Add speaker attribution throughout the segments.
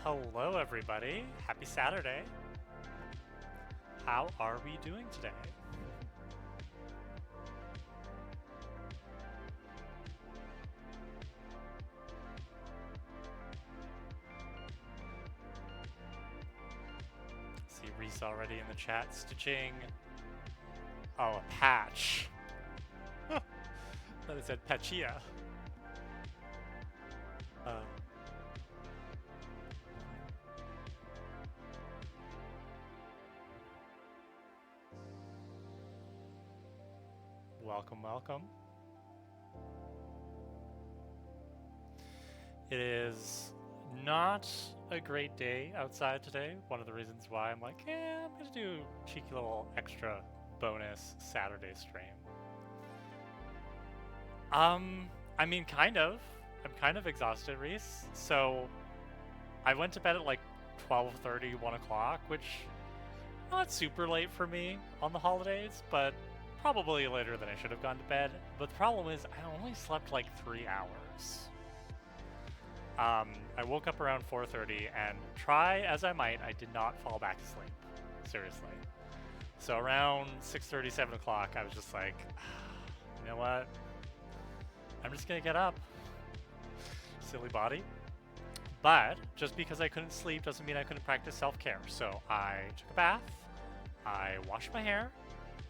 Speaker 1: Hello, everybody. Happy Saturday. How are we doing today? See Reese already in the chat stitching. Oh, a patch. Thought it said Pachia. Uh, welcome, welcome. It is not a great day outside today. One of the reasons why I'm like, I'm gonna do a cheeky little extra bonus Saturday stream. I mean, kind of. I'm kind of exhausted, Reese. So, I went to bed at like 12:30, 1 o'clock, which not super late for me on the holidays, but probably later than I should have gone to bed. But the problem is, I only slept like 3 hours. I woke up around 4:30, and try as I might, I did not fall back to sleep. Seriously. So around 6:30, 7 o'clock, I was just like, you know what? I'm just gonna get up. Silly body. But just because I couldn't sleep doesn't mean I couldn't practice self-care. So I took a bath, I washed my hair,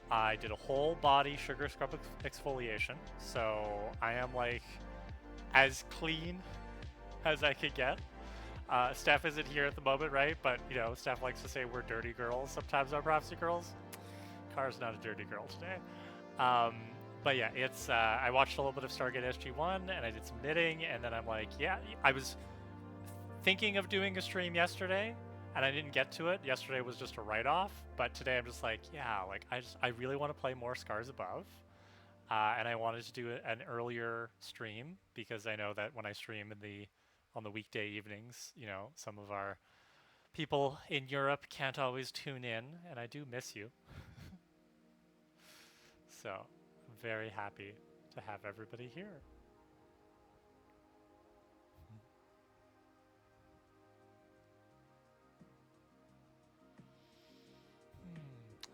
Speaker 1: I did a whole body sugar scrub exfoliation. So I am like as clean as I could get. Steph isn't here at the moment, right? But you know, Steph likes to say we're dirty girls. Sometimes our prophecy girls. Car's not a dirty girl today. But yeah, it's I watched a little bit of Stargate SG-1 and I did some knitting, and then I'm like, yeah, I was thinking of doing a stream yesterday and I didn't get to it. Yesterday was just a write-off, but today I'm just like, yeah, like I really want to play more Scars Above. And I wanted to do an earlier stream because I know that when I stream on the weekday evenings, you know, some of our people in Europe can't always tune in, and I do miss you. So I'm very happy to have everybody here.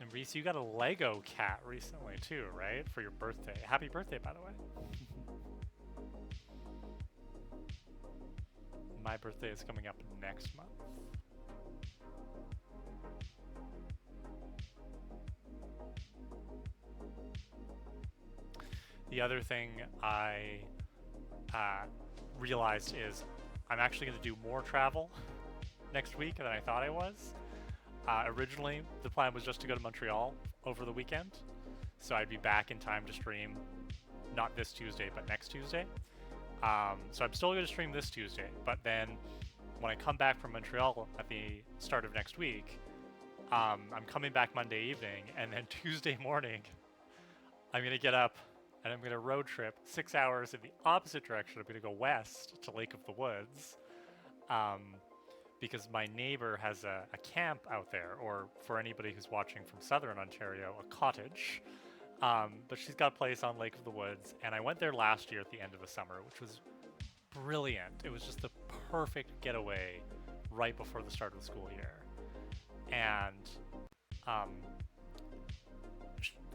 Speaker 1: And Reese, you got a Lego cat recently too, right? For your birthday. Happy birthday, by the way. My birthday is coming up next month. The other thing I realized is I'm actually going to do more travel next week than I thought I was. Originally, the plan was just to go to Montreal over the weekend, so I'd be back in time to stream not this Tuesday, but next Tuesday. So I'm still going to stream this Tuesday, but then when I come back from Montreal at the start of next week, I'm coming back Monday evening, and then Tuesday morning, I'm going to get up and I'm going to road trip 6 hours in the opposite direction. I'm going to go west to Lake of the Woods. Because my neighbor has a camp out there, or for anybody who's watching from southern Ontario, a cottage. But she's got a place on Lake of the Woods, and I went there last year at the end of the summer, which was brilliant. It was just the perfect getaway right before the start of the school year. And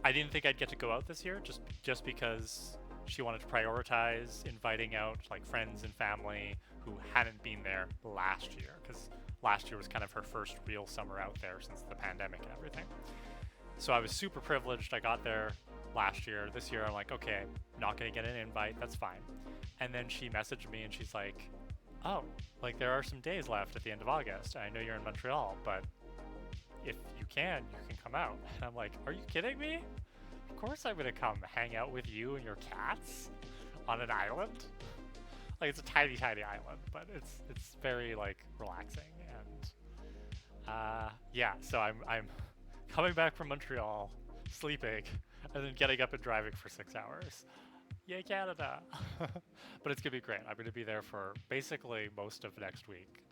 Speaker 1: I didn't think I'd get to go out this year, just because she wanted to prioritize inviting out like friends and family who hadn't been there last year, because last year was kind of her first real summer out there since the pandemic and everything. So I was super privileged. I got there last year. This year I'm like, okay, not gonna get an invite, that's fine. And then she messaged me and she's like, oh, like there are some days left at the end of August. I know you're in Montreal, but if you can come out. And I'm like, are you kidding me? Of course I'm gonna come hang out with you and your cats on an island. Like it's a tiny, tiny island, but it's very like relaxing, and yeah. So I'm coming back from Montreal, sleeping, and then getting up and driving for 6 hours. Yay, Canada! But it's gonna be great. I'm gonna be there for basically most of next week.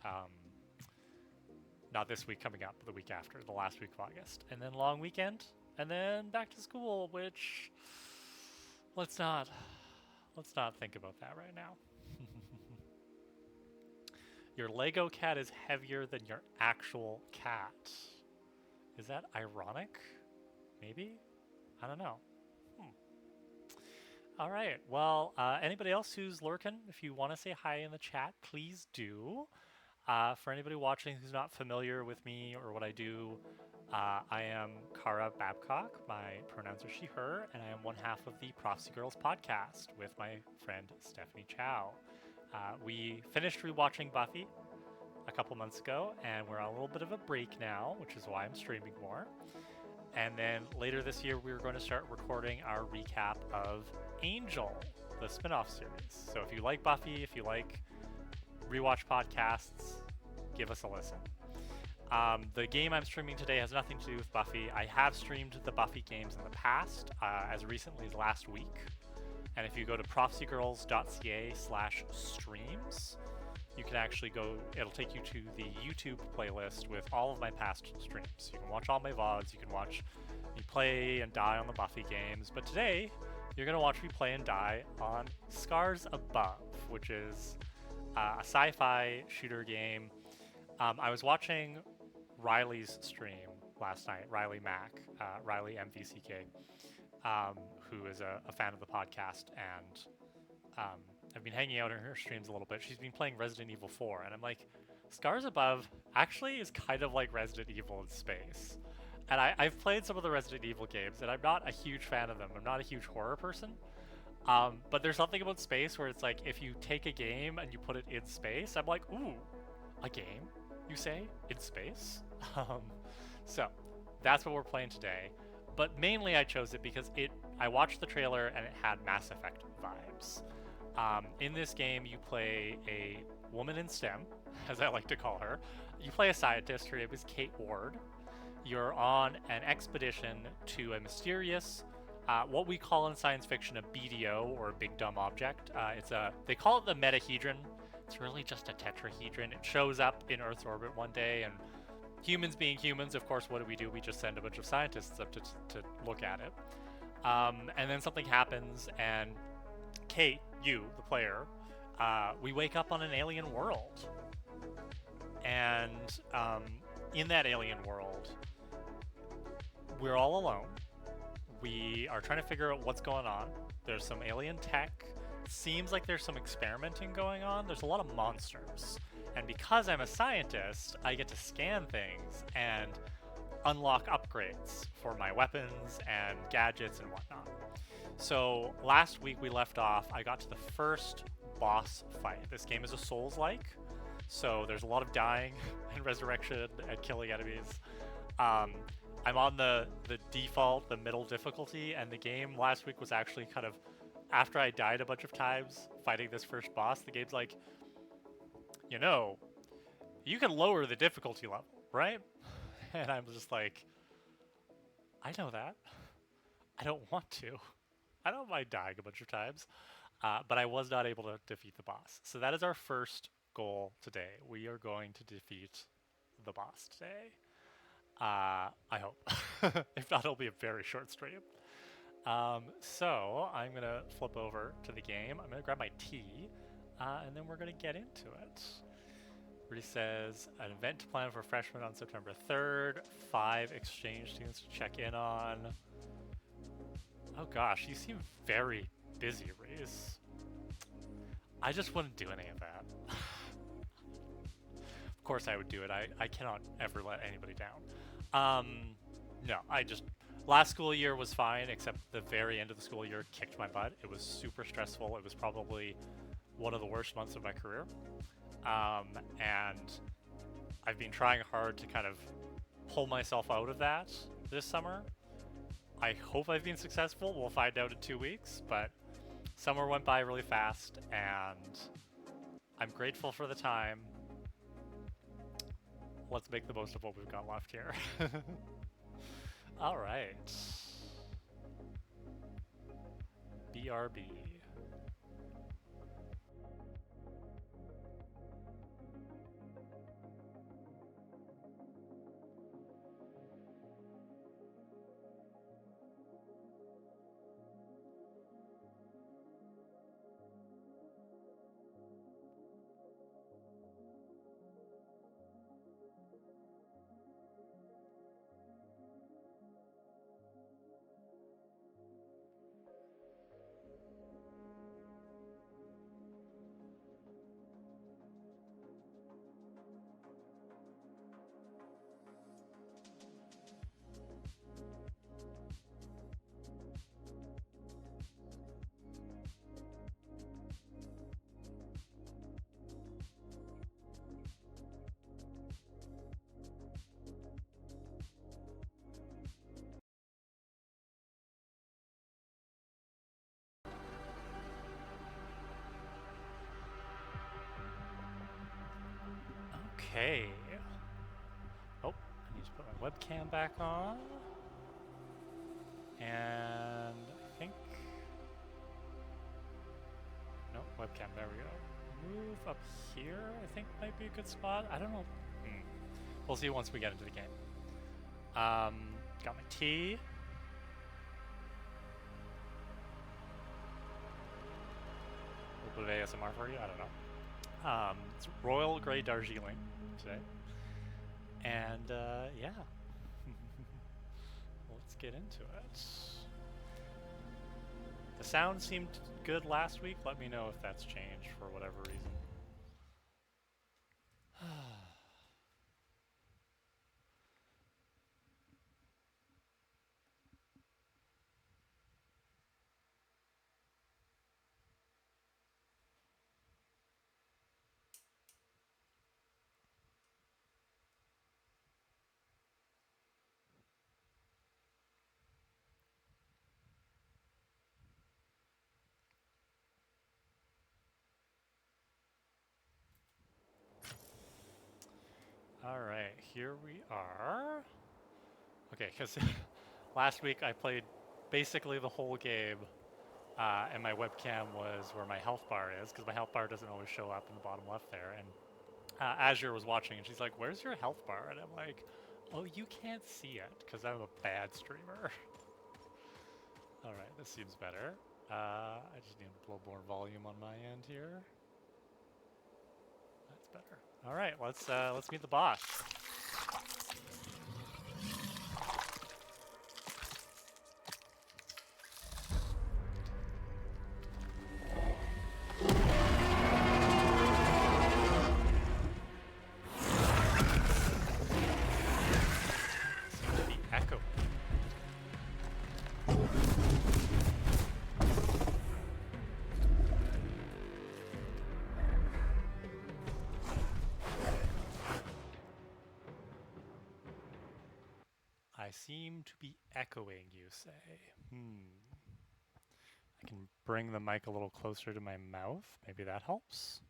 Speaker 1: Not this week coming up, but the week after, the last week of August, and then long weekend, and then back to school. Which let's not think about that right now. Your Lego cat is heavier than your actual cat. Is that ironic? Maybe? I don't know. All right. Well, anybody else who's lurking, if you want to say hi in the chat, please do. For anybody watching who's not familiar with me or what I do, I am Kara Babcock. My pronouns are she, her, and I am one half of the Lofi Girls podcast with my friend Stephanie Chow. We finished rewatching Buffy a couple months ago, and we're on a little bit of a break now, which is why I'm streaming more. And then later this year, we're going to start recording our recap of Angel, the spin-off series. So if you like Buffy, if you like rewatch podcasts, give us a listen. The game I'm streaming today has nothing to do with Buffy. I have streamed the Buffy games in the past, as recently as last week. And if you go to propsygirls.ca/streams, you can actually go, it'll take you to the YouTube playlist with all of my past streams. You can watch all my VODs, you can watch me play and die on the Buffy games, but today, you're gonna watch me play and die on Scars Above, which is a sci-fi shooter game. I was watching Riley's stream last night, Riley Mack, Riley MVCK, who is a fan of the podcast, and I've been hanging out in her streams a little bit. She's been playing Resident Evil 4, and I'm like, Scars Above actually is kind of like Resident Evil in space. And I've played some of the Resident Evil games, and I'm not a huge fan of them. I'm not a huge horror person. But there's something about space where it's like, if you take a game and you put it in space, I'm like, ooh, a game, you say, in space? So, that's what we're playing today. But mainly I chose it because I watched the trailer and it had Mass Effect vibes. In this game, you play a woman in STEM, as I like to call her. You play a scientist. Her name is Kate Ward. You're on an expedition to a mysterious, what we call in science fiction a BDO, or a big dumb object. They call it the metahedron. It's really just a tetrahedron. It shows up in Earth's orbit one day, and humans being humans, of course, what do? We just send a bunch of scientists up to look at it. And then something happens, and Kate, you, the player, we wake up on an alien world. And in that alien world, we're all alone. We are trying to figure out what's going on. There's some alien tech. Seems like there's some experimenting going on. There's a lot of monsters. And because I'm a scientist, I get to scan things and unlock upgrades for my weapons and gadgets and whatnot. So last week we left off, I got to the first boss fight. This game is a Souls-like, so there's a lot of dying and resurrection and killing enemies. I'm on the default, the middle difficulty, and the game last week was actually kind of, after I died a bunch of times fighting this first boss, the game's like, you know, you can lower the difficulty level, right? And I'm just like, I know that. I don't want to. I don't mind dying a bunch of times, but I was not able to defeat the boss. So that is our first goal today. We are going to defeat the boss today. I hope. If not, it'll be a very short stream. So I'm going to flip over to the game. I'm going to grab my tea, and then we're going to get into it. It says, an event to plan for freshmen on September 3rd, 5 exchange students to check in on. Oh gosh, you seem very busy, Reese. I just wouldn't do any of that. Of course I would do it. I cannot ever let anybody down. No, last school year was fine, except the very end of the school year kicked my butt. It was super stressful. It was probably one of the worst months of my career. And I've been trying hard to kind of pull myself out of that this summer. I hope I've been successful. We'll find out in 2 weeks, but summer went by really fast, and I'm grateful for the time. Let's make the most of what we've got left here. All right. BRB. Okay. Oh, I need to put my webcam back on. And I think... No, webcam, there we go. Move up here, I think might be a good spot. I don't know. We'll see once we get into the game. Got my tea. A little bit of ASMR for you, I don't know. It's Royal Grey Darjeeling today. And yeah. Let's get into it. The sound seemed good last week. Let me know if that's changed for whatever reason. Alright, here we are. Okay, because last week I played basically the whole game, and my webcam was where my health bar is, because my health bar doesn't always show up in the bottom left there. And Azure was watching, and she's like, "Where's your health bar?" And I'm like, "Oh, you can't see it, because I'm a bad streamer." Alright, this seems better. I just need a little more volume on my end here. That's better. Alright, let's meet the boss. I seem to be echoing, you say. I can bring the mic a little closer to my mouth. Maybe that helps.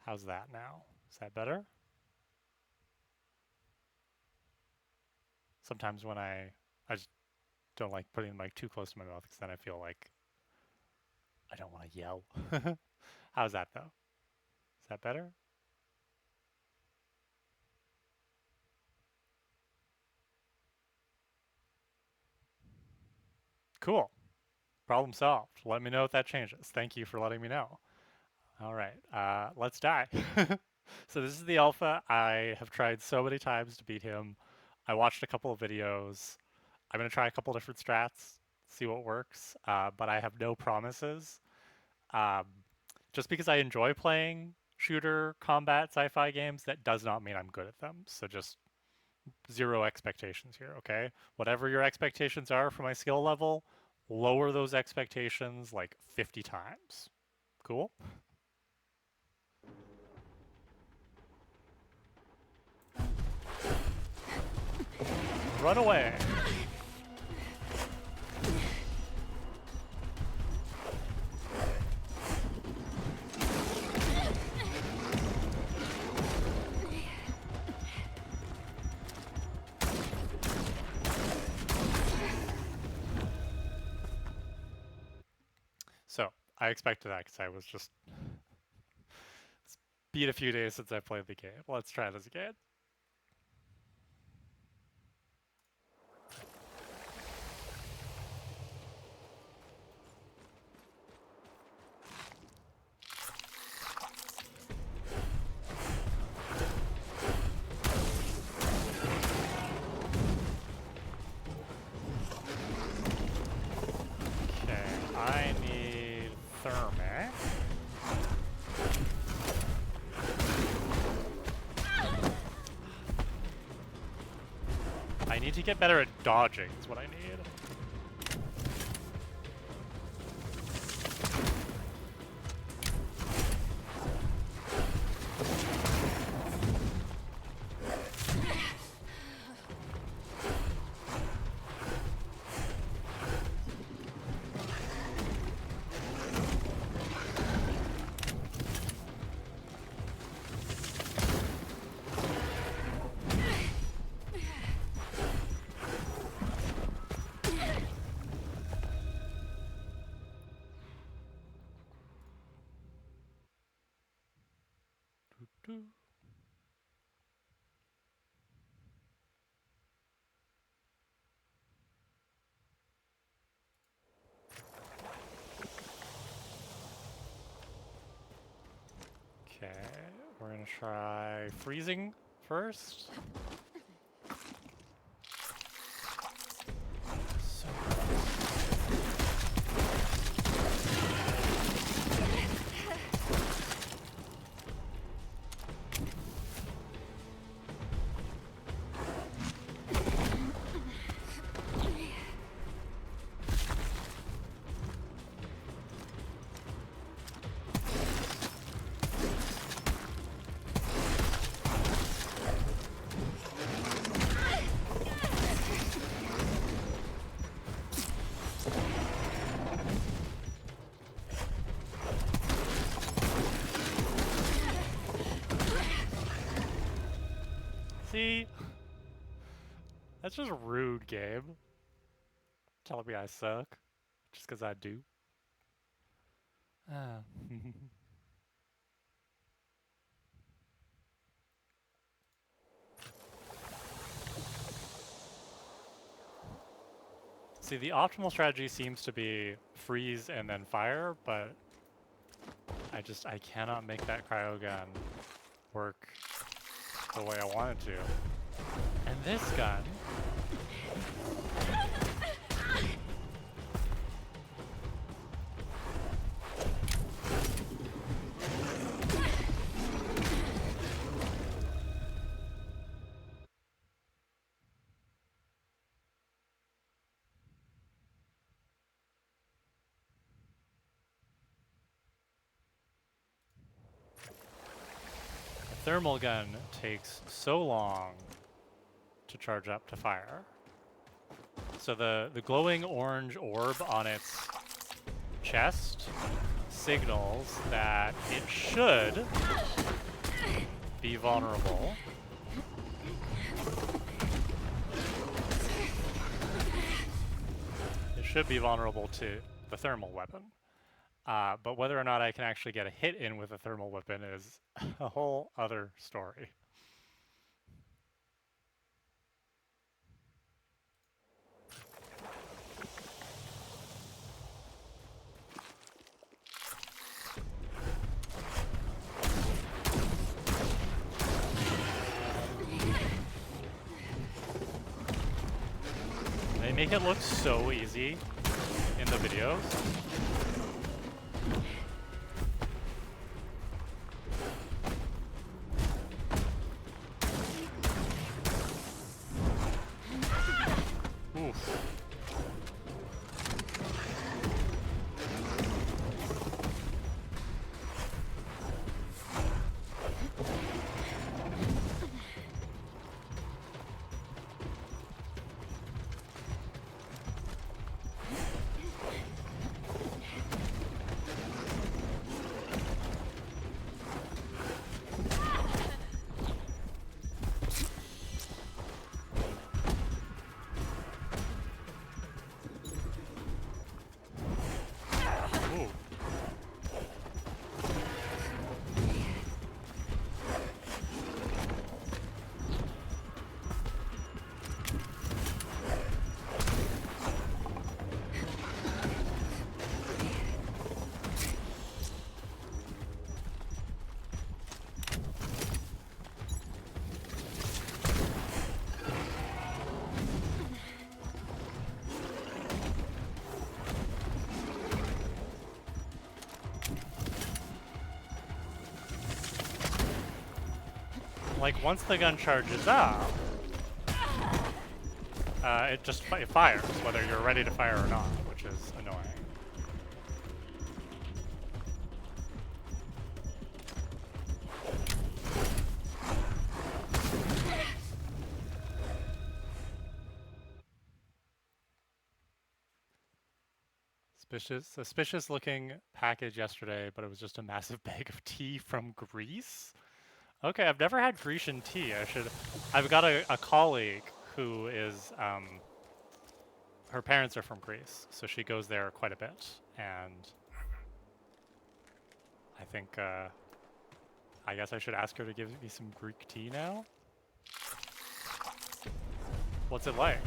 Speaker 1: How's that now? Is that better? Sometimes when I just don't like putting the mic too close to my mouth, because then I feel like I don't want to yell. How's that though? Is that better? Cool. Problem solved. Let me know if that changes. Thank you for letting me know. All right, let's die. So this is the alpha. I have tried so many times to beat him. I watched a couple of videos. I'm going to try a couple different strats, see what works, but I have no promises. Just because I enjoy playing shooter, combat, sci-fi games, that does not mean I'm good at them. So just zero expectations here, okay? Whatever your expectations are for my skill level, lower those expectations like 50 times. Cool? Run away. So, I expected that because I was just... It's been a few days since I played the game. Let's try this again. I need thermic. I need to get better at dodging is what I need. try freezing first. So see? That's just rude, Gabe. Telling me I suck. Just because I do. Ah. See, the optimal strategy seems to be freeze and then fire, but I cannot make that cryo gun work the way I want it to. And this gun... The thermal gun takes so long to charge up to fire. So the glowing orange orb on its chest signals that it should be vulnerable. It should be vulnerable to the thermal weapon. But whether or not I can actually get a hit in with a thermal weapon is a whole other story. They make it look so easy in the videos. Oof. Like, once the gun charges up, it fires, whether you're ready to fire or not, which is annoying. Suspicious looking package yesterday, but it was just a massive bag of tea from Greece. Okay, I've never had Grecian tea. I've got a colleague who is, her parents are from Greece, so she goes there quite a bit, and I think, I guess I should ask her to give me some Greek tea now? What's it like?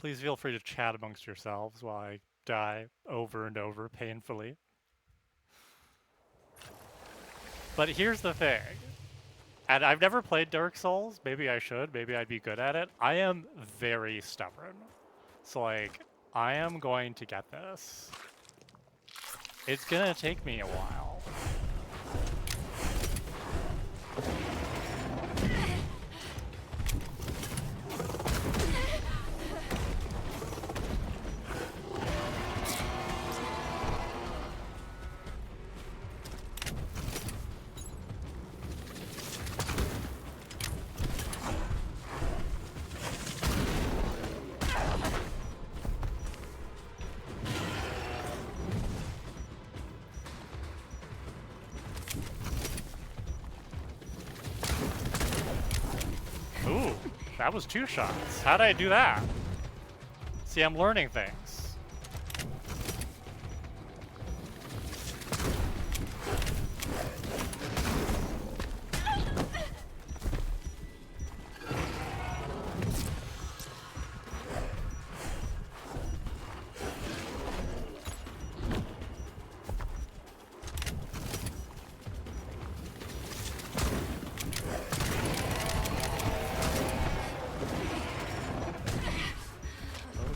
Speaker 1: Please feel free to chat amongst yourselves while I die over and over painfully. But here's the thing. And I've never played Dark Souls. Maybe I should. Maybe I'd be good at it. I am very stubborn. So, like, I am going to get this. It's gonna take me a while. Ooh, that was 2 shots. How did I do that? See, I'm learning things.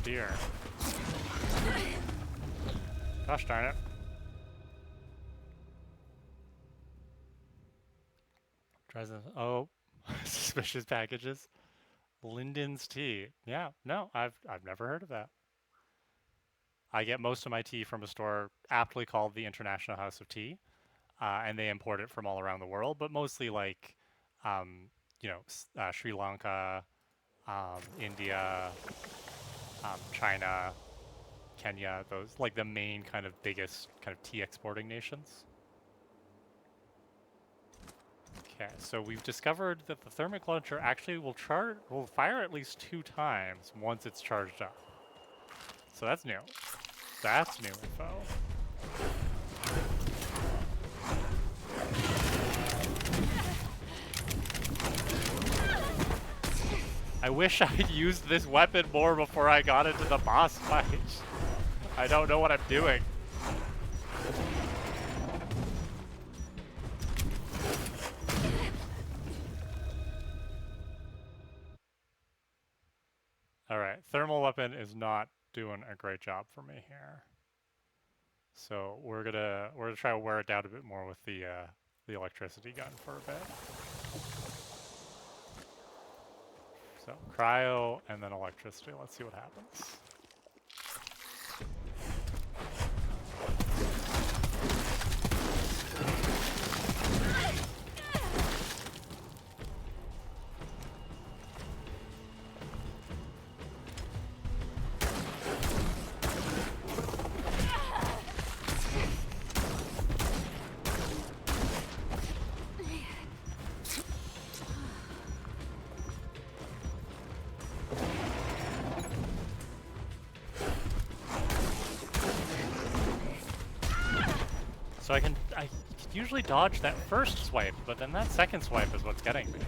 Speaker 1: Dear. Gosh darn it. Tries to, oh, suspicious packages. Linden's tea. Yeah, no, I've never heard of that. I get most of my tea from a store aptly called the International House of Tea, and they import it from all around the world, but mostly like, you know, Sri Lanka, India, China, Kenya, those like the main kind of biggest kind of tea exporting nations. Okay, so we've discovered that the thermic launcher actually will fire at least 2 times once it's charged up. So that's new. That's new info. I wish I'd used this weapon more before I got into the boss fight. I don't know what I'm doing. Alright, thermal weapon is not doing a great job for me here. So we're gonna try to wear it down a bit more with the electricity gun for a bit. So cryo and then electricity. Let's see what happens. So I can usually dodge that first swipe, but then that second swipe is what's getting me.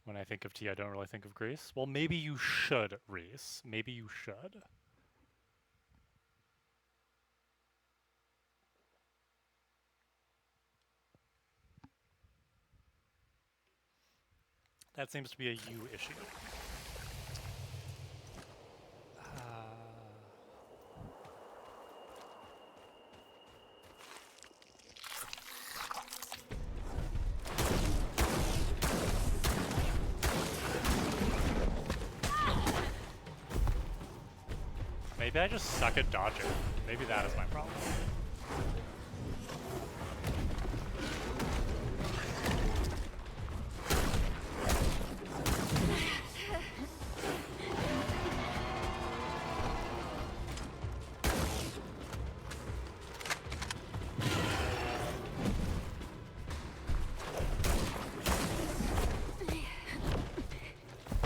Speaker 1: When I think of tea, I don't really think of Greece. Well, maybe you should, Reese. Maybe you should. That seems to be a you issue. Maybe I just suck at dodging. Maybe that is my problem.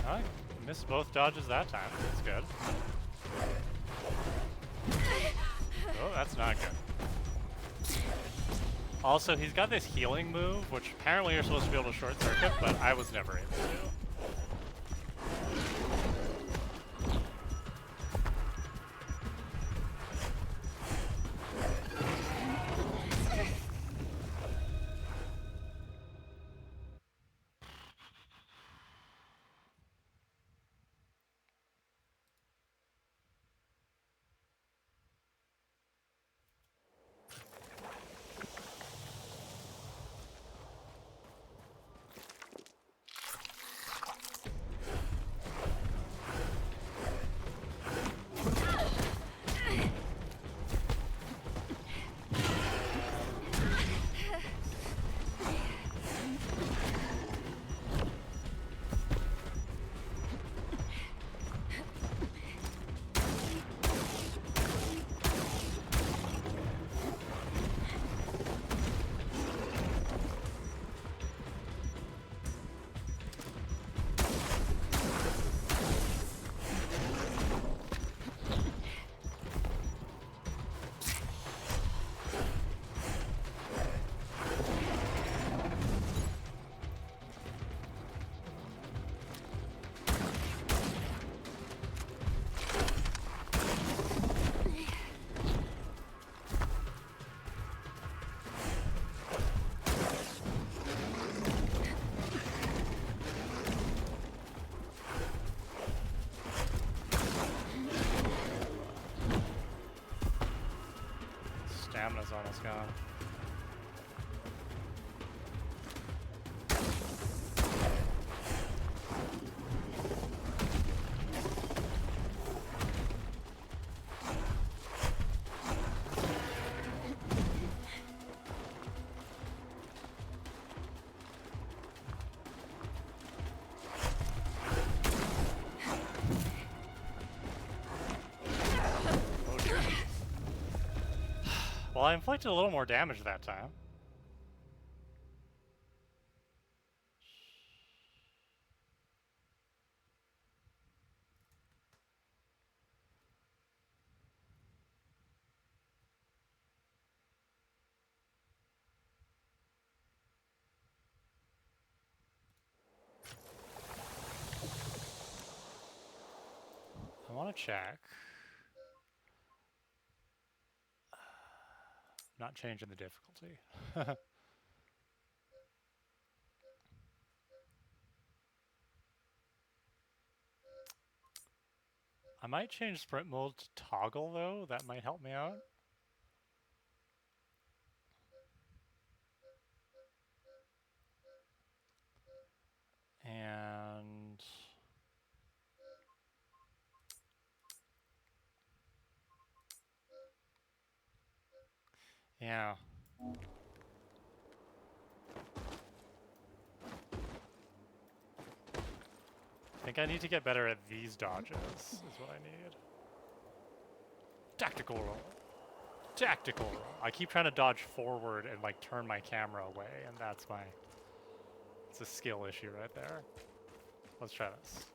Speaker 1: I missed both dodges that time. That's good. Oh, that's not good. Also, he's got this healing move, which apparently you're supposed to be able to short circuit, but I was never able to. Stamina's almost gone. Well, I inflicted a little more damage that time. I want to check. Not changing the difficulty. I might change sprint mode to toggle though, that might help me out. And yeah. I think I need to get better at these dodges, is what I need. Tactical roll. Tactical roll. I keep trying to dodge forward and like turn my camera away, and that's my... It's a skill issue right there. Let's try this.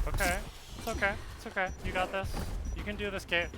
Speaker 1: Okay. It's okay. It's okay. You got this. You can do this, Kate.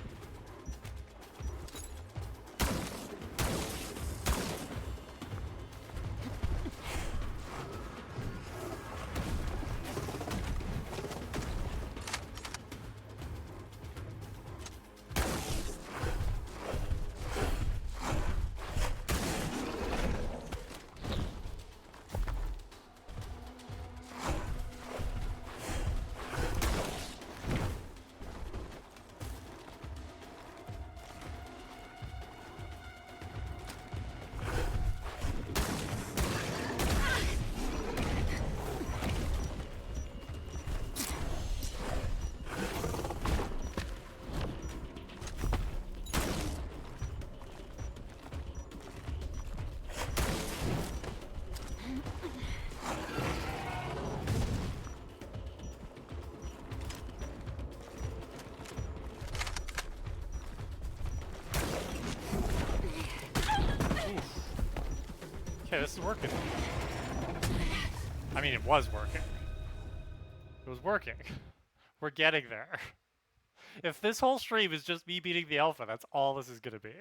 Speaker 1: Okay, this is working. I mean, it was working. It was working. We're getting there. If this whole stream is just me beating the alpha, that's all this is gonna be.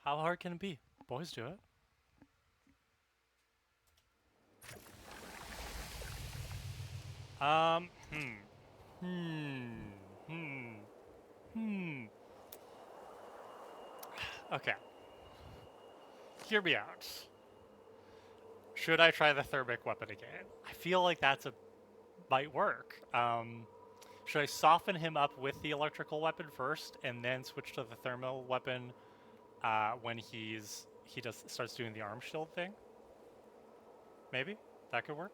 Speaker 1: How hard can it be? Boys do it. Hmm. Okay. Hear me out. Should I try the thermic weapon again? I feel like might work. Should I soften him up with the electrical weapon first, and then switch to the thermal weapon when he starts doing the arm shield thing? Maybe that could work.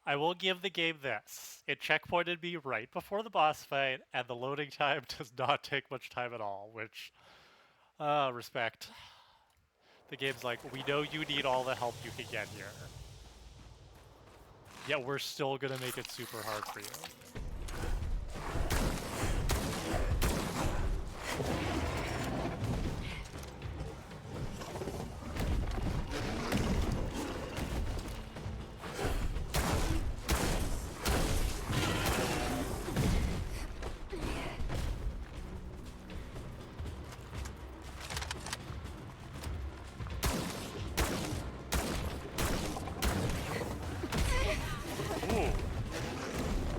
Speaker 1: I will give the game this. It checkpointed me right before the boss fight, and the loading time does not take much time at all, which, respect. The game's like, we know you need all the help you can get here. Yet we're still gonna make it super hard for you.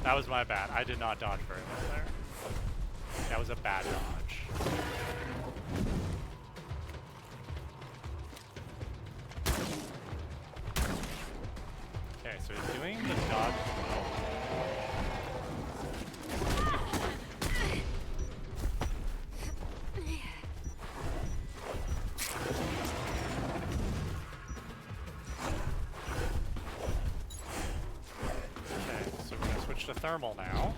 Speaker 1: That was my bad. I did not dodge very well there. That was a bad dodge. Okay, so he's doing the dodge well. To thermal now.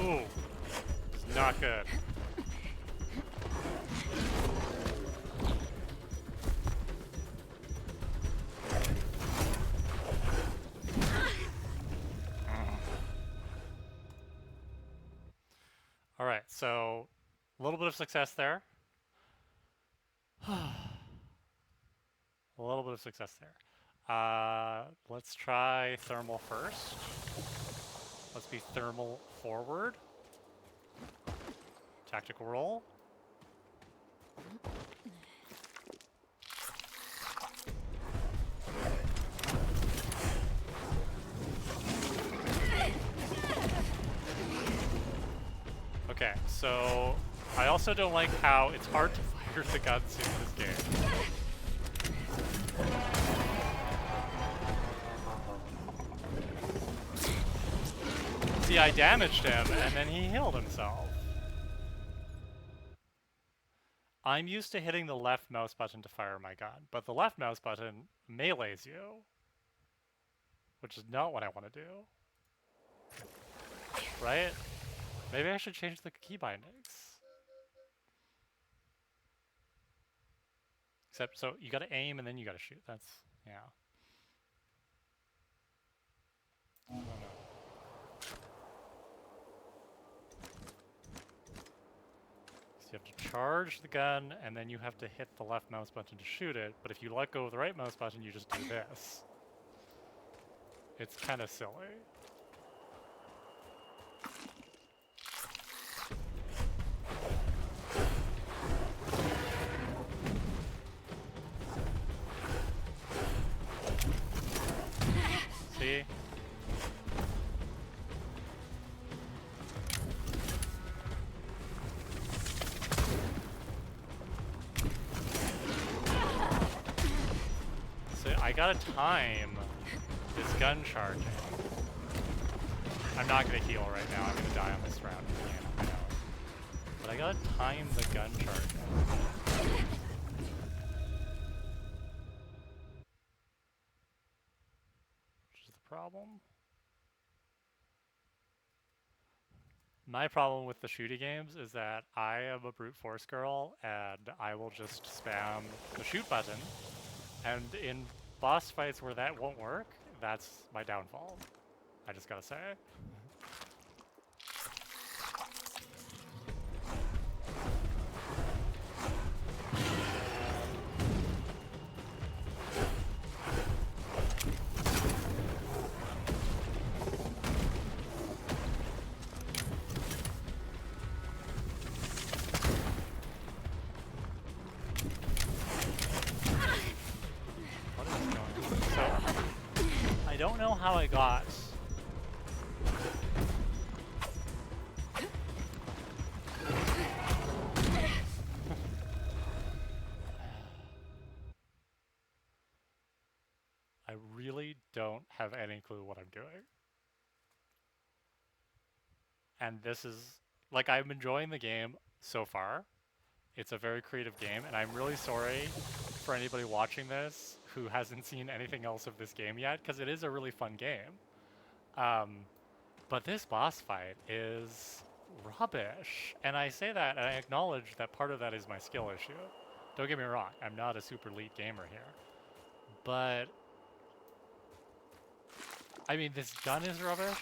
Speaker 1: Ooh, it's not good. All right, so a little bit of success there. A little bit of success there. Let's try thermal first. Let's be thermal forward. Tactical roll. Okay, so I also don't like how it's hard to fire the guns in this game. See, I damaged him, and then he healed himself. I'm used to hitting the left mouse button to fire my gun, but the left mouse button melees you, which is not what I want to do. Right? Maybe I should change the key bindings. Except, so you gotta aim and then you gotta shoot. That's, yeah. I don't know. So you have to charge the gun and then you have to hit the left mouse button to shoot it, but if you let go of the right mouse button, you just do this. It's kind of silly. See? So I gotta time this gun charging. I'm not gonna heal right now. I'm gonna die on this round. Yeah, I know. But I gotta time the gun charging. Which is the problem. My problem with the shooty games is that I am a brute force girl and I will just spam the shoot button. And in boss fights where that won't work, that's my downfall. I just gotta say. What is going on? So, I don't know how I got I really don't have any clue what I'm doing. And this is, like, I'm enjoying the game so far. It's a very creative game, and I'm really sorry for anybody watching this who hasn't seen anything else of this game yet, because it is a really fun game. But this boss fight is rubbish. And I say that, and I acknowledge that part of that is my skill issue. Don't get me wrong, I'm not a super elite gamer here. But, I mean, this gun is rubbish.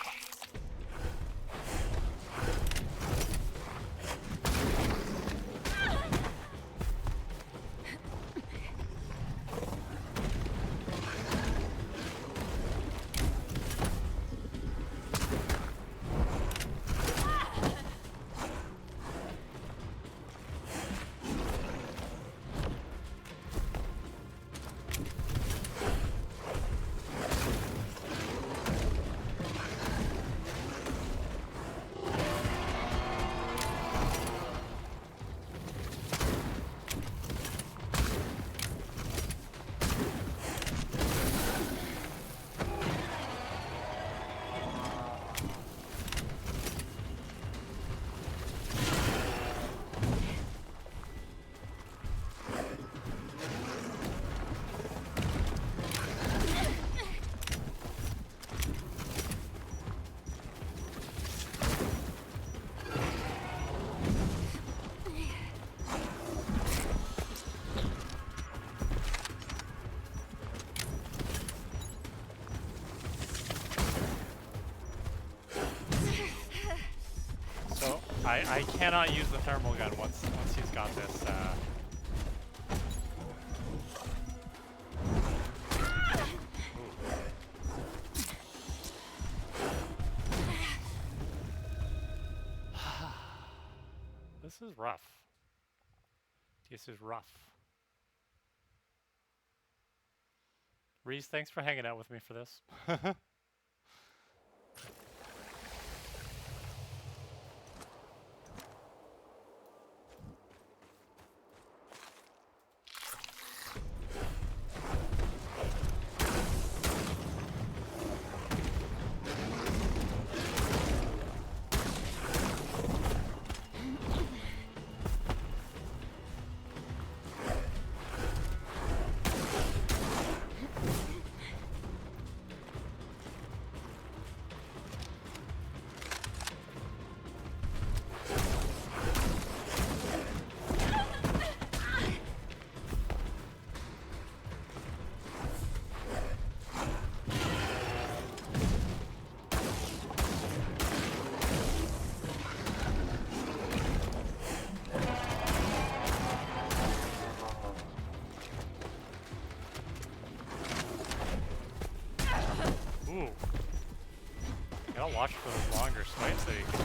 Speaker 1: I cannot use the thermal gun once he's got this. This is rough. This is rough. Reese, thanks for hanging out with me for this. gotta watch for those longer swipes that you can do.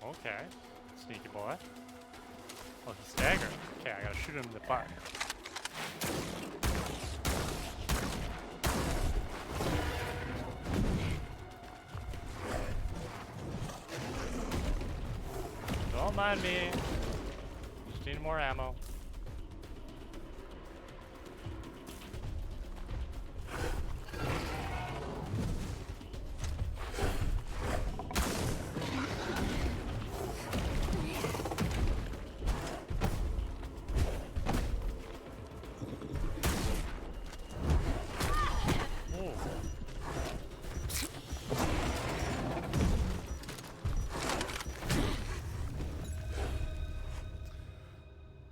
Speaker 1: Okay, sneaky boy. Oh, he's staggered. Okay, I gotta shoot him in the butt. Don't mind me. Just need more ammo.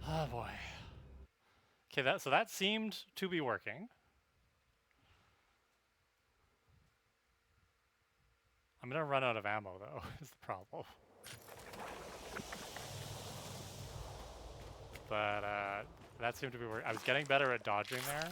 Speaker 1: Oh boy. Okay, so that seemed to be working. I'm gonna run out of ammo though, is the problem. But that seemed to be working. I was getting better at dodging there.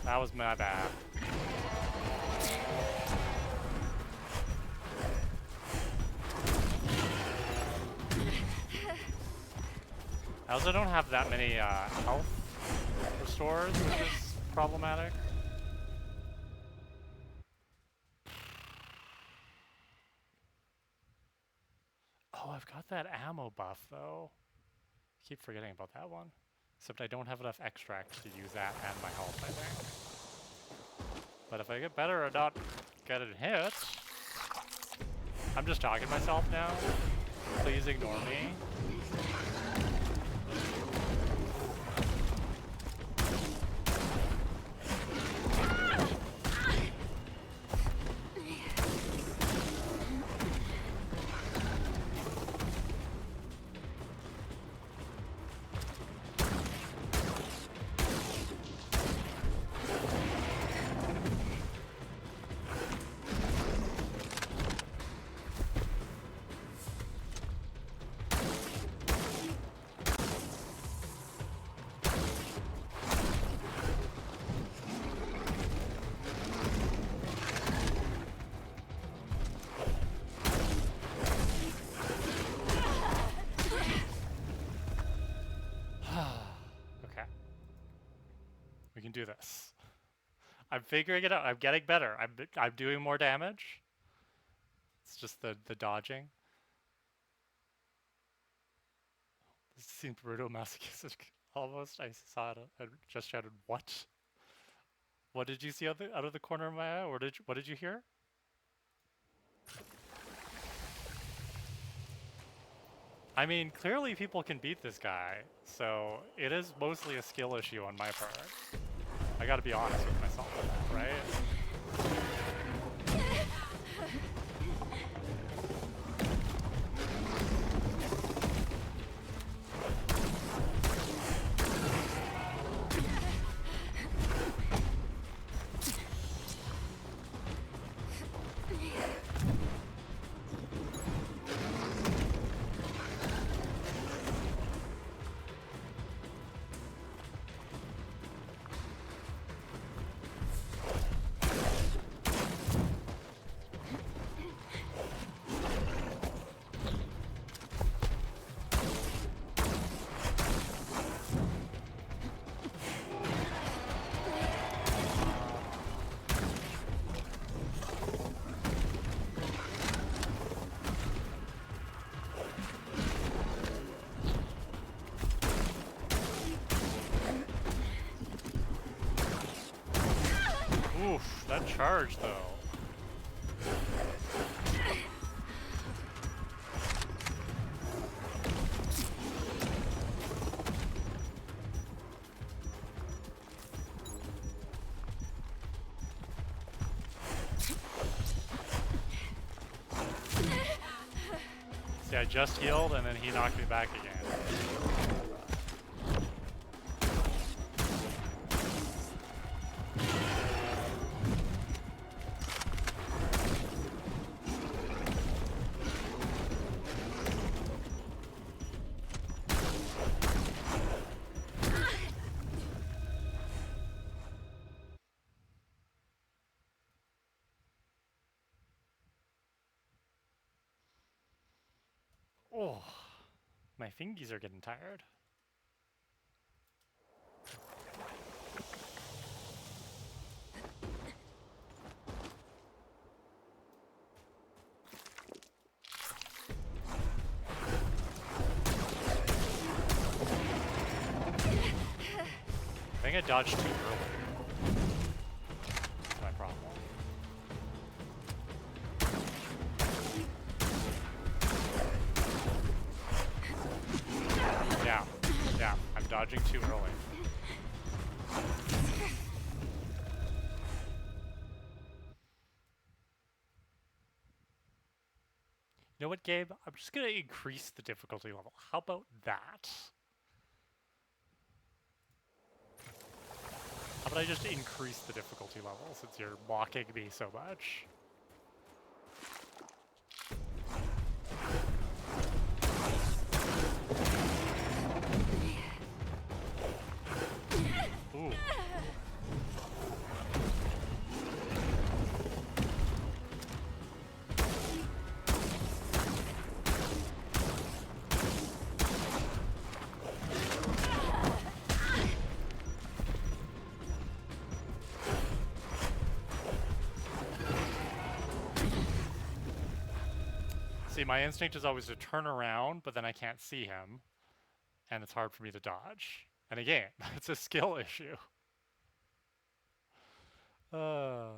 Speaker 1: That was my bad. I also don't have that many health restores, which is problematic. Oh, I've got that ammo buff though. I keep forgetting about that one. Except I don't have enough extract to use that and my health, I think. But if I get better at not getting hit... I'm just talking to myself now. Please ignore me. We can do this. I'm figuring it out. I'm getting better. I'm doing more damage. It's just the dodging. This seemed brutal masochistic almost. I saw it and just shouted, "What? What did you see out of the corner of my eye? Or what did you hear?" I mean, clearly people can beat this guy, so it is mostly a skill issue on my part. I gotta be honest with myself on that, right? Oof, that charge though. See, I just healed and then he knocked me back again. Oh, my fingies are getting tired. I think I dodged too early. That's my problem. Yeah, I'm dodging too early. You know what, Gabe? I'm just gonna increase the difficulty level. How about that? How about I just increase the difficulty level since you're mocking me so much? Ooh. See, my instinct is always to turn around, but then I can't see him, and it's hard for me to dodge. And again, it's a skill issue. Uh...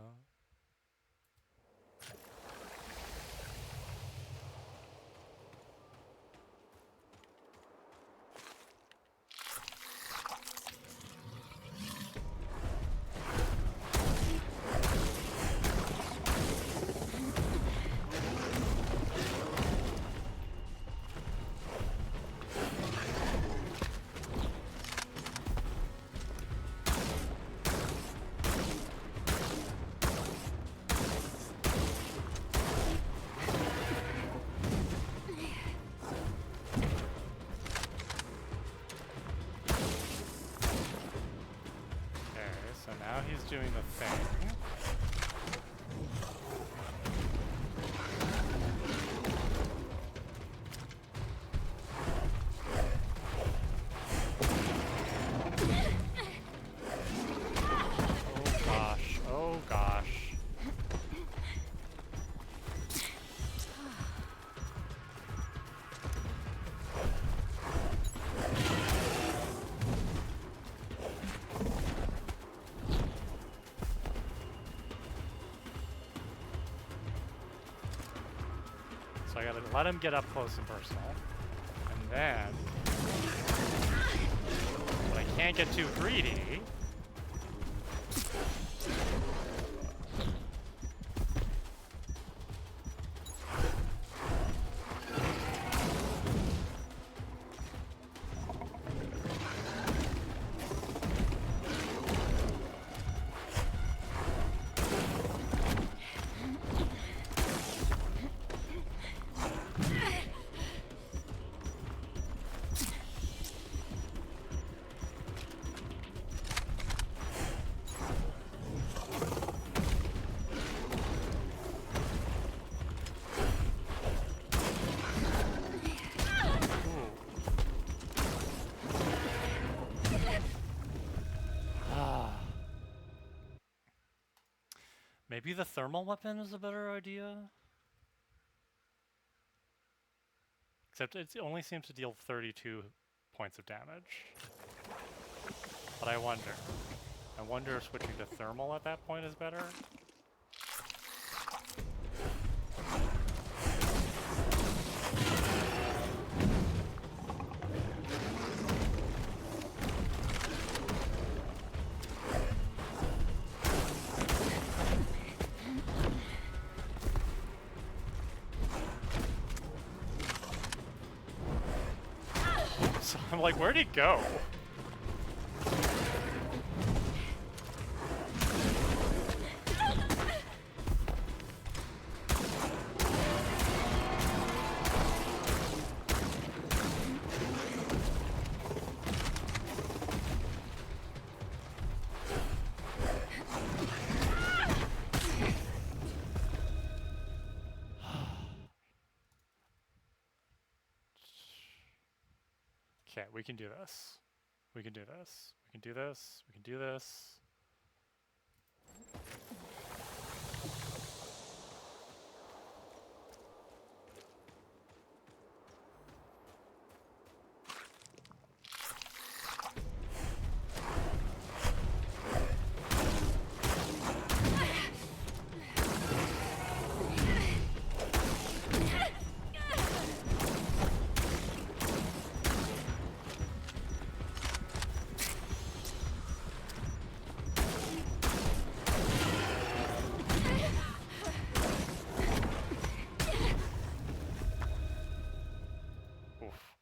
Speaker 1: So now he's doing the thing. Oh gosh, oh gosh. So I gotta let him get up close and personal. And then, but I can't get too greedy. Maybe the thermal weapon is a better idea? Except it only seems to deal 32 points of damage. But I wonder. I wonder if switching to thermal at that point is better. So I'm like, where'd he go? Okay, we can do this. We can do this. We can do this. We can do this.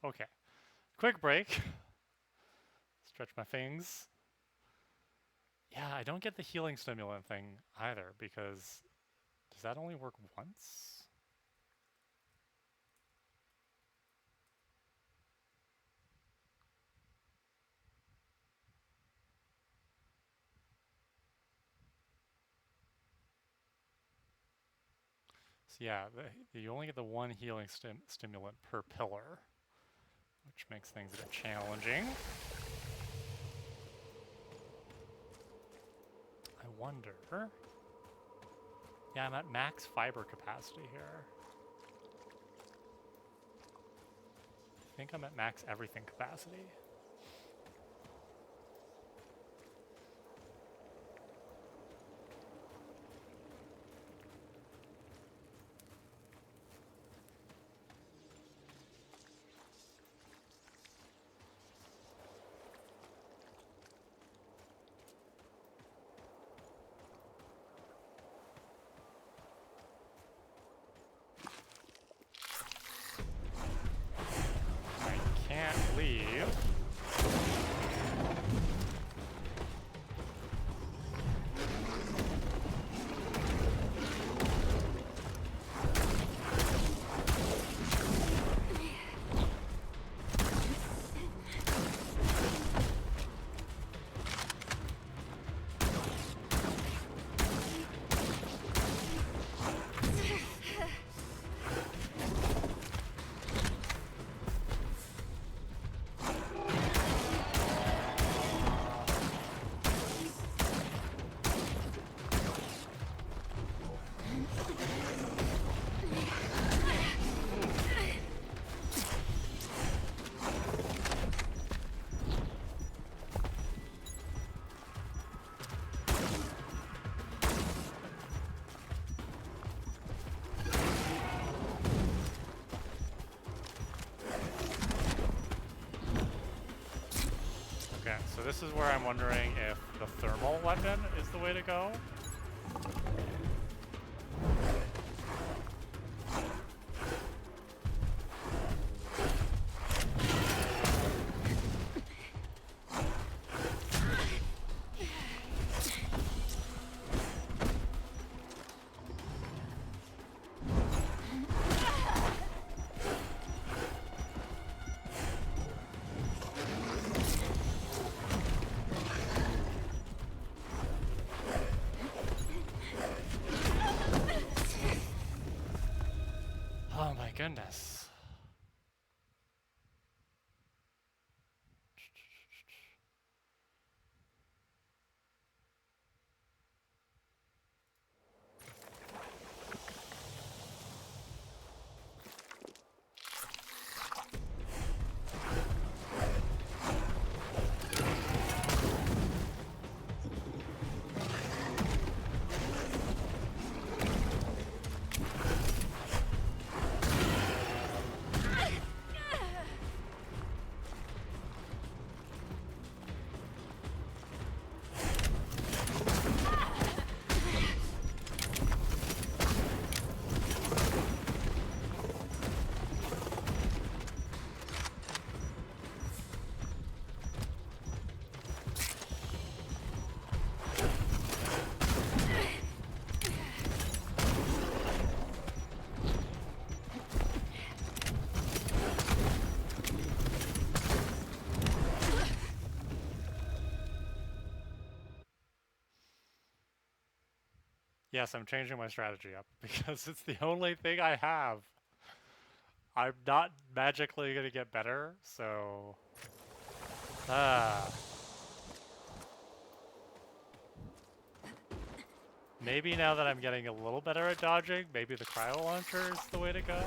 Speaker 1: Okay. Quick break. Stretch my things. Yeah, I don't get the healing stimulant thing either, because does that only work once? So yeah, you only get the one healing stimulant per pillar, which makes things a bit challenging. I wonder... Yeah, I'm at max fiber capacity here. I think I'm at max everything capacity. Can't leave. Okay, so this is where I'm wondering if the thermal weapon is the way to go. Oh my goodness. Yes, I'm changing my strategy up because it's the only thing I have. I'm not magically gonna get better, so... Ah. Maybe now that I'm getting a little better at dodging, maybe the cryo launcher is the way to go?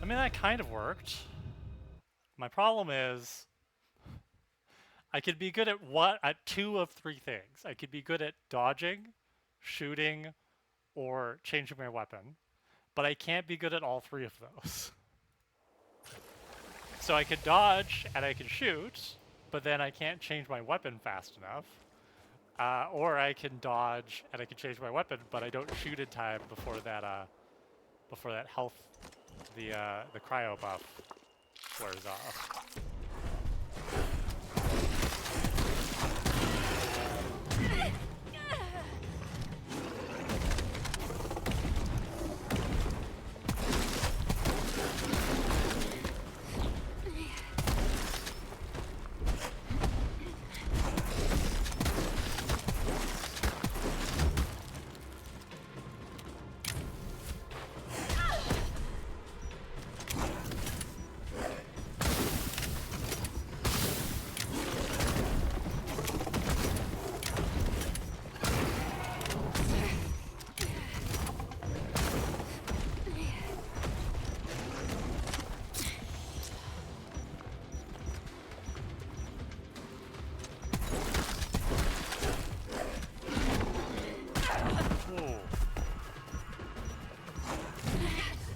Speaker 1: I mean, that kind of worked. My problem is, I could be good at two of three things. I could be good at dodging, shooting, or changing my weapon, but I can't be good at all three of those. So I could dodge and I can shoot, but then I can't change my weapon fast enough. Or I can dodge and I can change my weapon, but I don't shoot in time before that health, the cryo buff wears off.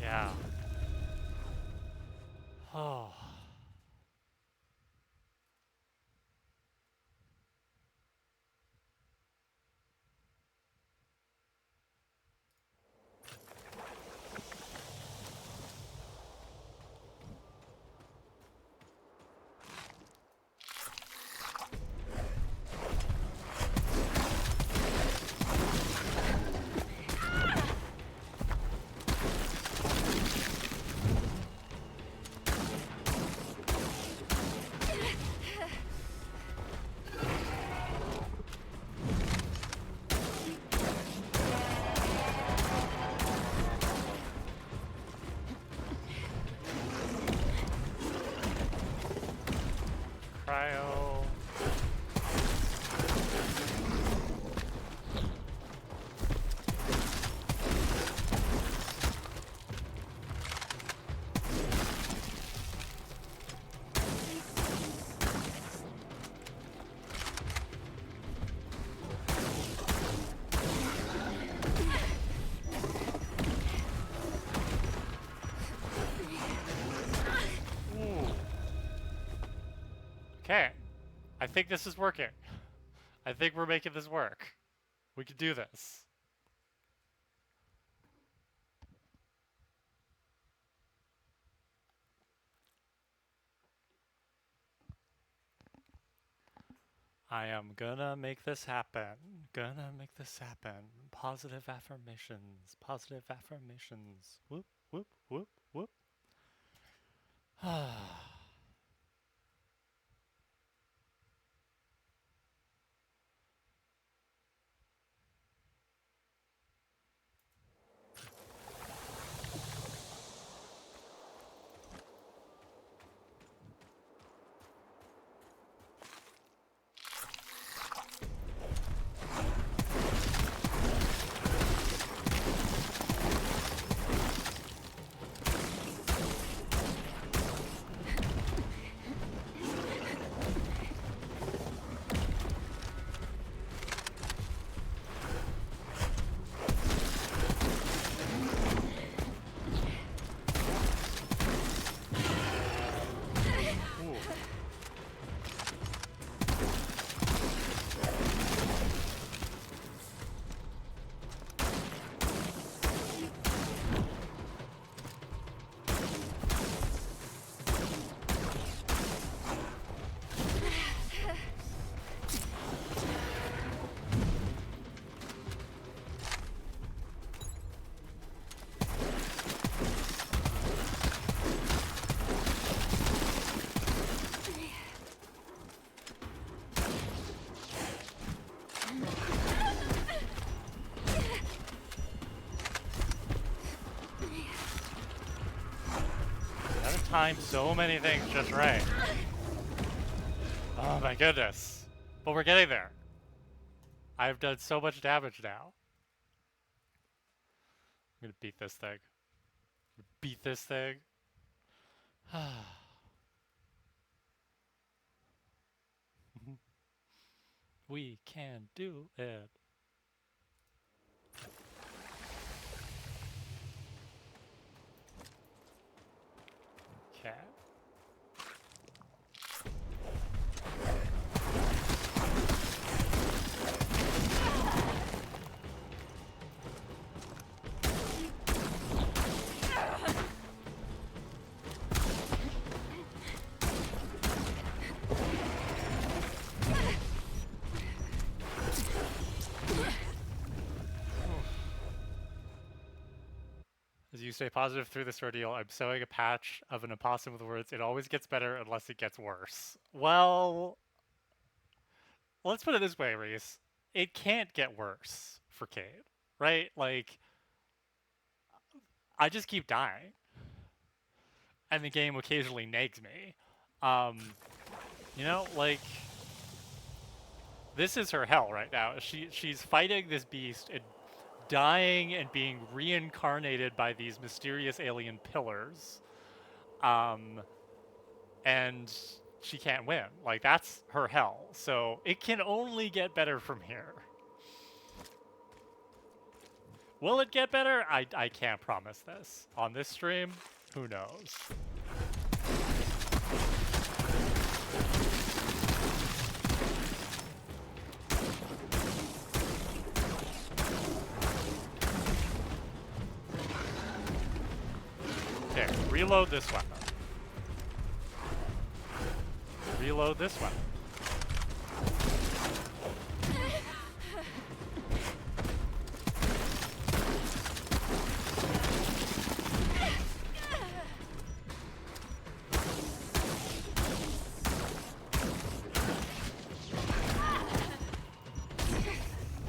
Speaker 1: Yeah. Oh. Cryo. Ooh. Okay. I think this is working. I think we're making this work. We can do this. I am gonna make this happen. Gonna make this happen. Positive affirmations. Positive affirmations. Whoop, whoop, whoop, whoop. time so many things just right. Oh my goodness. But we're getting there. I've done so much damage now. I'm gonna beat this thing. Beat this thing. We can do it. Okay. As you stay positive through this ordeal, I'm sewing a patch of an opossum with the words, "It always gets better unless it gets worse." Well, let's put it this way, Reese. It can't get worse for Cade, right? Like, I just keep dying. And the game occasionally nags me. You know, like, this is her hell right now. She's fighting this beast and dying and being reincarnated by these mysterious alien pillars. And she can't win. Like, that's her hell. So it can only get better from here. Will it get better? I can't promise this. On this stream, who knows? Okay, reload this weapon. Reload this weapon.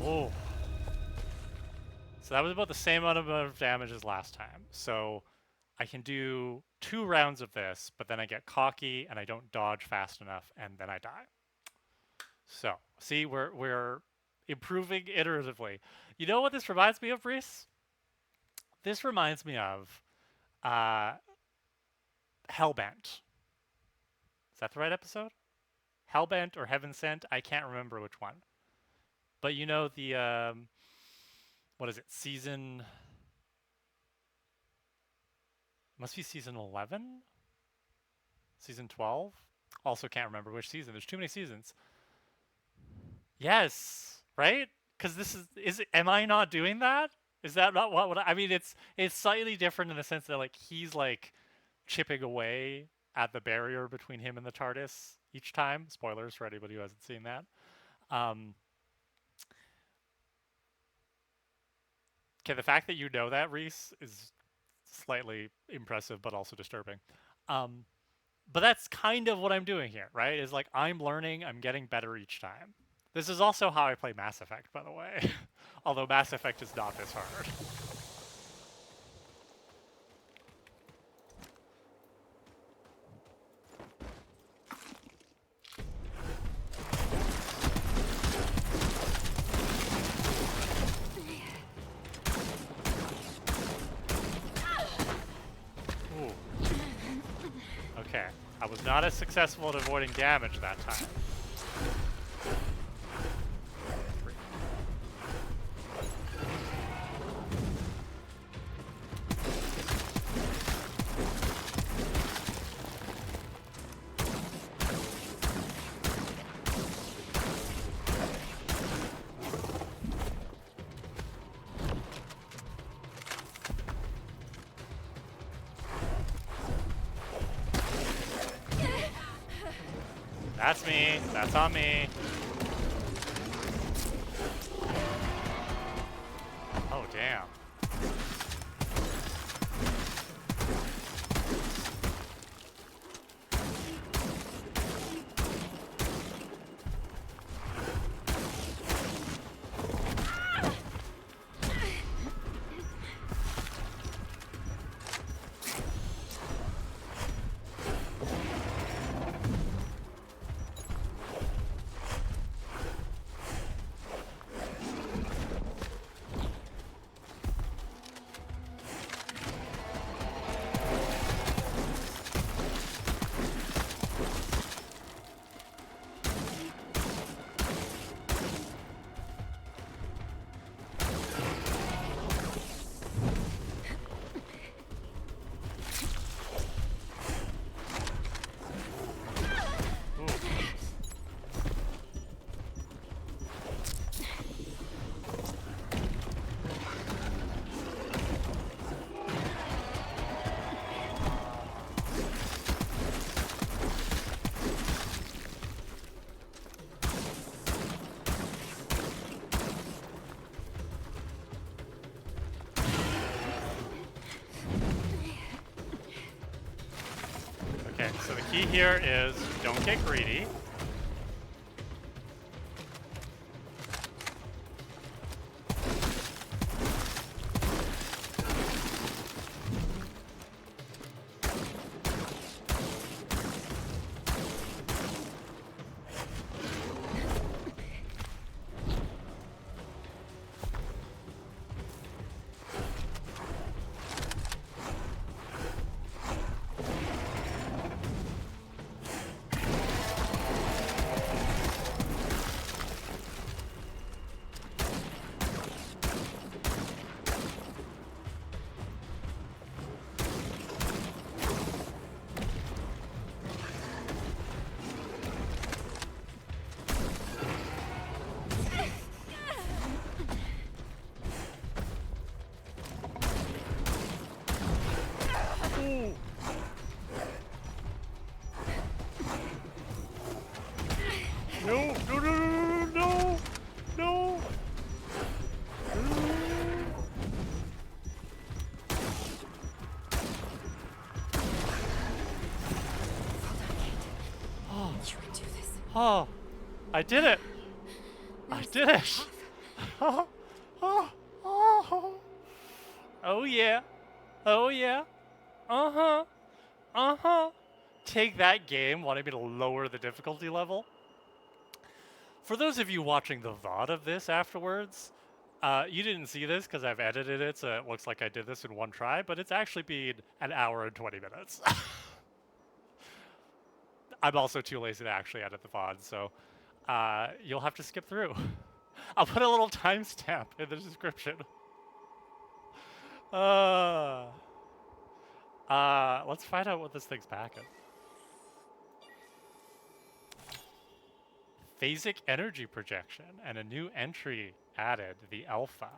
Speaker 1: Oh. So that was about the same amount of damage as last time. So I can do 2 rounds of this, but then I get cocky and I don't dodge fast enough, and then I die. So, see, we're improving iteratively. You know what this reminds me of, Reese? This reminds me of Hellbent. Is that the right episode? Hellbent or Heaven Sent? I can't remember which one. But you know the what is it? Season must be season 11? Season 12? Also can't remember which season. There's too many seasons. Yes, right? Because this is it, am I not doing that? Is that not what I mean? It's slightly different in the sense that like he's like chipping away at the barrier between him and the TARDIS each time. Spoilers for anybody who hasn't seen that. Okay, the fact that you know that, Reese, is slightly impressive, but also disturbing. But that's kind of what I'm doing here, right? Is like I'm learning, I'm getting better each time. This is also how I play Mass Effect, by the way. Although Mass Effect is not this hard. Okay, I was not as successful at avoiding damage that time. That's me. That's on me. Oh, damn. Okay, so the key here is don't get greedy. No, no, no, no, no, no, no. Oh,
Speaker 2: You can do this.
Speaker 1: oh, I did it.
Speaker 2: Now
Speaker 1: I
Speaker 2: it's
Speaker 1: did it.
Speaker 2: off.
Speaker 1: Oh, oh, oh. Oh yeah. Oh yeah. Uh-huh. Uh-huh. Take that game wanting me to lower the difficulty level. For those of you watching the VOD of this afterwards, you didn't see this because I've edited it, so it looks like I did this in one try, but it's actually been an hour and 20 minutes. I'm also too lazy to actually edit the VOD, so you'll have to skip through. I'll put a little timestamp in the description. Uh, let's find out what this thing's packing. Phasic energy projection and a new entry added, the alpha.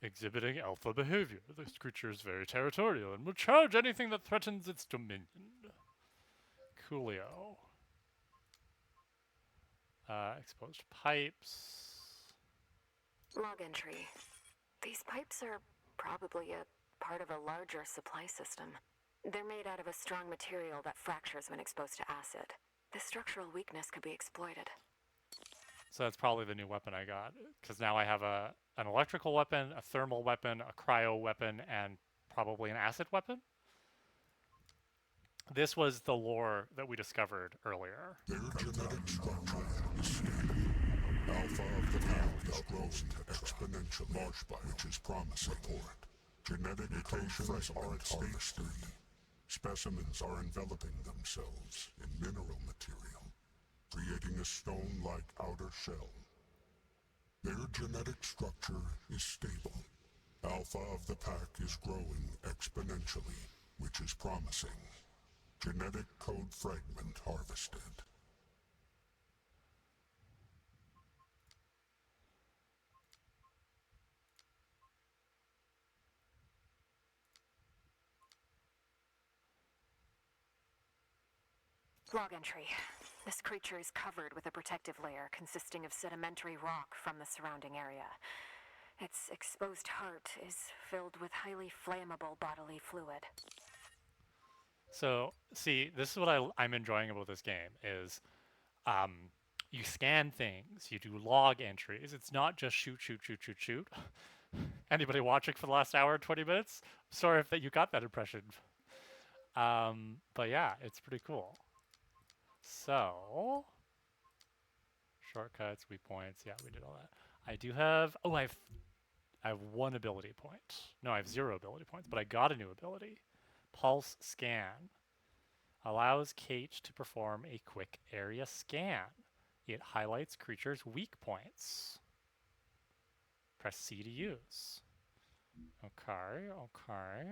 Speaker 1: Exhibiting alpha behavior. This creature is very territorial and will charge anything that threatens its dominion. Coolio. Exposed pipes.
Speaker 2: Log entry. These pipes are probably a part of a larger supply system. They're made out of a strong material that fractures when exposed to acid. This structural weakness could be exploited.
Speaker 1: So that's probably the new weapon I got. Because now I have an electrical weapon, a thermal weapon, a cryo weapon, and probably an acid weapon. This was the lore that we discovered earlier.
Speaker 3: Their genetic structure is stable. Alpha of the pack is growing exponentially, which is promising. Genetic mutations are at stage 3. Specimens are enveloping themselves in mineral material, creating a stone-like outer shell. Their genetic structure is stable. Alpha of the pack is growing exponentially, which is promising. Genetic code fragment harvested.
Speaker 2: Log entry. This creature is covered with a protective layer consisting of sedimentary rock from the surrounding area. Its exposed heart is filled with highly flammable bodily fluid.
Speaker 1: So, see, this is what I'm enjoying about this game is um, you scan things, you do log entries. It's not just shoot, shoot, shoot, shoot, shoot. Anybody watching for the last hour and 20 minutes? Sorry if that you got that impression. But yeah, it's pretty cool. So, shortcuts, weak points. Yeah, we did all that. I do have. Oh, I have 1 ability point. No, I have 0 ability points, but I got a new ability. Pulse scan allows Kate to perform a quick area scan. It highlights creatures' weak points. Press C to use. Okay, okay.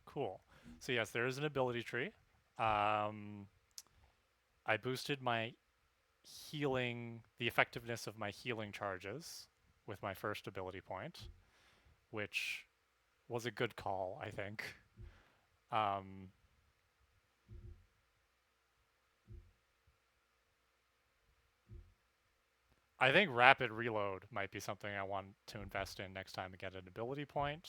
Speaker 1: Cool. So yes, there is an ability tree. I boosted my healing, the effectiveness of my healing charges with my first ability point, which was a good call, I think. Um, I think rapid reload might be something I want to invest in next time I get an ability point.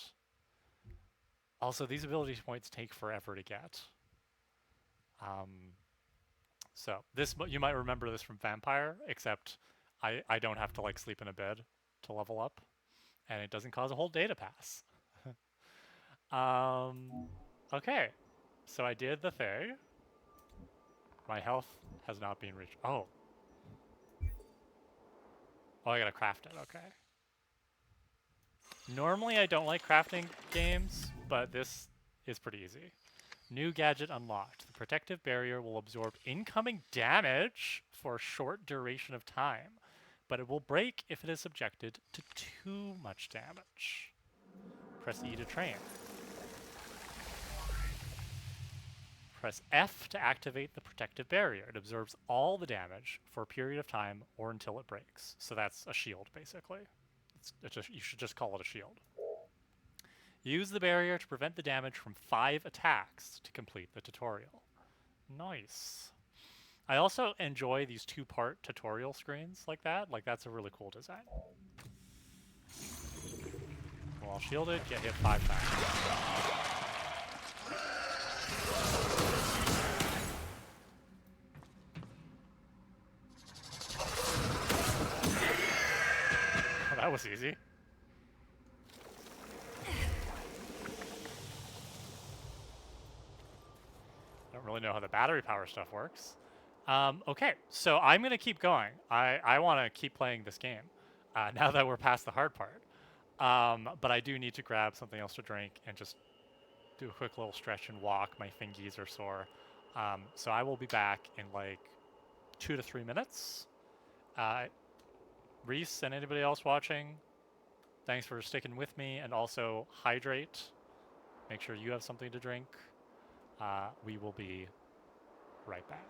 Speaker 1: Also, these ability points take forever to get. So this, you might remember this from Vampire, except I don't have to like sleep in a bed to level up, and it doesn't cause a whole day to pass. Okay, so I did the thing. My health has not been reached. Oh, I gotta craft it. Okay. Normally I don't like crafting games, but this is pretty easy. New gadget unlocked. The protective barrier will absorb incoming damage for a short duration of time, but it will break if it is subjected to too much damage. Press E to train. Press F to activate the protective barrier. It absorbs all the damage for a period of time or until it breaks. So that's a shield, basically. You should just call it a shield. Use the barrier to prevent the damage from 5 attacks to complete the tutorial. Nice. I also enjoy these 2-part tutorial screens like that. Like, that's a really cool design. While shielded, get hit 5 times. Oh, that was easy. Don't really know how the battery power stuff works. Okay, so I'm going to keep going. I want to keep playing this game now that we're past the hard part. But I do need to grab something else to drink and just do a quick little stretch and walk. My fingies are sore. So I will be back in like 2 to 3 minutes. Reese and anybody else watching, thanks for sticking with me, and also hydrate. Make sure you have something to drink. We will be right back.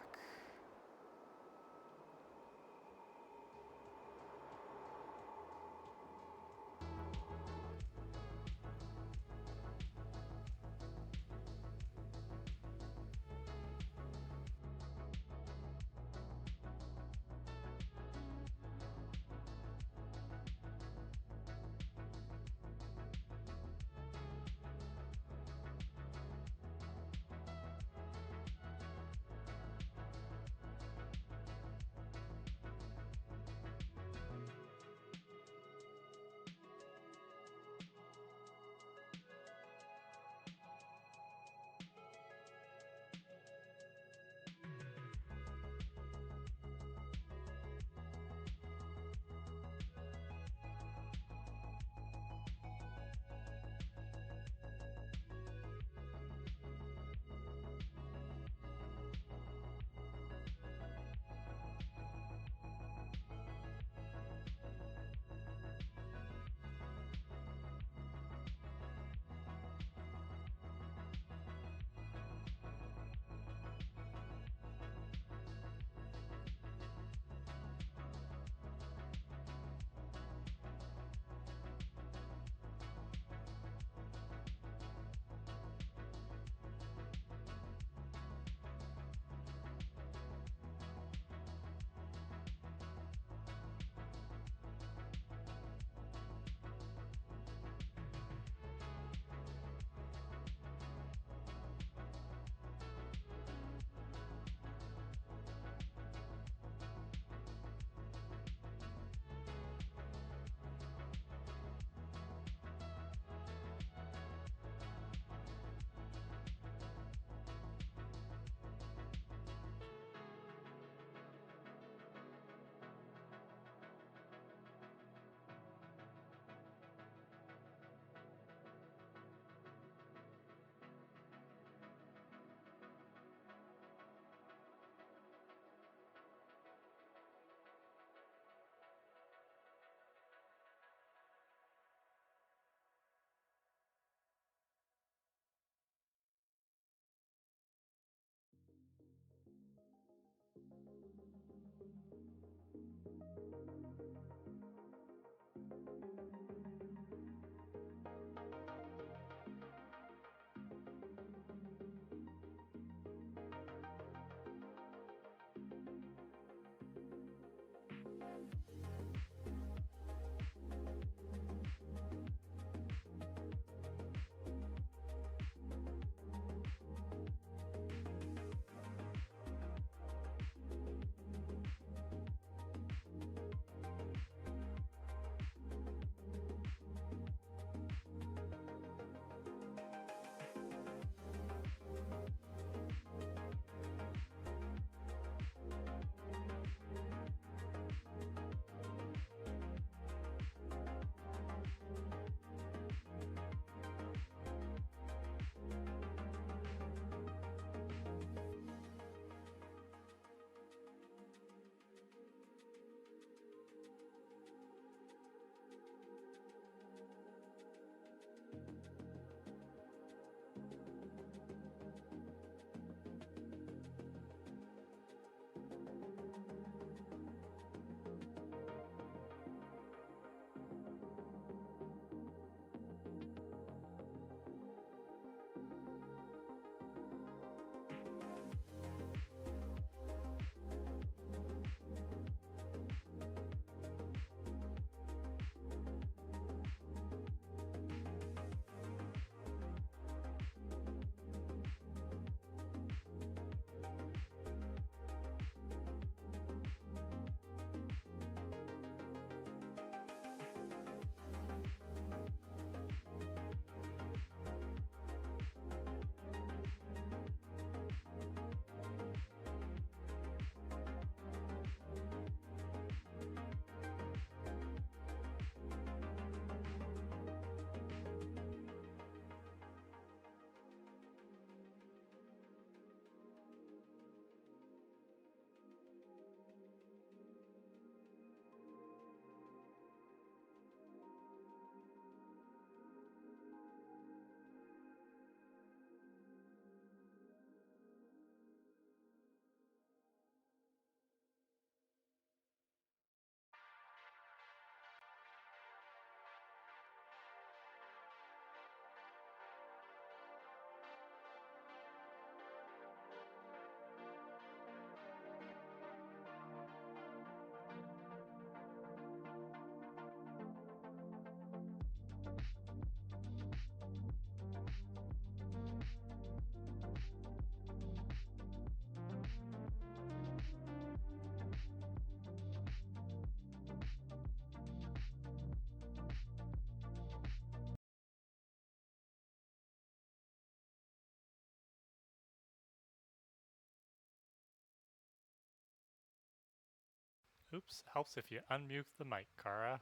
Speaker 1: Oops, helps if you unmute the mic, Kara.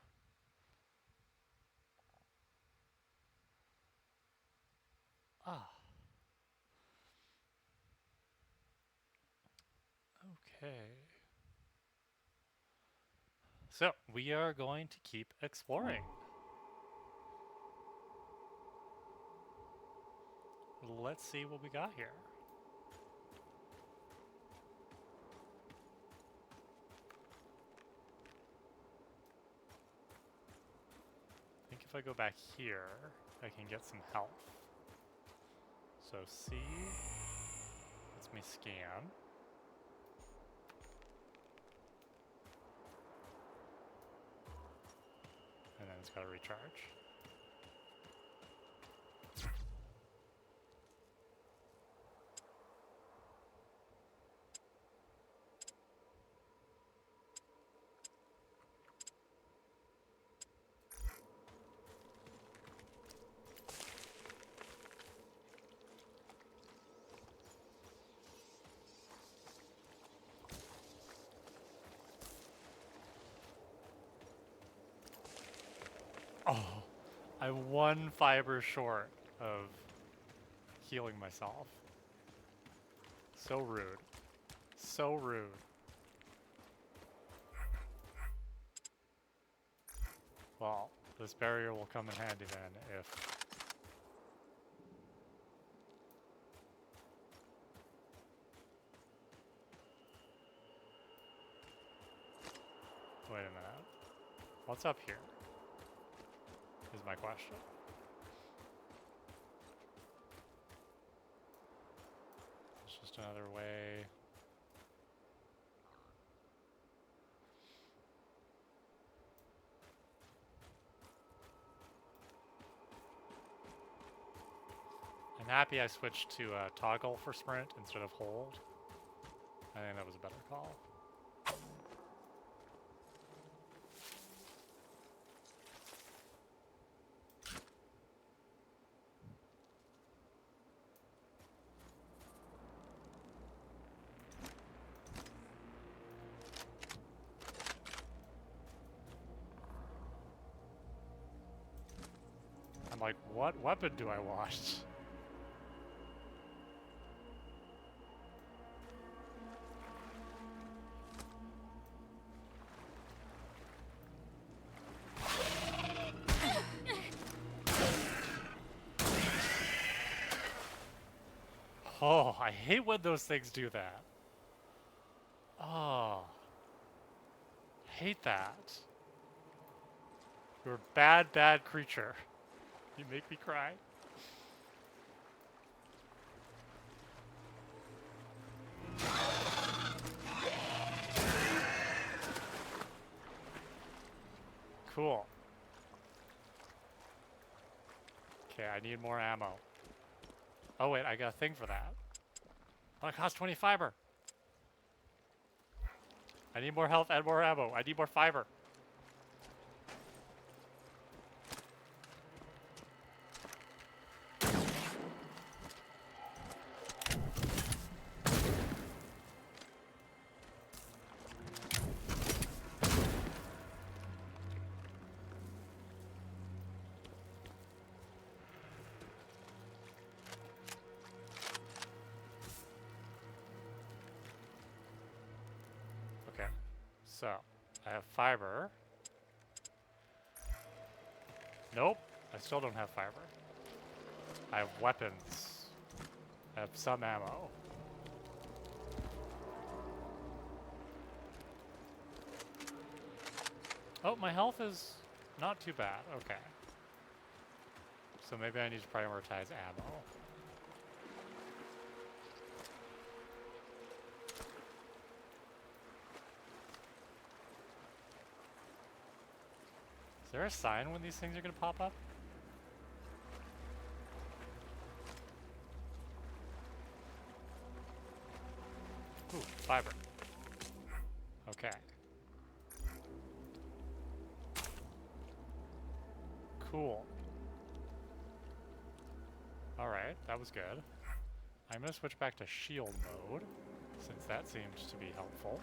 Speaker 1: Ah. Okay. So, we are going to keep exploring. Let's see what we got here. I think if I go back here, I can get some health. So C lets me scan. And then it's got to recharge. Oh, I'm one fiber short of healing myself. So rude. So rude. Well, this barrier will come in handy then if... Wait a minute. What's up here? Is my question. It's just another way. I'm happy I switched to toggle for sprint instead of hold. I think that was a better call. I'm like, what weapon do I want? Oh, I hate when those things do that. Oh. Hate that. You're a bad, bad creature. You make me cry. Cool. Okay, I need more ammo. Oh wait, I got a thing for that. Oh, it costs 20 fiber. I need more health and more ammo. I need more fiber. Okay, so I have fiber. Nope, I still don't have fiber. I have weapons. I have some ammo. Oh, my health is not too bad. Okay. So maybe I need to prioritize ammo. Is there a sign when these things are going to pop up? Ooh, fiber. Okay. Cool. Alright, that was good. I'm going to switch back to shield mode, since that seems to be helpful.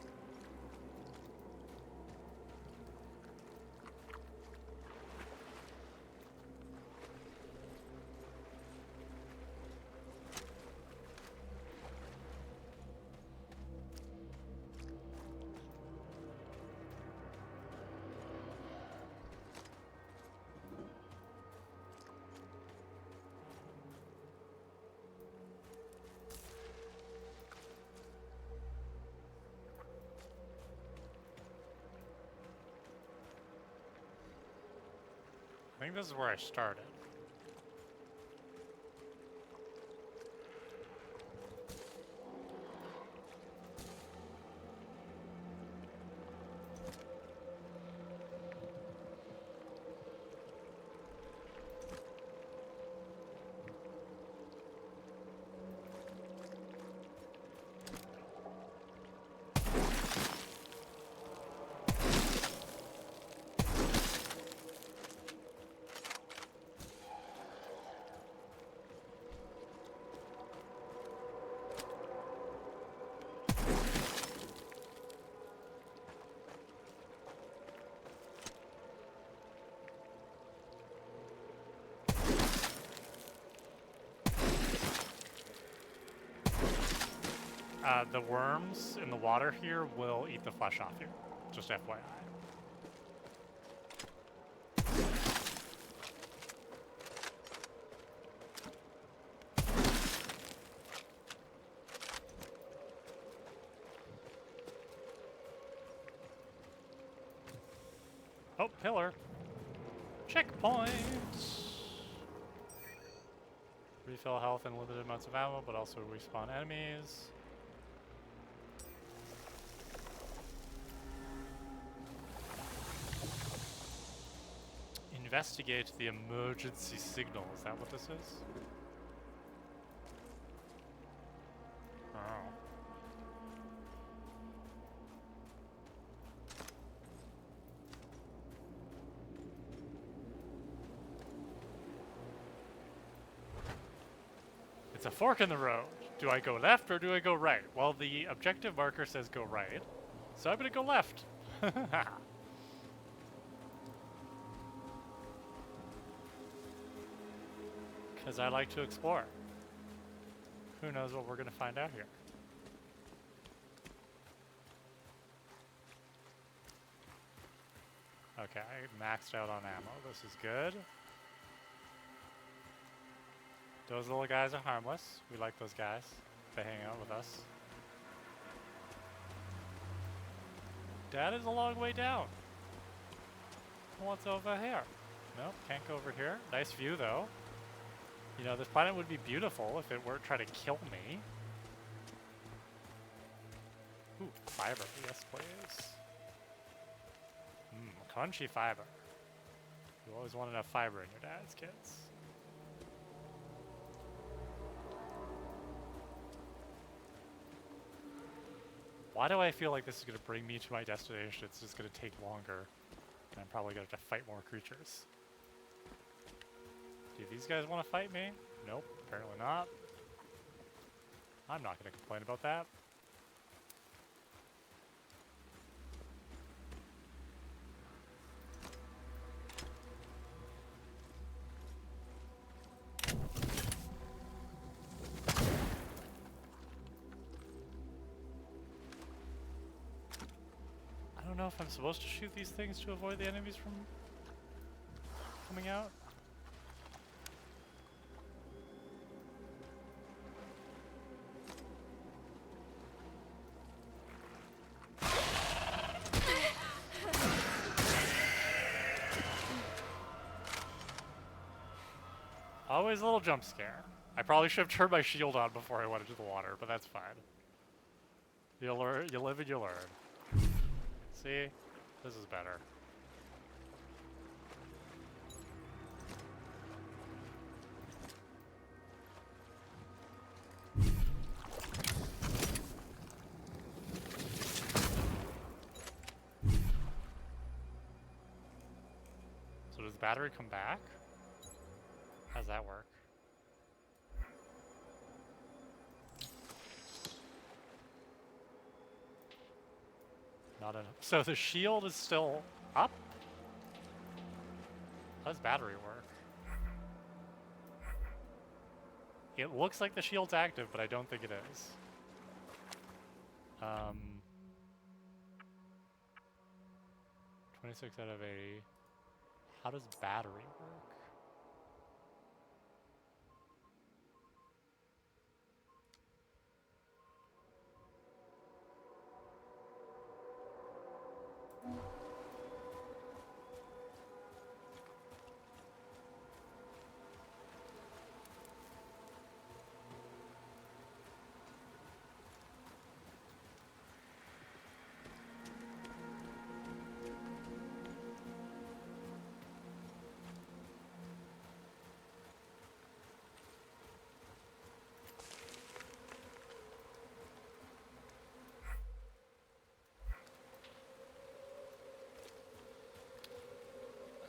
Speaker 1: I think this is where I started. The worms in the water here will eat the flesh off you. Just FYI. Oh, pillar. Checkpoint! Refill health and limited amounts of ammo, but also respawn enemies. Investigate the emergency signal. Is that what this is? Oh. It's a fork in the road. Do I go left or do I go right? Well, the objective marker says go right, so I'm gonna go left. Because I like to explore. Who knows what we're going to find out here. Okay, maxed out on ammo. This is good. Those little guys are harmless. We like those guys. They hang out with us. That is a long way down. What's over here? Nope, can't go over here. Nice view though. You know, this planet would be beautiful if it weren't trying to kill me. Ooh, fiber. Yes, please. Crunchy fiber. You always want enough fiber in your dad's kids. Why do I feel like this is going to bring me to my destination? It's just going to take longer. And I'm probably going to have to fight more creatures. Do these guys want to fight me? Nope, apparently not. I'm not going to complain about that. I don't know if I'm supposed to shoot these things to avoid the enemies from coming out. Always a little jump scare. I probably should have turned my shield on before I went into the water, but that's fine. You learn, you live and you learn. See? This is better. So does the battery come back? How does that work? Not enough. So the shield is still up? How does battery work? It looks like the shield's active, but I don't think it is. 26 out of 80. How does battery work?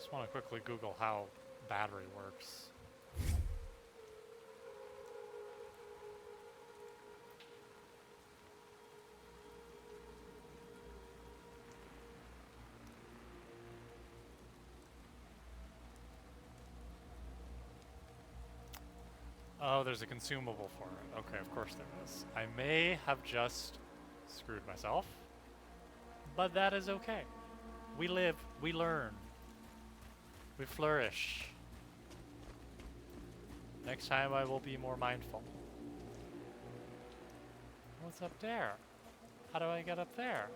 Speaker 1: Just want to quickly Google how battery works. Oh, there's a consumable for it. Okay, of course there is. I may have just screwed myself, but that is okay. We live, we learn, we flourish. Next time I will be more mindful. What's up there? How do I get up there?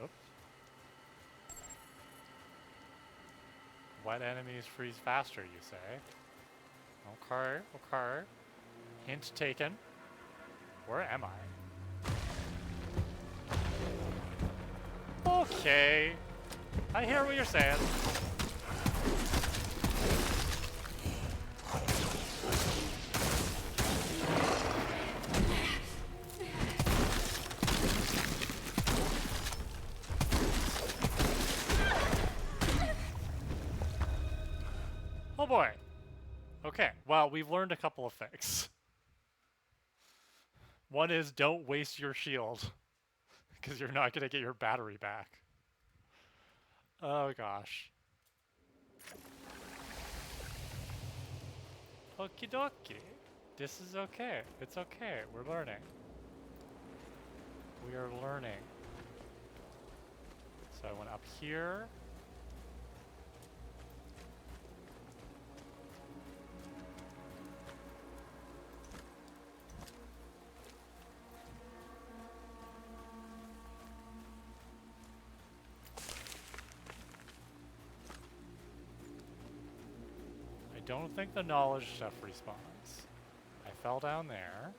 Speaker 1: Oops. What enemies freeze faster, you say? Okay, okay. Hint taken. Where am I? Okay. I hear what you're saying. Oh boy. Okay, well, we've learned a couple of things. One is don't waste your shield, because you're not going to get your battery back. Oh gosh. Okie dokie. This is okay. It's okay. We're learning. We are learning. So I went up here. I don't think the knowledge stuff respawns. I fell down there.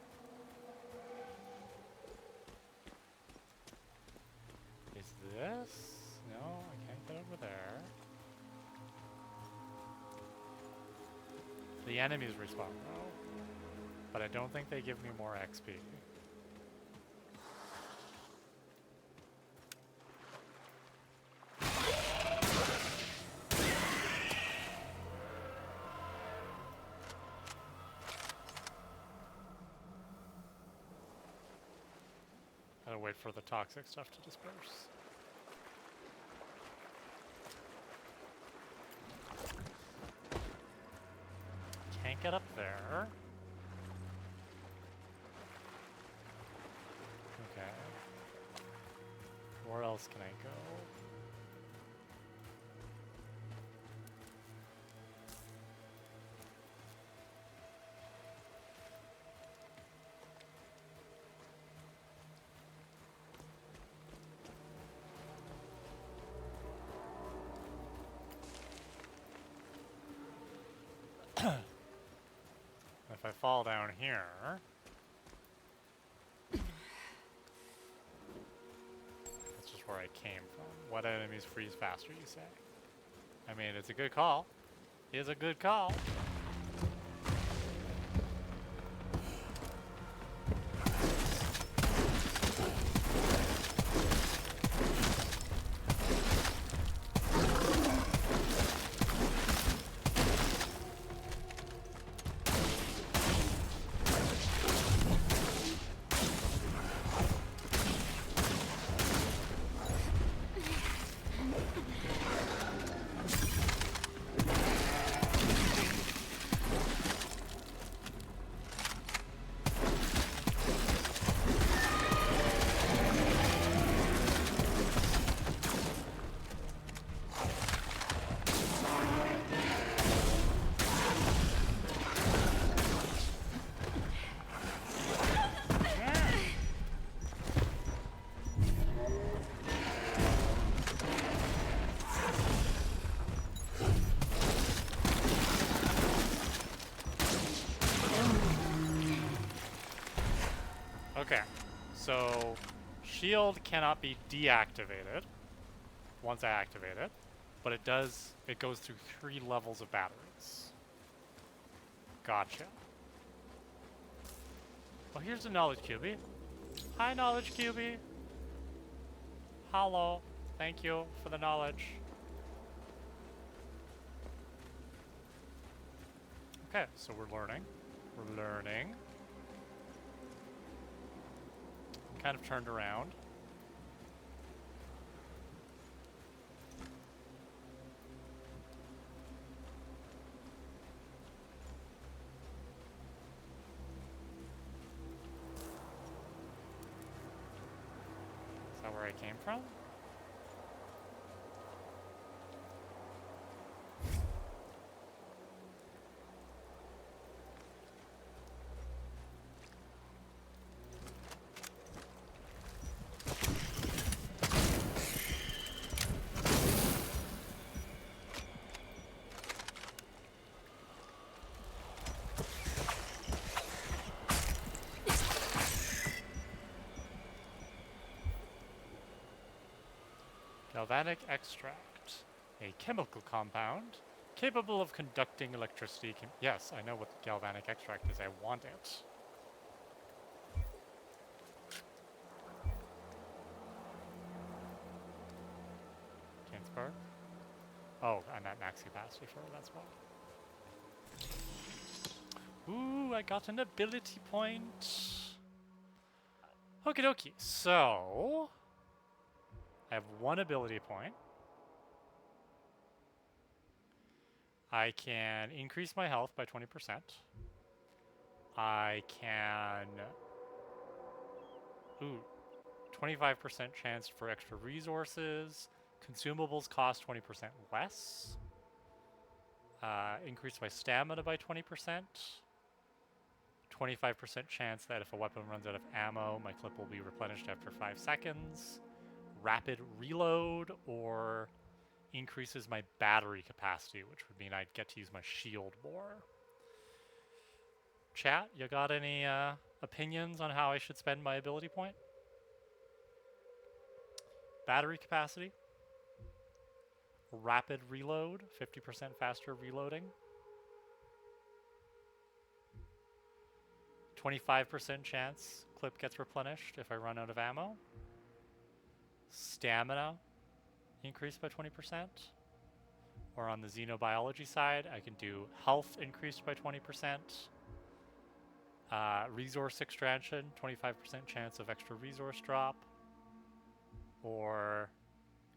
Speaker 1: Is this? No, I can't get over there. The enemies respawn though. But I don't think they give me more XP. Gotta wait for the toxic stuff to disperse. Can't get up there. Okay. Where else can I go? If I fall down here... That's just where I came from. What enemies freeze faster, you say? I mean, it's a good call. It's a good call. So, shield cannot be deactivated once I activate it, but it does, it goes through 3 levels of batteries. Gotcha. Oh, here's the knowledge cubie. Hi, knowledge cubie. Hello. Thank you for the knowledge. Okay, so we're learning. We're learning. Kind of turned around. Is that where I came from? Galvanic extract. A chemical compound capable of conducting electricity. Yes, I know what galvanic extract is. I want it. Kingsburg? Oh, I'm at max capacity for it, that's why. Ooh, I got an ability point. Okie dokie. So, I have 1 ability point. I can increase my health by 20%. I can... Ooh, 25% chance for extra resources. Consumables cost 20% less. Increase my stamina by 20%. 25% chance that if a weapon runs out of ammo, my clip will be replenished after 5 seconds. Rapid reload, or increases my battery capacity, which would mean I'd get to use my shield more. Chat, you got any opinions on how I should spend my ability point? Battery capacity. Rapid reload, 50% faster reloading. 25% chance clip gets replenished if I run out of ammo. Stamina increased by 20%. Or on the xenobiology side, I can do health increased by 20%. Resource extraction, 25% chance of extra resource drop. Or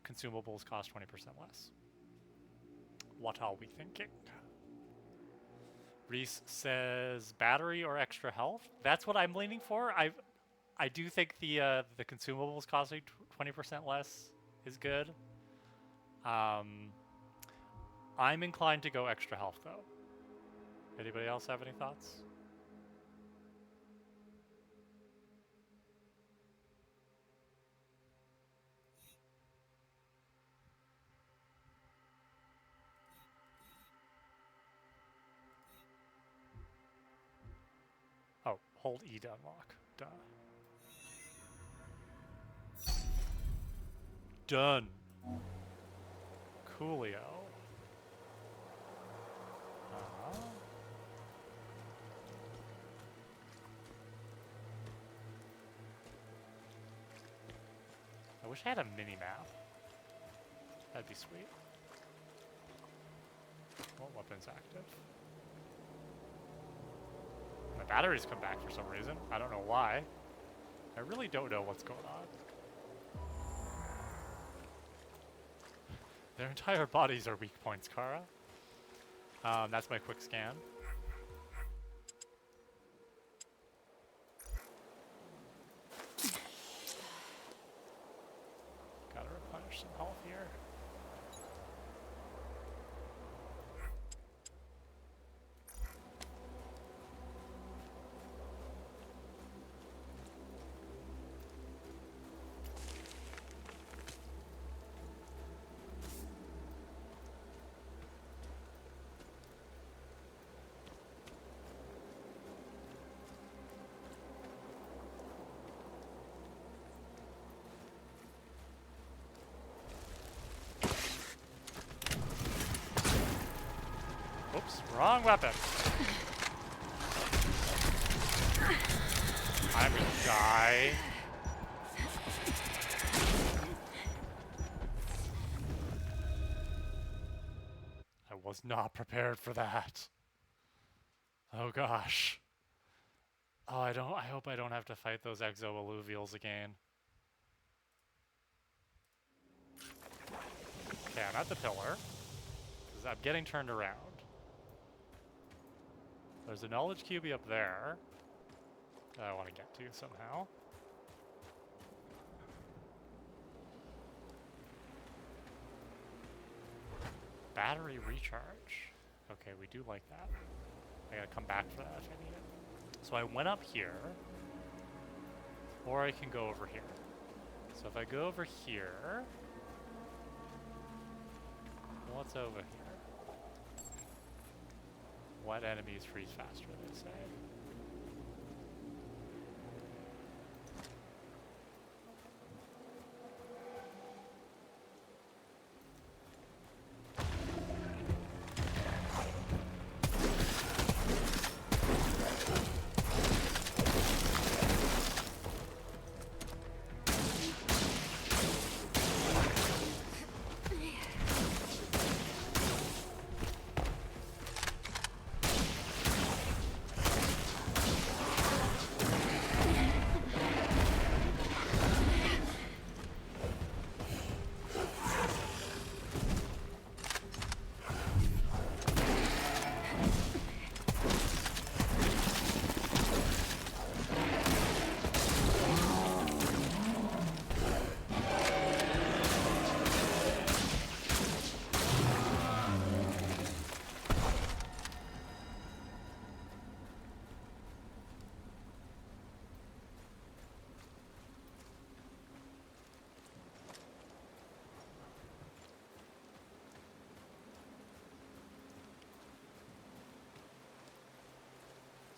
Speaker 1: consumables cost 20% less. What are we thinking? Reese says battery or extra health. That's what I'm leaning for. I do think the consumables costing 20% less is good. I'm inclined to go extra health though. Anybody else have any thoughts? Oh, hold E to unlock. Duh. Done. Coolio. I wish I had a mini-map. That'd be sweet. Well, weapon's active. My batteries come back for some reason. I don't know why. I really don't know what's going on. Their entire bodies are weak points, Kara. That's my quick scan. Gotta replenish some health here. Wrong weapon. I'm gonna die. I was not prepared for that. Oh gosh. Oh, I hope I don't have to fight those exo-alluvials again. Okay, I'm at the pillar. 'Cause I'm getting turned around. There's a knowledge cubie up there that I want to get to somehow. Battery recharge. Okay, we do like that. I gotta come back for that if I need it. So I went up here, or I can go over here. So if I go over here, what's over here? What enemies freeze faster, they say.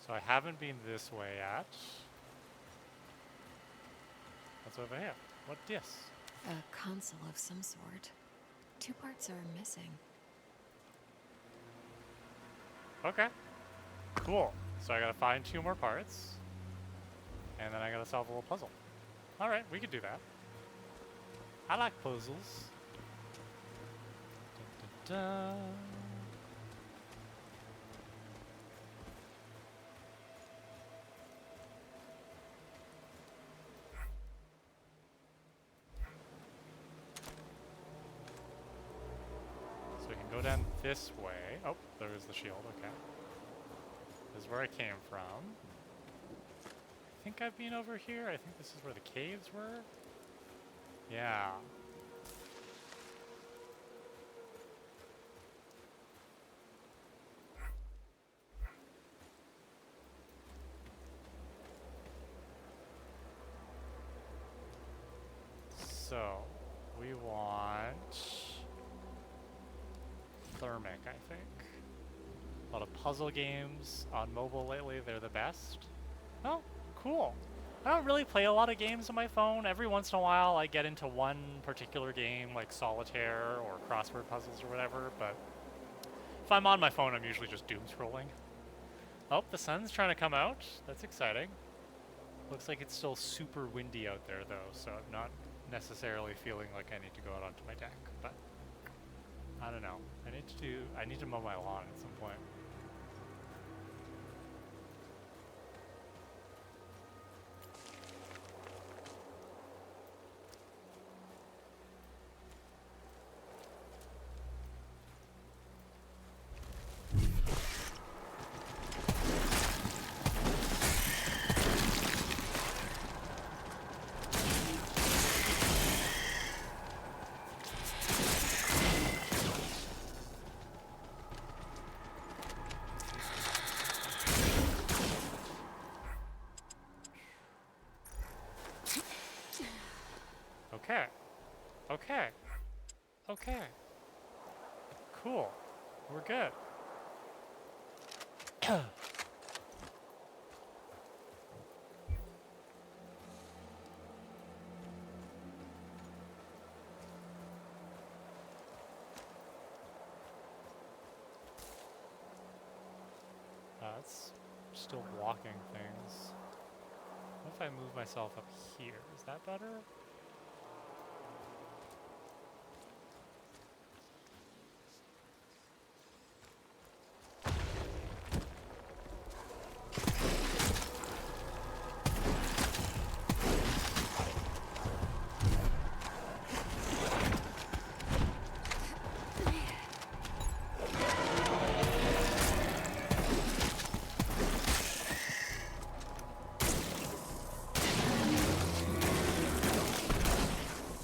Speaker 1: So I haven't been this way yet. What's over here? What this?
Speaker 2: A console of some sort. 2 parts are missing.
Speaker 1: Okay. Cool. So I gotta find 2 more parts. And then I gotta solve a little puzzle. Alright, we could do that. I like puzzles. Dun, dun, dun. So we can go down this way. Oh, there is the shield, okay. This is where I came from. I think I've been over here. I think this is where the caves were. Yeah. So, we want Thermic, I think. A lot of puzzle games on mobile lately, they're the best. Oh, cool. I don't really play a lot of games on my phone. Every once in a while I get into one particular game, like solitaire or crossword puzzles or whatever, but if I'm on my phone, I'm usually just doom scrolling. Oh, the sun's trying to come out. That's exciting. Looks like it's still super windy out there though, so I'm not necessarily feeling like I need to go out onto my deck, but I don't know. I need to mow my lawn at some point. Okay. Okay. Okay. Cool. We're good. still blocking things. What if I move myself up here? Is that better?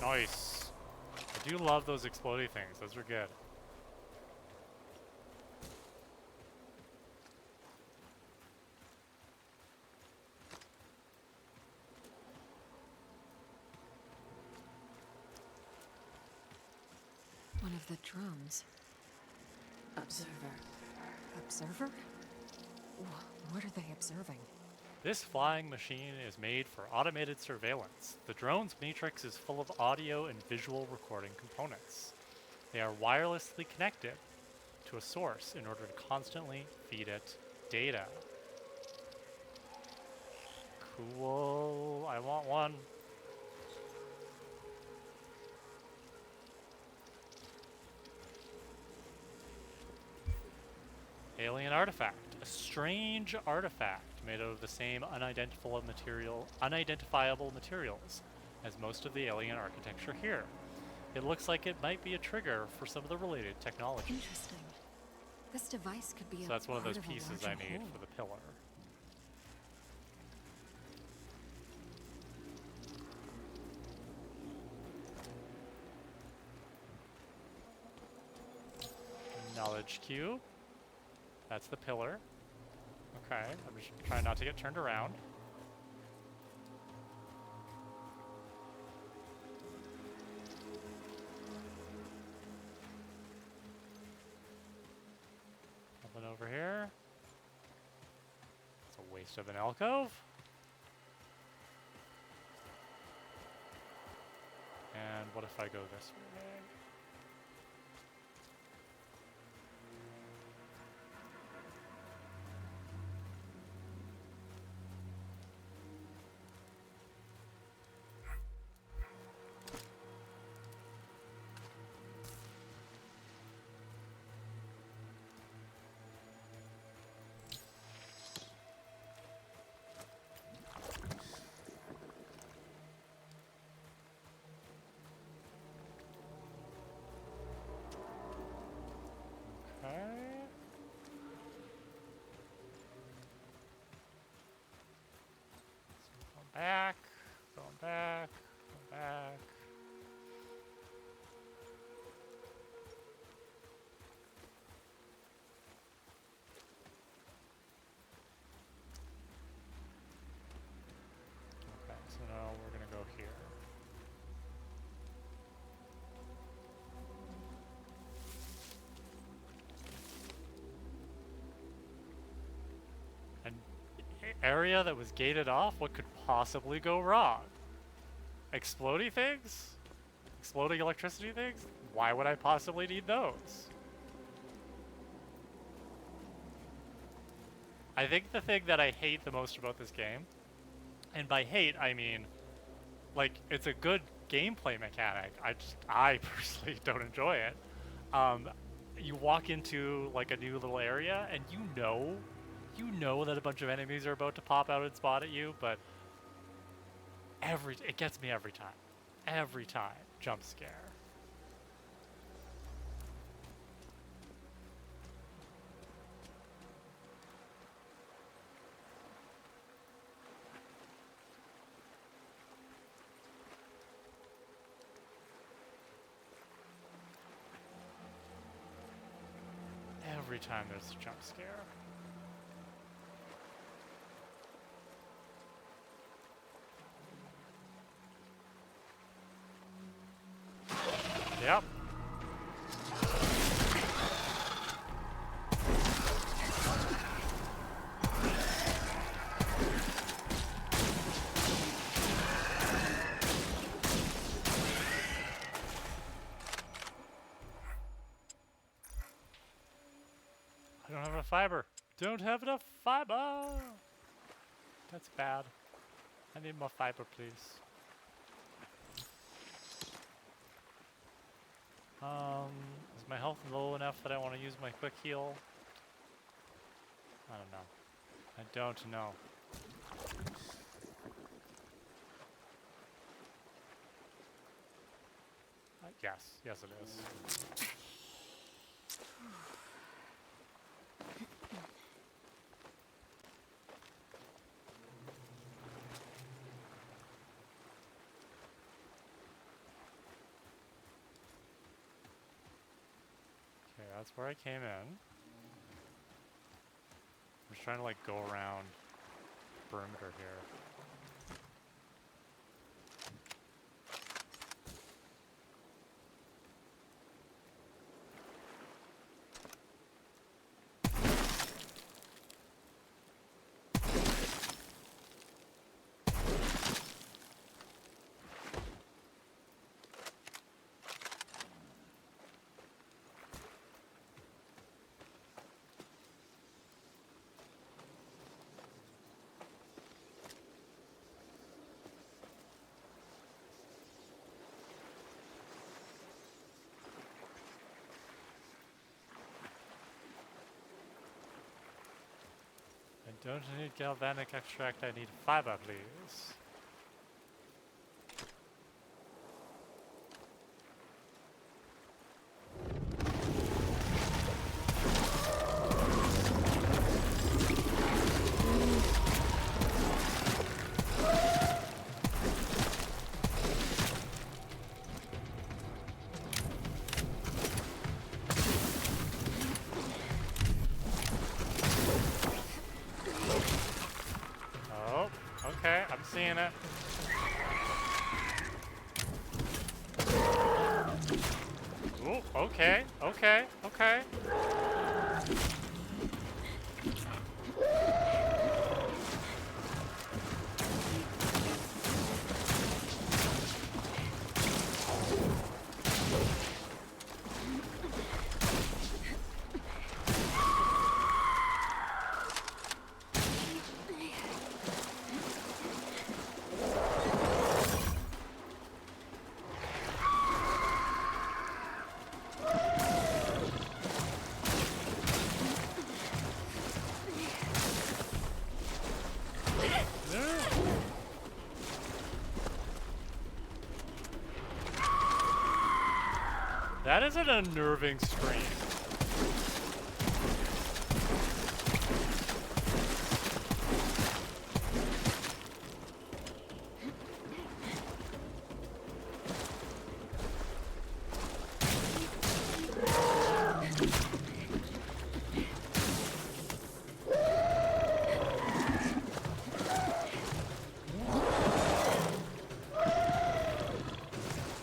Speaker 1: Nice. I do love those explodey things. Those are good.
Speaker 2: One of the drones. Observer. Observer? What are they observing?
Speaker 1: This flying machine is made for automated surveillance. The drone's matrix is full of audio and visual recording components. They are wirelessly connected to a source in order to constantly feed it data. Cool. I want one. Alien artifact. A strange artifact made out of the same unidentifiable materials as most of the alien architecture here. It looks like it might be a trigger for some of the related technology.
Speaker 2: Interesting. This device could be
Speaker 1: So that's one of those pieces I
Speaker 2: larger
Speaker 1: made
Speaker 2: whole.
Speaker 1: for the pillar. Knowledge cube. That's the pillar. Okay, I'm just trying not to get turned around. Nothing over here. It's a waste of an alcove. And what if I go this way? Back, going back, going back. Okay, so now we're gonna go here. An area that was gated off? What could possibly go wrong? Explodey things? Exploding electricity things? Why would I possibly need those? I think the thing that I hate the most about this game, and by hate I mean, like, it's a good gameplay mechanic, I personally don't enjoy it. You walk into like a new little area and you know that a bunch of enemies are about to pop out and spot at you, but it gets me every time. Every time. Jump scare. Every time there's a jump scare. Yep. I don't have enough fiber. Don't have enough fiber. That's bad. I need more fiber, please. Is my health low enough that I want to use my quick heal? I don't know. I don't know. Yes, yes it is. Okay, that's where I came in. I'm just trying to like go around perimeter here. I don't need galvanic extract, I need fiber, please. Oh, okay, I'm seeing it. Ooh, okay, okay, okay. That is an unnerving scream.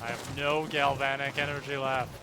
Speaker 1: I have no galvanic energy left.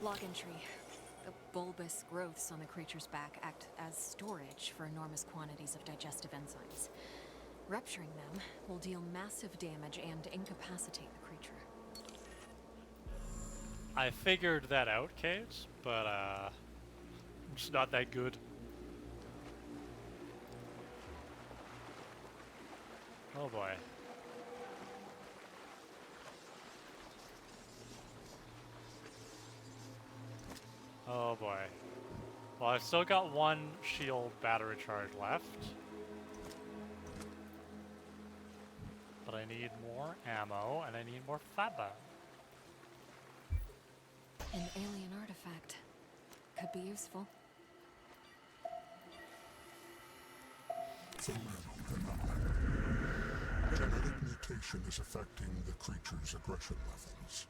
Speaker 2: Log entry. The bulbous growths on the creature's back act as storage for enormous quantities of digestive enzymes. Rupturing them will deal massive damage and incapacitate the creature.
Speaker 1: I figured that out, Kate, but I'm just not that good. Oh boy. boy. Well, I've still got one shield battery charge left. But I need more ammo, and I need more fiber.
Speaker 2: An alien artifact. Could be useful.
Speaker 3: Genetic mutation is affecting the creature's aggression levels.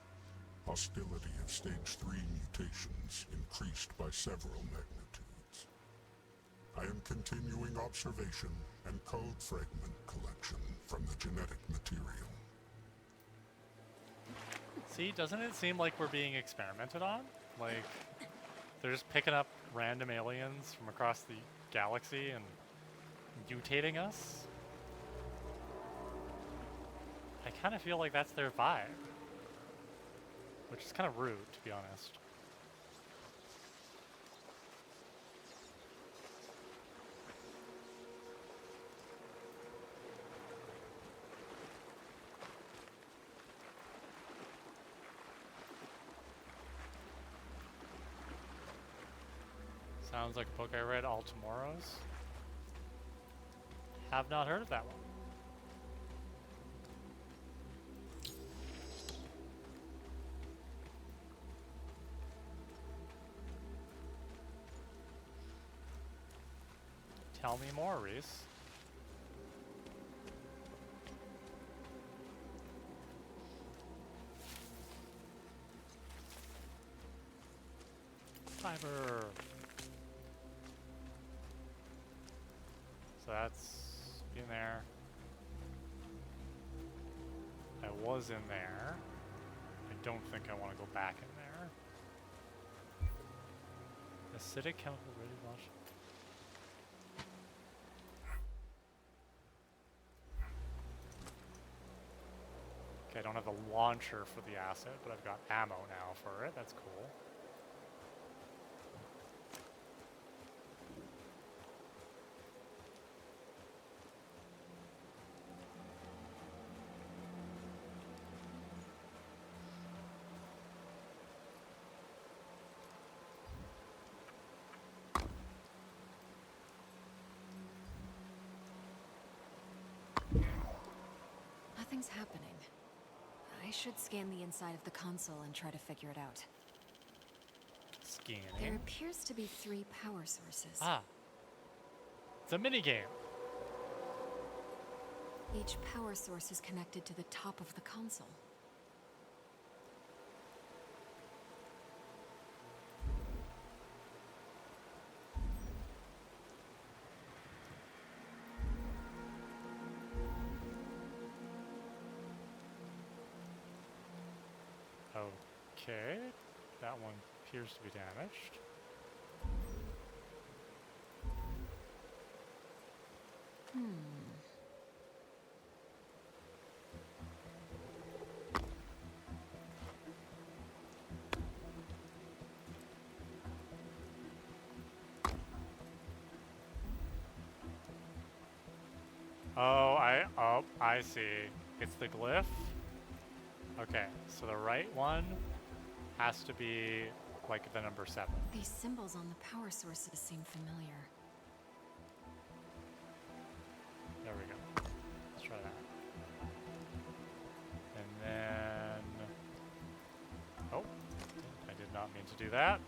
Speaker 3: Hostility of stage 3 mutations increased by several magnitudes. I am continuing observation and code fragment collection from the genetic material.
Speaker 1: See, doesn't it seem like we're being experimented on? Like, they're just picking up random aliens from across the galaxy and mutating us? I kind of feel like that's their vibe. Which is kind of rude, to be honest. Sounds like a book I read all tomorrows. Have not heard of that one. Tell me more, Reese. Fiber. So that's in there. I was in there. I don't think I want to go back in there. Acidic chemical ready wash. Okay, I don't have a launcher for the acid, but I've got ammo now for it. That's cool.
Speaker 2: Nothing's happening. I should scan the inside of the console and try to figure it out. There
Speaker 1: Scanning.
Speaker 2: appears to be 3 power sources.
Speaker 1: Ah. It's a minigame.
Speaker 2: Each power source is connected to the top of the console.
Speaker 1: Okay. That one appears to be damaged. Oh, I see. It's the glyph? Okay, so the right one has to be like the number 7.
Speaker 2: These symbols on the power sources seem familiar.
Speaker 1: There we go. Let's try that. And then... Oh, I did not mean to do that.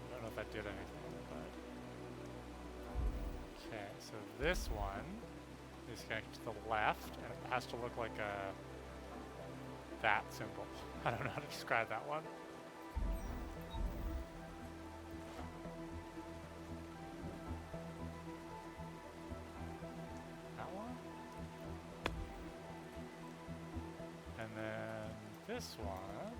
Speaker 1: I don't know if that did anything, but... Okay, so this one is connected to the left, and it has to look like that symbol. I don't know how to describe that one. That one? And then this one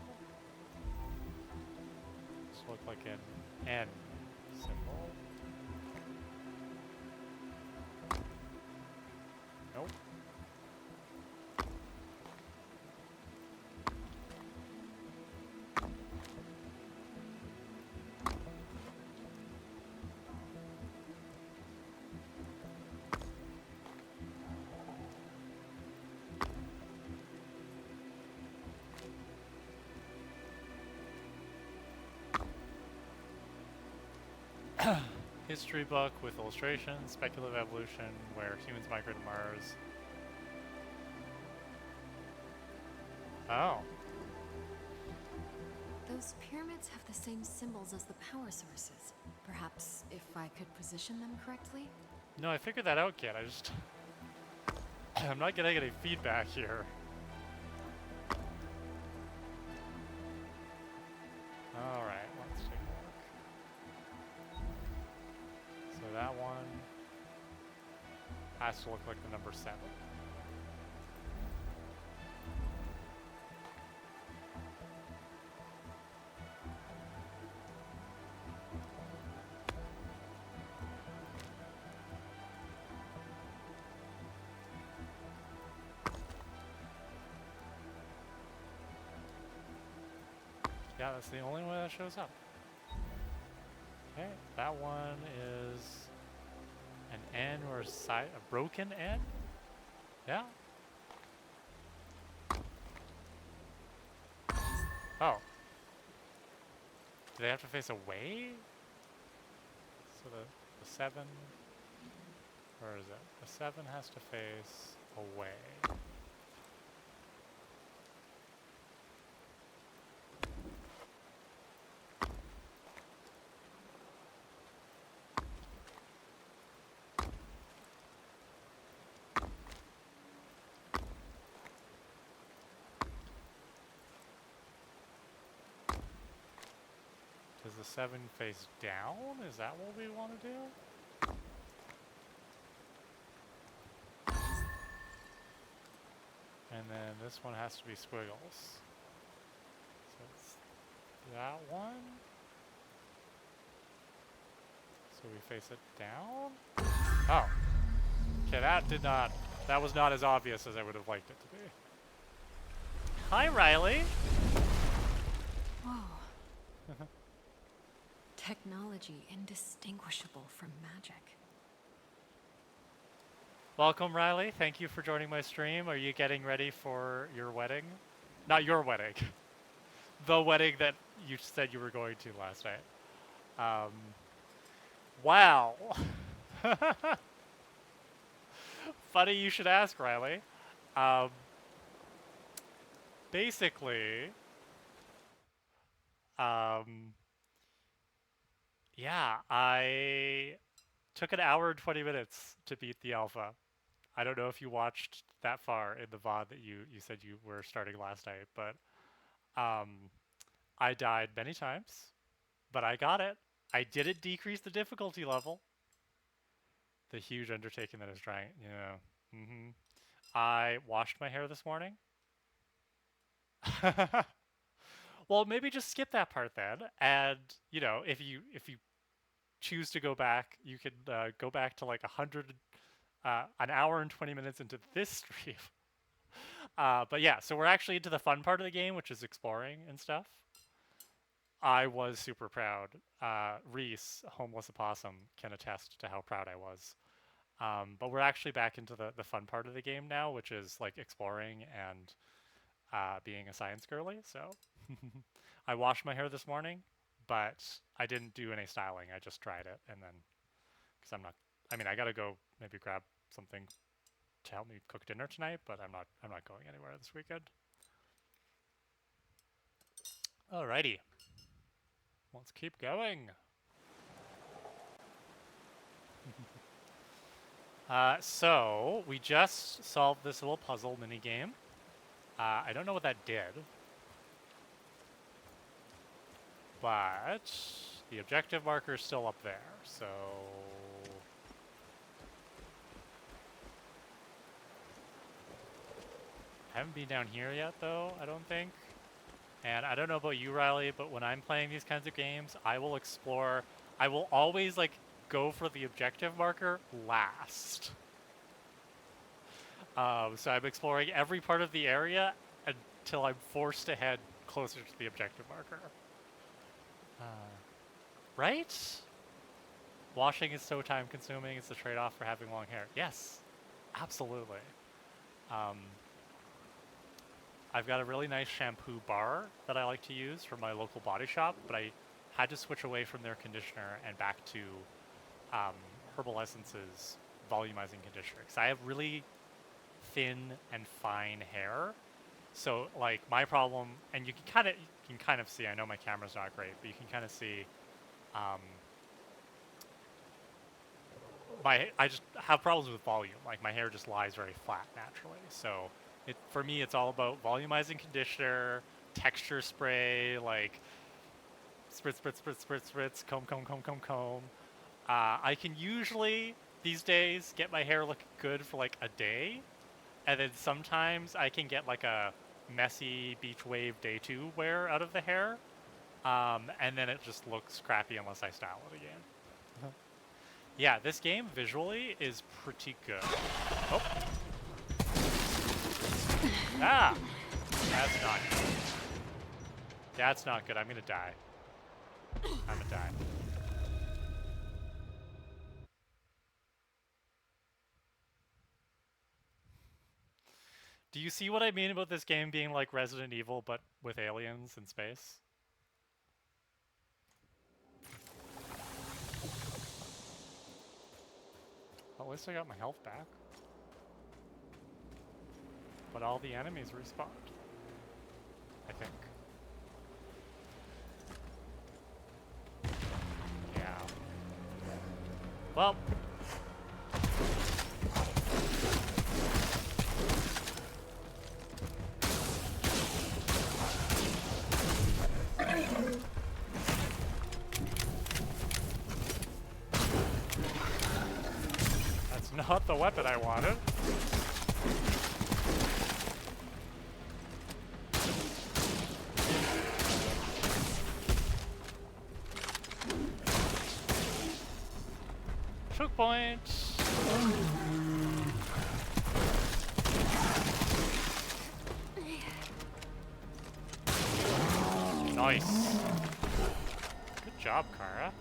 Speaker 1: just look like an N symbol. Nope. History book with illustrations, speculative evolution, where humans migrate to Mars. Oh.
Speaker 2: Those pyramids have the same symbols as the power sources. Perhaps if I could position them correctly?
Speaker 1: No, I figured that out, kid. I just... I'm not getting any feedback here. Alright, let's take a look. So that one has to look like the number 7. Yeah, that's the only way that shows up. Okay, that one is an N or a broken N? Yeah. Oh. Do they have to face away? So the 7, where is it? The 7 has to face away. Does the 7 face down? Is that what we want to do? And then this one has to be squiggles. So it's that one. So we face it down? Oh. Okay, that was not as obvious as I would have liked it to be. Hi, Riley.
Speaker 2: Whoa. Technology indistinguishable from magic.
Speaker 1: Welcome, Riley. Thank you for joining my stream. Are you getting ready for your wedding? Not your wedding. The wedding that you said you were going to last night. Wow. Funny you should ask, Riley. Basically, yeah, I took an hour and 20 minutes to beat the alpha. I don't know if you watched that far in the VOD that you said you were starting last night, but I died many times, but I got it. I didn't decrease the difficulty level. The huge undertaking that is trying, you know. I washed my hair this morning. Well, maybe just skip that part then, and you know, if you choose to go back, you can go back to like an hour and 20 minutes into this stream. But yeah, so we're actually into the fun part of the game, which is exploring and stuff. I was super proud. Reese, Homeless Opossum, can attest to how proud I was. But we're actually back into the fun part of the game now, which is like exploring and being a science girly. So I washed my hair this morning, but I didn't do any styling. I just tried it, and then because I gotta go maybe grab something to help me cook dinner tonight, but I'm not going anywhere this weekend. Alrighty, let's keep going. So we just solved this little puzzle mini game. I don't know what that did, but the objective marker is still up there, so I haven't been down here yet though, I don't think. And I don't know about you, Riley, but when I'm playing these kinds of games, I will explore. I will always like go for the objective marker last. So I'm exploring every part of the area until I'm forced to head closer to the objective marker. Right? Washing is so time consuming, it's the trade-off for having long hair. Yes, absolutely. I've got a really nice shampoo bar that I like to use from my local body shop, but I had to switch away from their conditioner and back to Herbal Essence's volumizing conditioner because I have really thin and fine hair. So like my problem, and you can kind of see. I know my camera's not great, but you can kind of see. I just have problems with volume. Like my hair just lies very flat naturally. So for me, it's all about volumizing conditioner, texture spray, like spritz, spritz, spritz, spritz, spritz, comb, comb, comb, comb, comb. I can usually these days get my hair looking good for like a day, and then sometimes I can get like a messy beach wave day 2 wear out of the hair, and then it just looks crappy unless I style it again. Yeah, this game visually is pretty good. Oh. Ah! That's not good. That's not good. I'm gonna die. I'm gonna die. Do you see what I mean about this game being like Resident Evil, but with aliens in space? Well, at least I got my health back. But all the enemies respawned. I think. Yeah. Well. That's not the weapon I wanted. Choke point! Nice. Good job, Kara.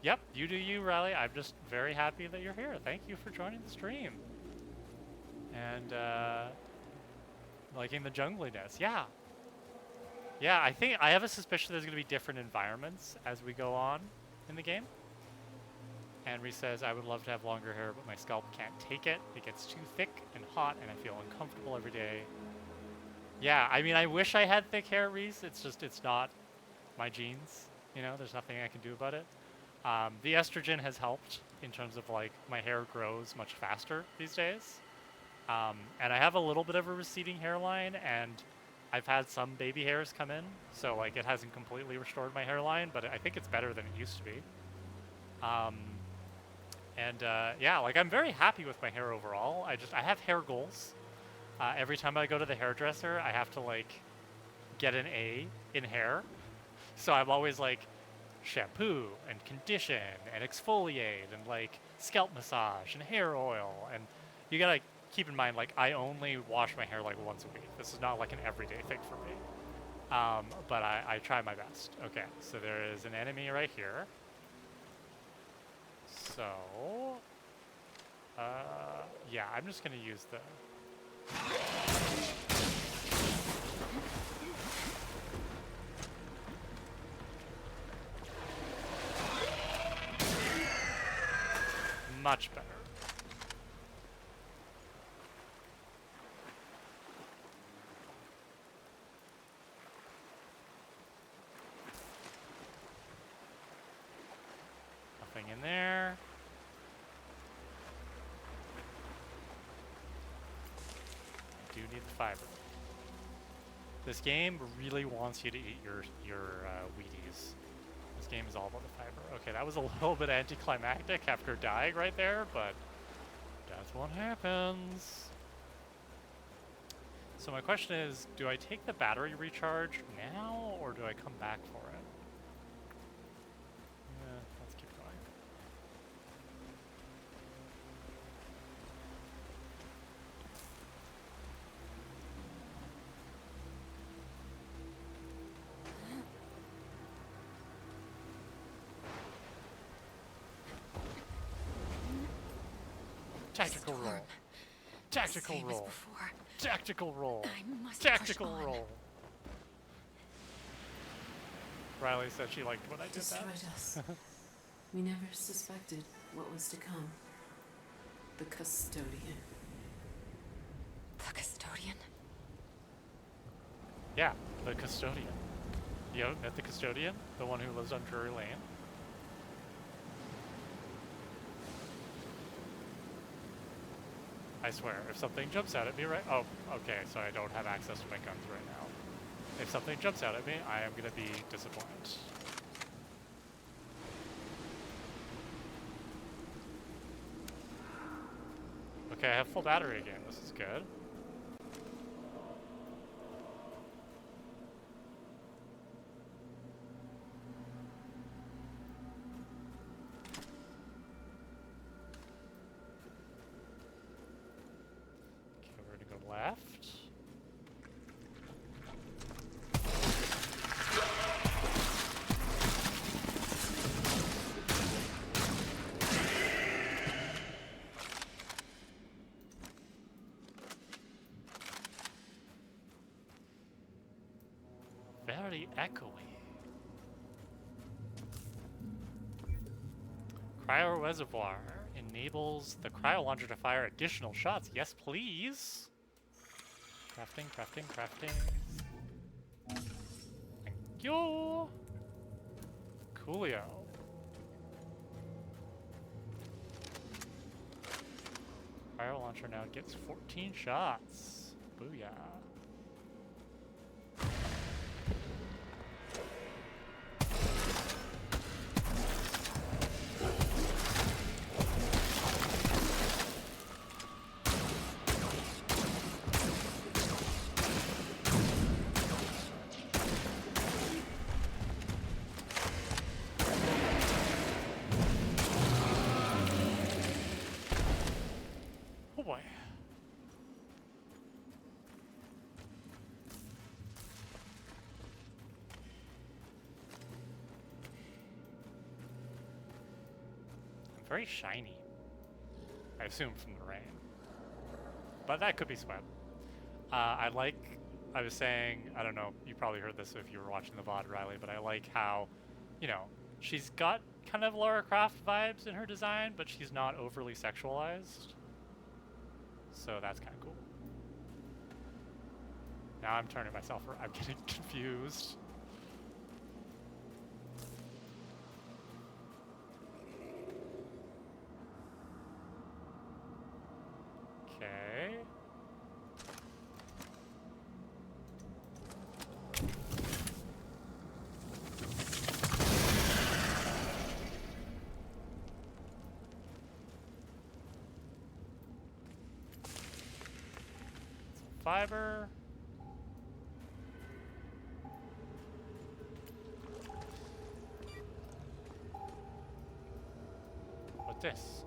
Speaker 1: Yep, you do you, Riley. I'm just very happy that you're here. Thank you for joining the stream. And, liking the jungliness. Yeah. Yeah, I have a suspicion there's going to be different environments as we go on in the game. Henry says, I would love to have longer hair, but my scalp can't take it. It gets too thick and hot, and I feel uncomfortable every day. Yeah, I mean, I wish I had thick hair, Reese. It's just, it's not my genes. You know, there's nothing I can do about it. The estrogen has helped in terms of, like, my hair grows much faster these days. And I have a little bit of a receding hairline, and I've had some baby hairs come in. So, like, it hasn't completely restored my hairline, but I think it's better than it used to be. Yeah, like I'm very happy with my hair overall. I have hair goals. Every time I go to the hairdresser, I have to like get an A in hair. So I'm always like shampoo and condition and exfoliate and like scalp massage and hair oil. And you gotta keep in mind, like I only wash my hair like once a week. This is not like an everyday thing for me. But I try my best. Okay, so there is an enemy right here. So, yeah, I'm just gonna use the... Much better. Nothing in there. I do need the fiber. This game really wants you to eat your Wheaties. This game is all about the fiber. Okay, that was a little bit anticlimactic after dying right there, but that's what happens. So my question is, do I take the battery recharge now, or do I come back for it? Let's keep going. Tactical
Speaker 2: Storm.
Speaker 1: roll. Tactical
Speaker 2: Same as
Speaker 1: roll.
Speaker 2: before.
Speaker 1: Tactical roll.
Speaker 2: I must
Speaker 1: Tactical
Speaker 2: push on.
Speaker 1: roll. Riley said she liked when I did
Speaker 4: Destroyed
Speaker 1: that.
Speaker 4: us. We never suspected what was to come. The custodian.
Speaker 2: The custodian?
Speaker 1: Yeah, the custodian. You haven't met the custodian? The one who lives on Drury Lane? I swear, if something jumps out at me right— oh, okay, so I don't have access to my guns right now. If something jumps out at me, I am gonna be disappointed. Okay, I have full battery again. This is good. Okay, we're gonna go left. Very echoey. Cryo reservoir enables the cryo launcher to fire additional shots. Yes, please. Crafting, crafting, crafting. Thank you. Coolio. Cryo launcher now gets 14 shots. Booyah. Oh boy. I'm very shiny. I assume from the rain. But that could be sweat. I was saying, I don't know, you probably heard this if you were watching the VOD, Riley, but I like how, you know, she's got kind of Lara Croft vibes in her design, but she's not overly sexualized. So that's kind of cool. Now I'm turning myself around. I'm getting confused. Okay. Some fiber. What's this?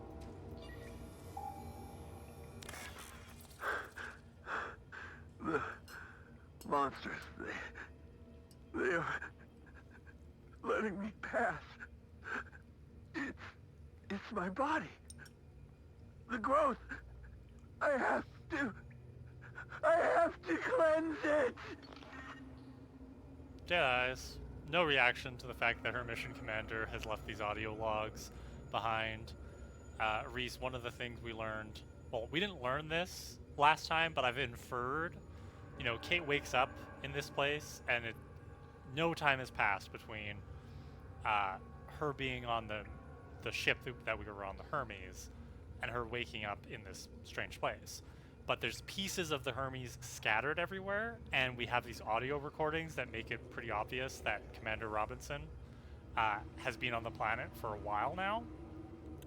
Speaker 5: The monsters, they are letting me pass. It's my body. The growth. I have to cleanse it.
Speaker 1: Jedi's. No reaction to the fact that her mission commander has left these audio logs behind. Reese, one of the things we learned, well, we didn't learn this last time, but I've inferred, you know, Kate wakes up in this place, and no time has passed between her being on the ship that we were on, the Hermes, and her waking up in this strange place. But there's pieces of the Hermes scattered everywhere, and we have these audio recordings that make it pretty obvious that Commander Robinson has been on the planet for a while now.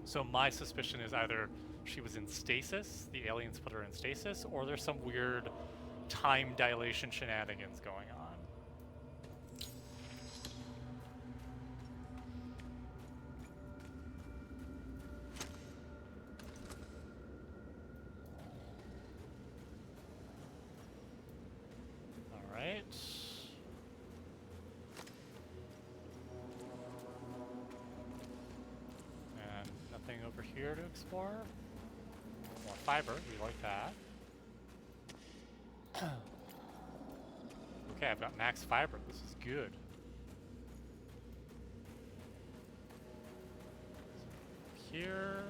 Speaker 1: So my suspicion is either she was in stasis, the aliens put her in stasis, or there's some weird time dilation shenanigans going on. Alright. And nothing over here to explore. More fiber, we like that. Okay, I've got max fiber. This is good. Here.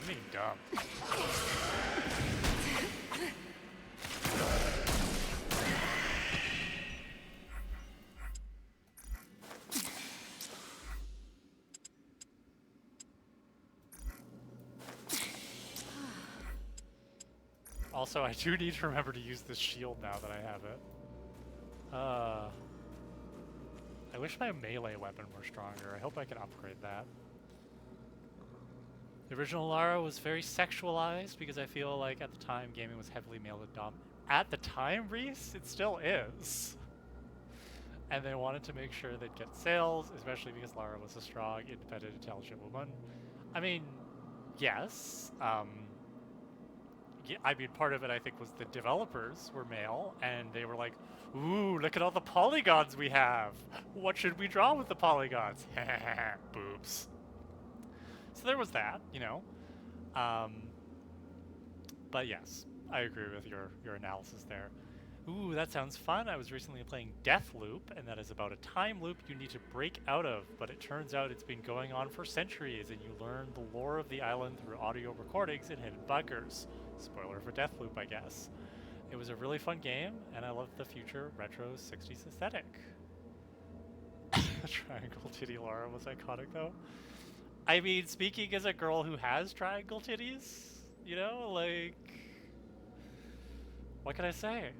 Speaker 1: I'm being dumb. Also, I do need to remember to use this shield now that I have it. I wish my melee weapon were stronger. I hope I can upgrade that. The original Lara was very sexualized because I feel like at the time gaming was heavily male dominated. At the time, Reese, it still is. And they wanted to make sure they'd get sales, especially because Lara was a strong, independent, intelligent woman. I mean, yes. Yeah, I mean, part of it, I think, was the developers were male, and they were like, ooh, look at all the polygons we have. What should we draw with the polygons? Boobs. So there was that, you know. But yes, I agree with your analysis there. Ooh, that sounds fun. I was recently playing Deathloop, and that is about a time loop you need to break out of, but it turns out it's been going on for centuries, and you learn the lore of the island through audio recordings and hidden bunkers. Spoiler for Deathloop, I guess. It was a really fun game, and I loved the future retro 60s aesthetic. Triangle titty Lara was iconic, though. I mean, speaking as a girl who has triangle titties, you know, like, what can I say?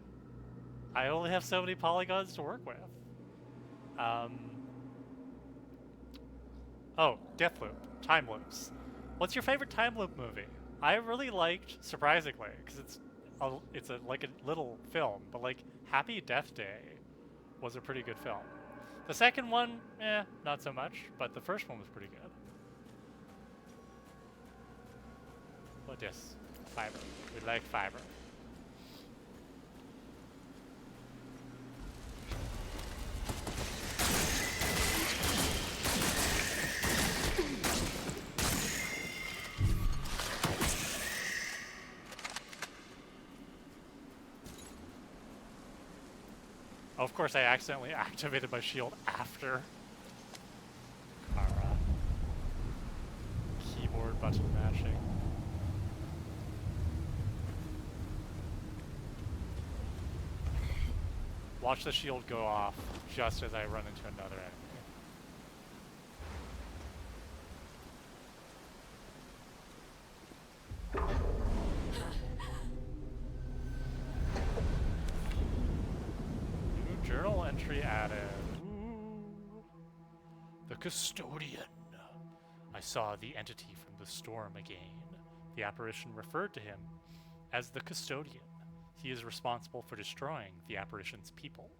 Speaker 1: I only have so many polygons to work with. Oh, Deathloop, time loops. What's your favorite time loop movie? I really liked, surprisingly, because it's like a little film, but like Happy Death Day was a pretty good film. The second one, not so much, but the first one was pretty good. What is fiber? We like fiber. Of course, I accidentally activated my shield after Kara. Keyboard button mashing. Watch the shield go off just as I run into another enemy. Journal entry added. Ooh. The Custodian. I saw the entity from the storm again. The apparition referred to him as the Custodian. He is responsible for destroying the apparition's people.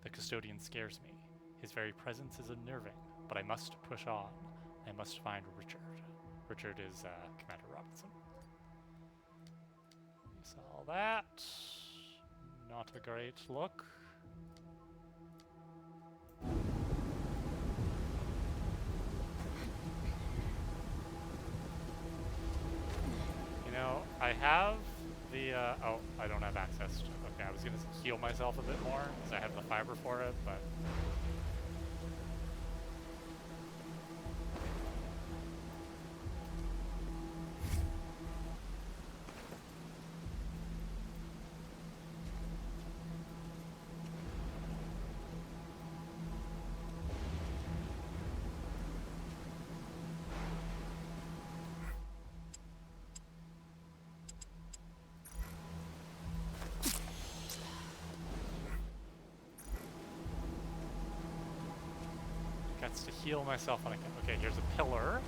Speaker 1: The Custodian scares me. His very presence is unnerving, but I must push on. I must find Richard. Richard is Commander Robinson. We saw that. Not a great look. You know, I have the, oh, I don't have access to, okay, I was gonna heal myself a bit more, because I have the fiber for it, but... to heal myself when I can. Okay, here's a pillar.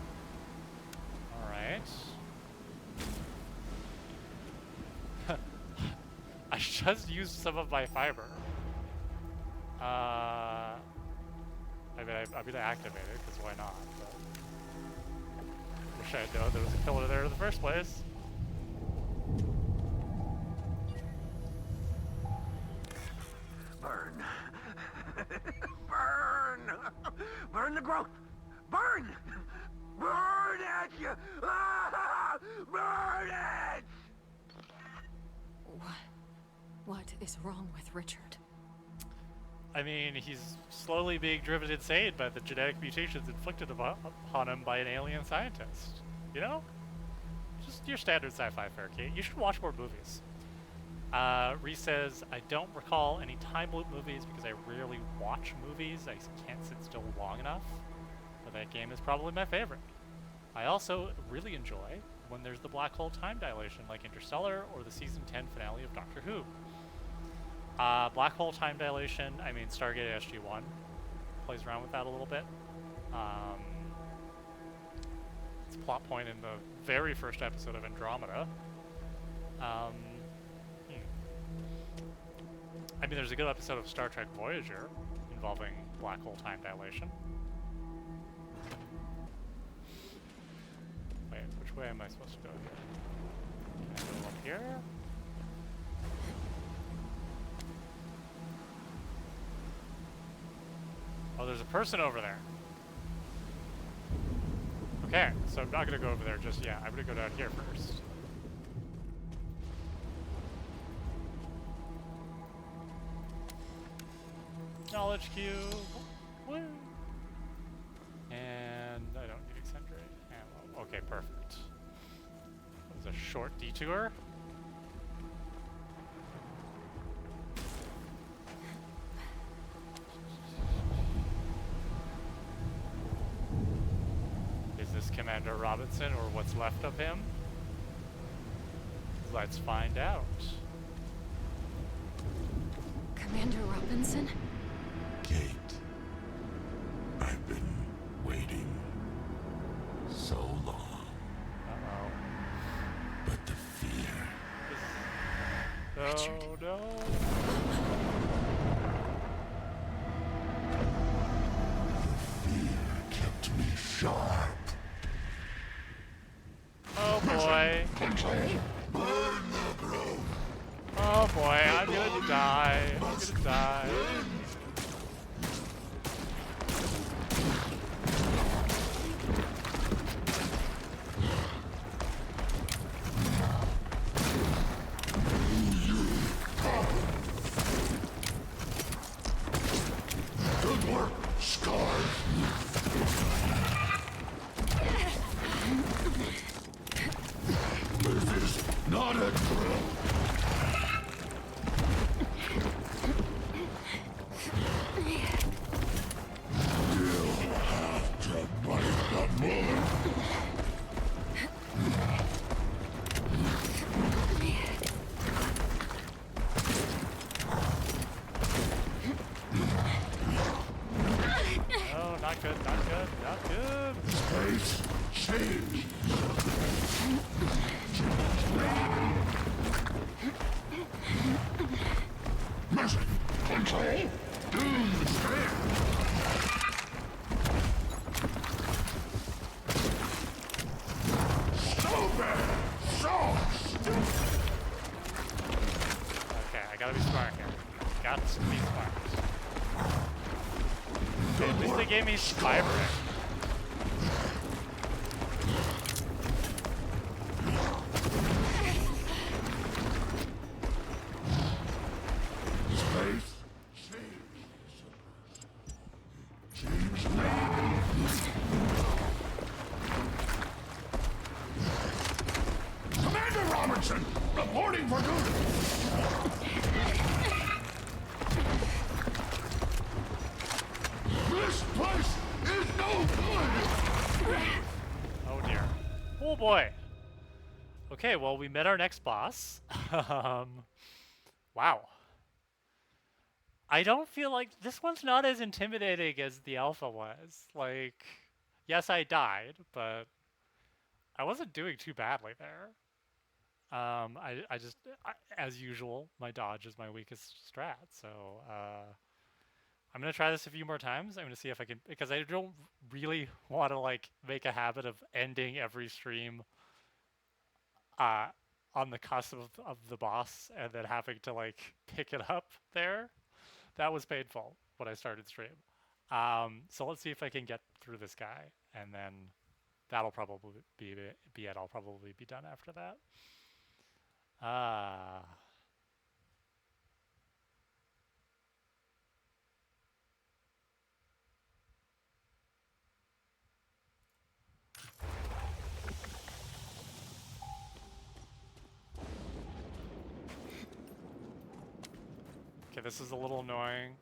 Speaker 1: Alright. I just used some of my fiber. I mean, I'm gonna activate it, because why not? But wish I had known there was a killer there in the first place.
Speaker 5: Burn. Burn! Burn the growth! Burn! Burn it! Ah! Burn it!
Speaker 2: What is wrong with Richard?
Speaker 1: I mean, he's slowly being driven insane by the genetic mutations inflicted upon him by an alien scientist. You know? Just your standard sci-fi fare, Kate. You should watch more movies. Reese says, I don't recall any time loop movies because I rarely watch movies. I can't sit still long enough. But that game is probably my favorite. I also really enjoy when there's the black hole time dilation like Interstellar or the season 10 finale of Doctor Who. Black hole time dilation, I mean Stargate SG-1 plays around with that a little bit. It's a plot point in the very first episode of Andromeda. I mean, there's a good episode of Star Trek Voyager involving black hole time dilation. Wait, which way am I supposed to go here? Can I go up here? Oh, there's a person over there. Okay, so I'm not gonna go over there just yet. I'm gonna go down here first. Knowledge cube. Woo. And I don't need eccentric ammo. Okay, perfect. That was a short detour. Is this Commander Robinson or what's left of him? Let's find out.
Speaker 2: Commander Robinson?
Speaker 3: Kate, I've been waiting so long,
Speaker 1: Uh-oh.
Speaker 3: but the fear,
Speaker 1: Oh no.
Speaker 3: fear kept me sharp.
Speaker 1: Oh boy.
Speaker 3: Control, burn the grove.
Speaker 1: Oh boy, I'm gonna die. I'm gonna die.
Speaker 3: Good work, Scars. This is not a drill. You'll have to bite the bullet.
Speaker 1: Oh, not good, not good, not good.
Speaker 3: Space change. Mission control. Doom scan. Stupid sauce.
Speaker 1: Okay, I gotta be smart here. Got to be smart. At least they gave me fiber.
Speaker 3: Space change. Commander Robertson, reporting for duty. This place is no good.
Speaker 1: Oh dear. Oh boy. Okay, well, we met our next boss. Wow. I don't feel like this one's not as intimidating as the alpha was. Like, yes, I died, but I wasn't doing too badly there. I just, as usual, my dodge is my weakest strat. So I'm gonna try this a few more times. I'm gonna see if I can, because I don't really want to like make a habit of ending every stream uh, on the cusp of the boss and then having to like pick it up there. That was painful when I started stream. So let's see if I can get through this guy, and then that'll probably be it. I'll probably be done after that. Ah. Okay, this is a little annoying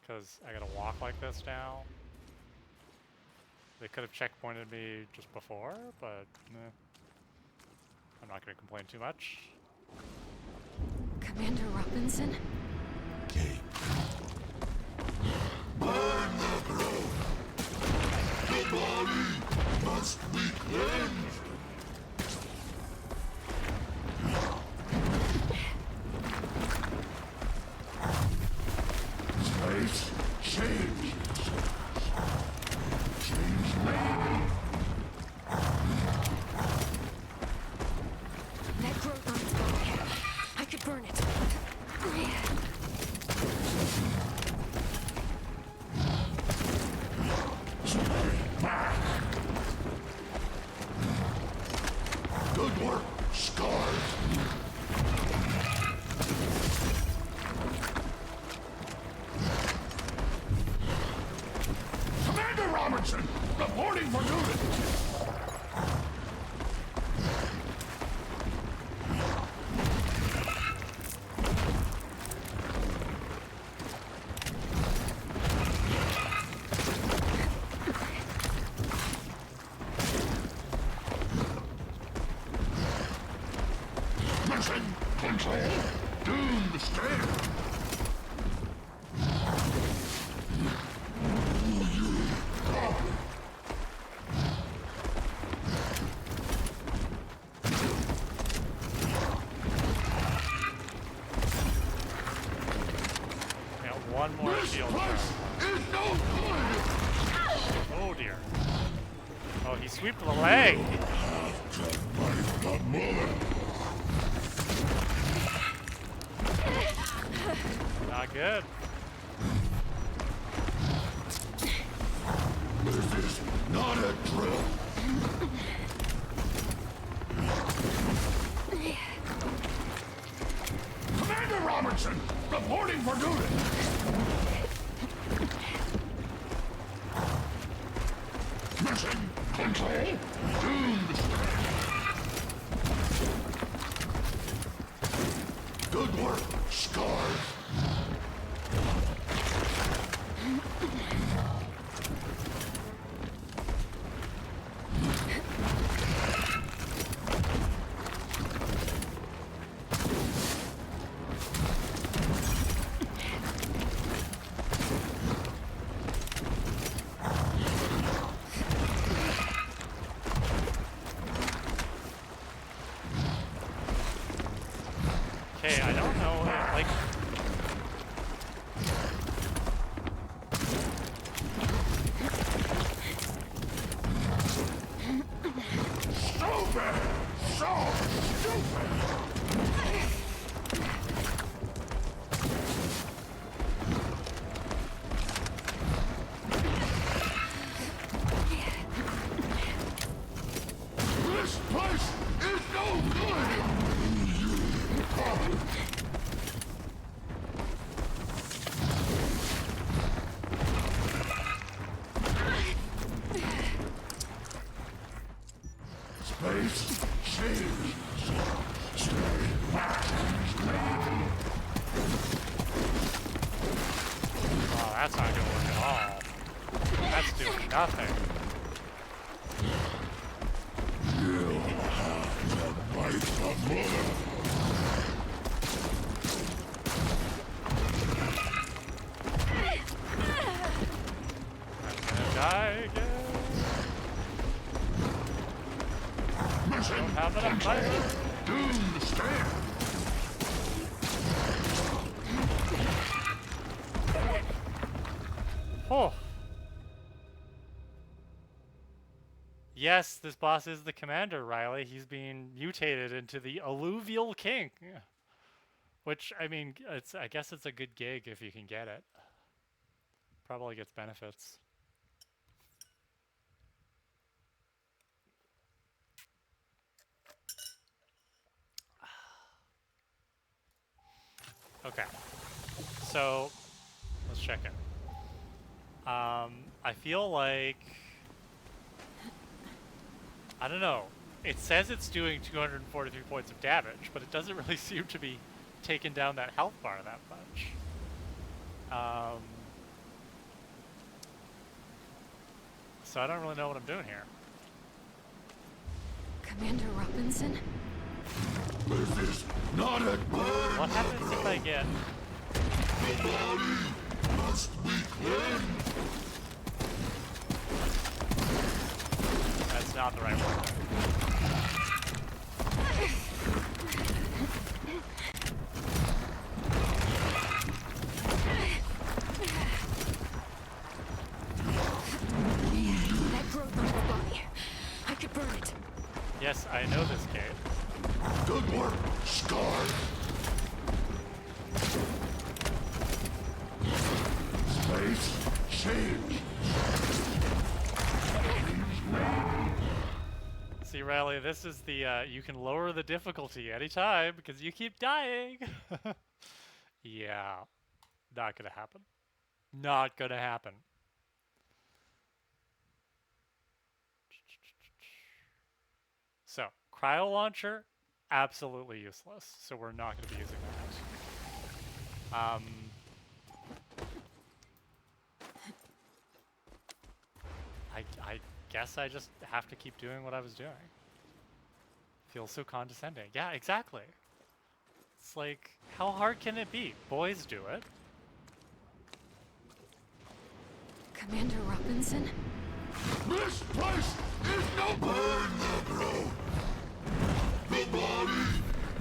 Speaker 1: because I gotta walk like this now. They could have checkpointed me just before, but I'm not gonna complain too much.
Speaker 2: Commander Robinson?
Speaker 3: Burn the grove! The body must be cleansed! Space change! Change me!
Speaker 2: That growth on its body. I could burn it.
Speaker 3: Good work, Scars! Commander Robertson, reporting for duty! Mission control, doomed stairs!
Speaker 1: Yeah, one more
Speaker 3: This
Speaker 1: shield
Speaker 3: place
Speaker 1: throw.
Speaker 3: is no good!
Speaker 1: Oh dear. Oh, he sweeped the leg.
Speaker 3: Bite the mother!
Speaker 1: Not good.
Speaker 3: This is not a drill! Commander Robertson, reporting for duty! Mission control, doomed Good work, Scars.
Speaker 1: Okay, I don't know, like...
Speaker 3: Stupid! So stupid! This place is no good! Space change. Stay back.
Speaker 1: Oh, that's not gonna work at all. That's doing nothing.
Speaker 3: You'll have to bite the mother.
Speaker 1: I'm gonna die again. Don't have enough fire.
Speaker 3: Doomed to stand.
Speaker 1: Oh. Yes, this boss is the commander, Riley. He's being mutated into the Alluvial King. Which, I mean, I guess it's a good gig if you can get it. Probably gets benefits. Okay. So, let's check it. I feel like... I don't know. It says it's doing 243 points of damage, but it doesn't really seem to be taking down that health bar that much. So I don't really know what I'm doing here.
Speaker 2: Commander Robinson?
Speaker 3: This is not a burn.
Speaker 1: What happens if I get...
Speaker 3: The body must be cleansed.
Speaker 1: That's not the right word.
Speaker 2: That growth on her body. I could burn it.
Speaker 1: Yes, I know this game.
Speaker 3: Good work, Scar. Space change.
Speaker 1: See, Riley, this is the, you can lower the difficulty anytime because you keep dying. Yeah, not gonna happen. Not gonna happen. So, cryo launcher, absolutely useless. So we're not gonna be using that. I guess I just have to keep doing what I was doing. Feels so condescending. Yeah, exactly. It's like, how hard can it be? Boys do it.
Speaker 2: Commander Robinson?
Speaker 3: This place is no burn the growth. The body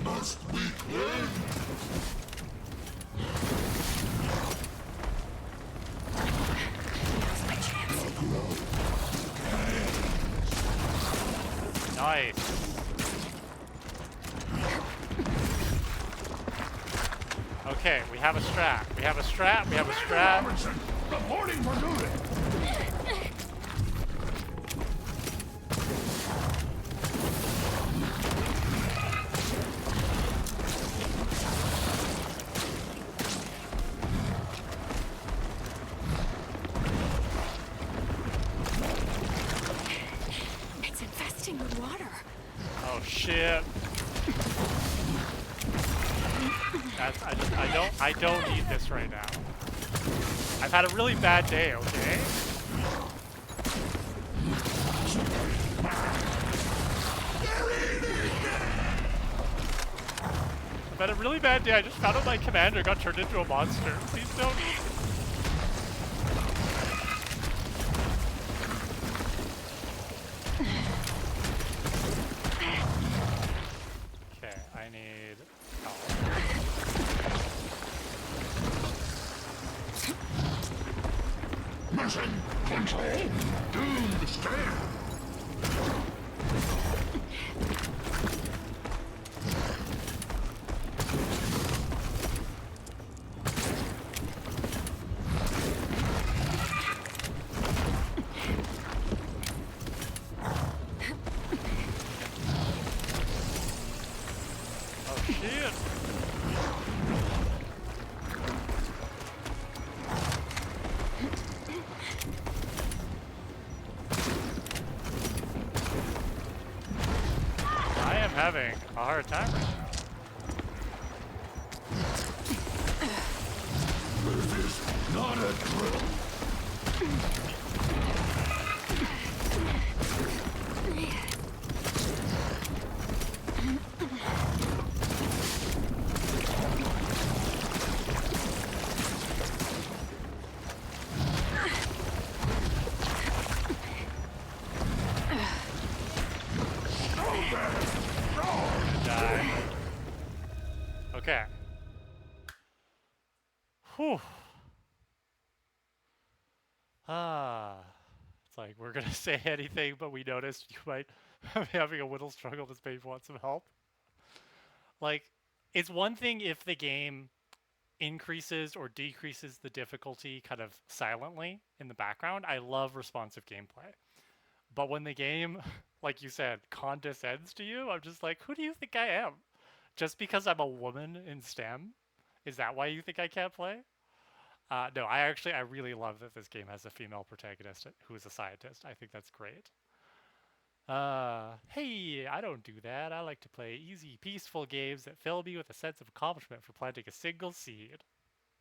Speaker 3: must be cleansed.
Speaker 2: Now's my chance.
Speaker 1: Nice. Okay, we have a strat. We have a strat. We have a strat.
Speaker 3: Robinson, reporting for duty.
Speaker 2: It's infesting with water.
Speaker 1: Oh shit. That's, I don't need this right now. I've had a really bad day, okay? I've had a really bad day. I just found out my commander got turned into a monster. Please don't. Okay, I need help.
Speaker 3: Mission control. Doomed stand.
Speaker 1: Oh shit. I am having a hard time right now.
Speaker 3: This is not a drill.
Speaker 1: Die. Okay. Whew. It's like we're gonna say anything, but we noticed you might be having a little struggle. This maybe want some help. Like, it's one thing if the game increases or decreases the difficulty kind of silently in the background. I love responsive gameplay. But when the game, like you said, condescends to you, I'm just like, who do you think I am? Just because I'm a woman in STEM? Is that why you think I can't play? No, I really love that this game has a female protagonist who is a scientist. I think that's great. Hey, I don't do that. I like to play easy, peaceful games that fill me with a sense of accomplishment for planting a single seed.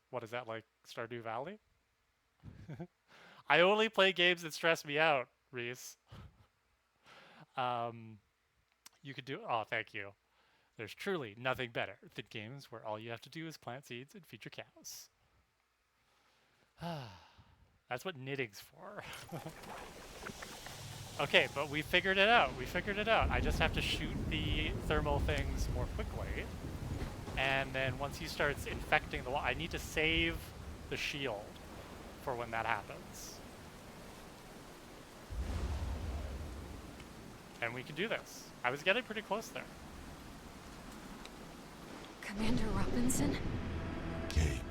Speaker 1: What is that, like Stardew Valley? I only play games that stress me out, Reese. You could do. Oh, thank you. There's truly nothing better than games where all you have to do is plant seeds and feed your cows. That's what knitting's for. Okay, but we figured it out. We figured it out. I just have to shoot the thermal things more quickly. And then once he starts infecting the wall, I need to save the shield for when that happens. And we can do this. I was getting pretty close there.
Speaker 2: Commander Robinson?
Speaker 3: Kate.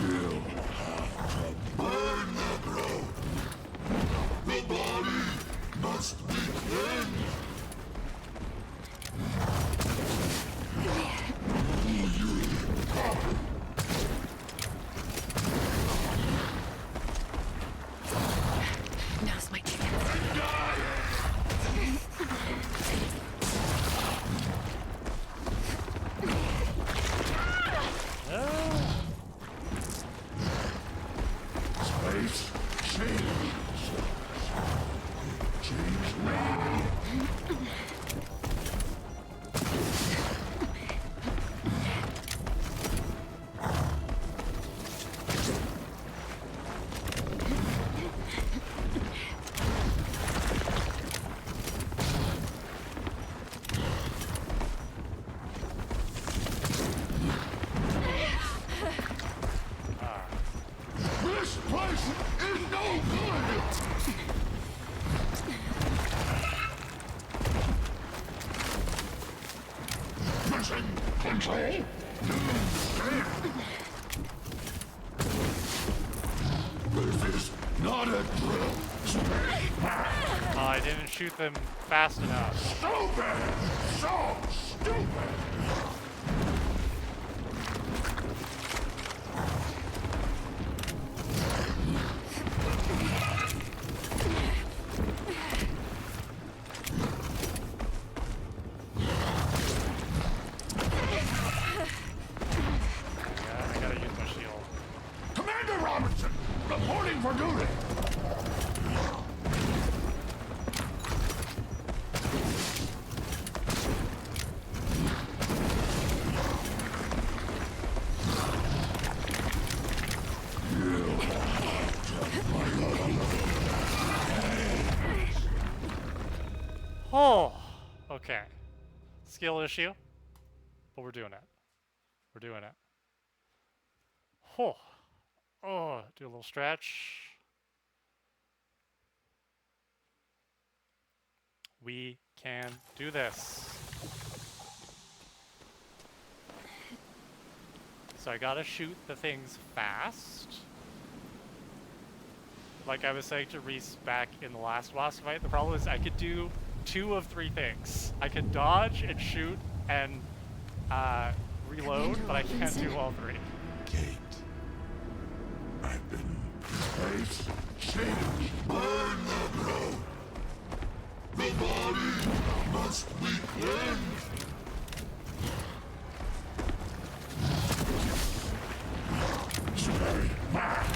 Speaker 3: You have to burn the growth. The body must be cleansed.
Speaker 2: Now's my chance.
Speaker 3: Space change. Change now. This place is no good! Mission control! This is not a drill.
Speaker 1: Oh, I didn't shoot them fast enough.
Speaker 3: Stupid! So stupid!
Speaker 1: I gotta use my shield.
Speaker 3: Commander Robinson, reporting for duty.
Speaker 1: Oh, okay. Skill issue, but we're doing it. We're doing it. Oh, do a little stretch. We can do this. So I gotta shoot the things fast. Like I was saying to Reese back in the last boss fight, the problem is I could do 2 of 3 things. I could dodge and shoot and reload, but I can't do all 3.
Speaker 3: Kate, I've been space change. Burn the growth. The body must be cleansed. Stay back.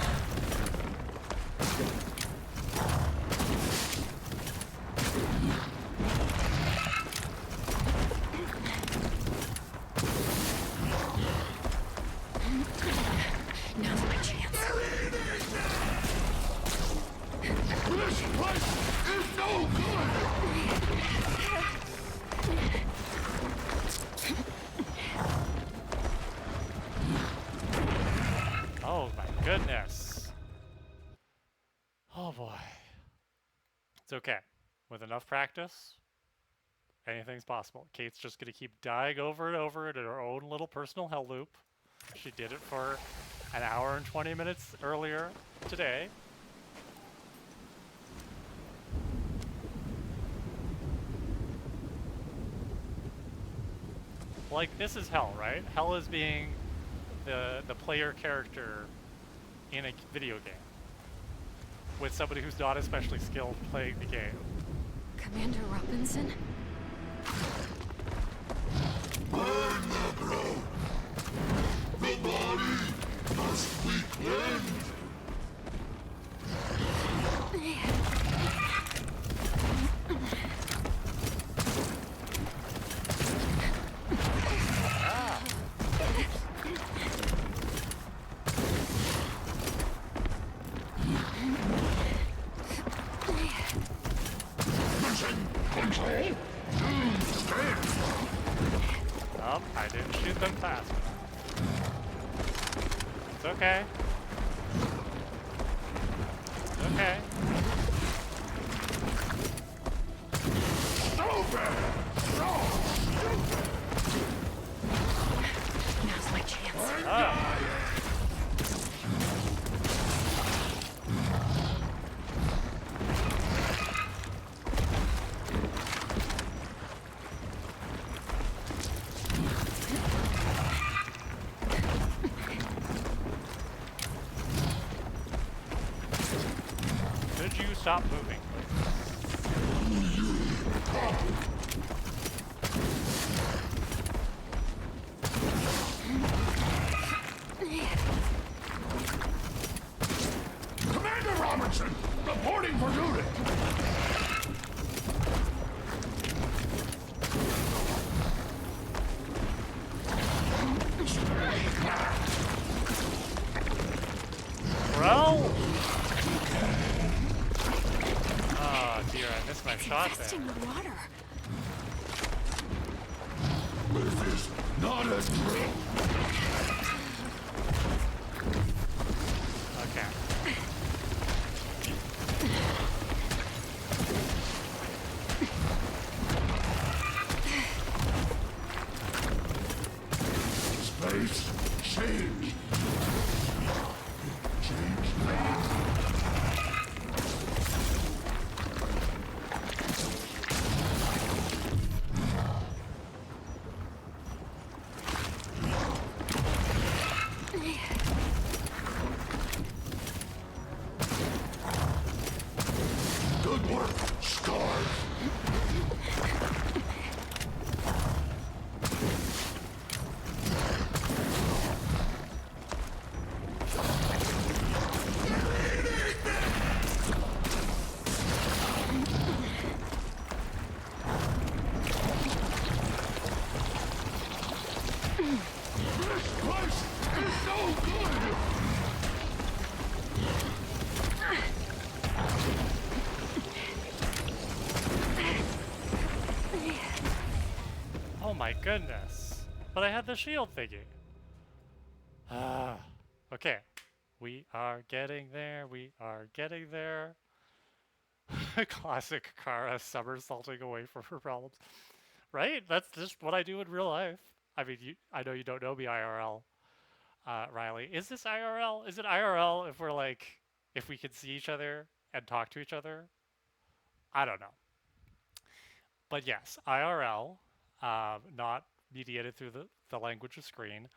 Speaker 2: Now's my chance.
Speaker 3: This place is no good!
Speaker 1: okay. With enough practice, anything's possible. Kate's just gonna keep dying over and over in her own little personal hell loop. She did it for an hour and 20 minutes earlier today. Like, this is hell, right? Hell is being the player character in a video game with somebody who's not especially skilled playing the game.
Speaker 2: Commander Robinson?
Speaker 3: Burn the growth! The body must be cleansed! Mission control! Stand!
Speaker 1: Oh, I didn't shoot them fast enough. It's okay. It's okay.
Speaker 2: Now's my chance.
Speaker 1: Oh. Could you stop moving, please?
Speaker 3: Commander Robinson, reporting for duty!
Speaker 1: Bro! Oh dear, I missed my shot there.
Speaker 2: Infesting the water.
Speaker 3: This is not a drill!
Speaker 1: Okay.
Speaker 3: Space change! Change now! Good work, Stars! This place is no good!
Speaker 1: Oh my goodness. But I had the shield thingy. Ah. Okay. We are getting there. We are getting there. Classic Kara somersaulting away from her problems. Right? That's just what I do in real life. I mean, I know you don't know me IRL, Riley. Is this IRL? Is it IRL if we're like, if we can see each other and talk to each other? I don't know. But yes, IRL, not mediated through the language of screen.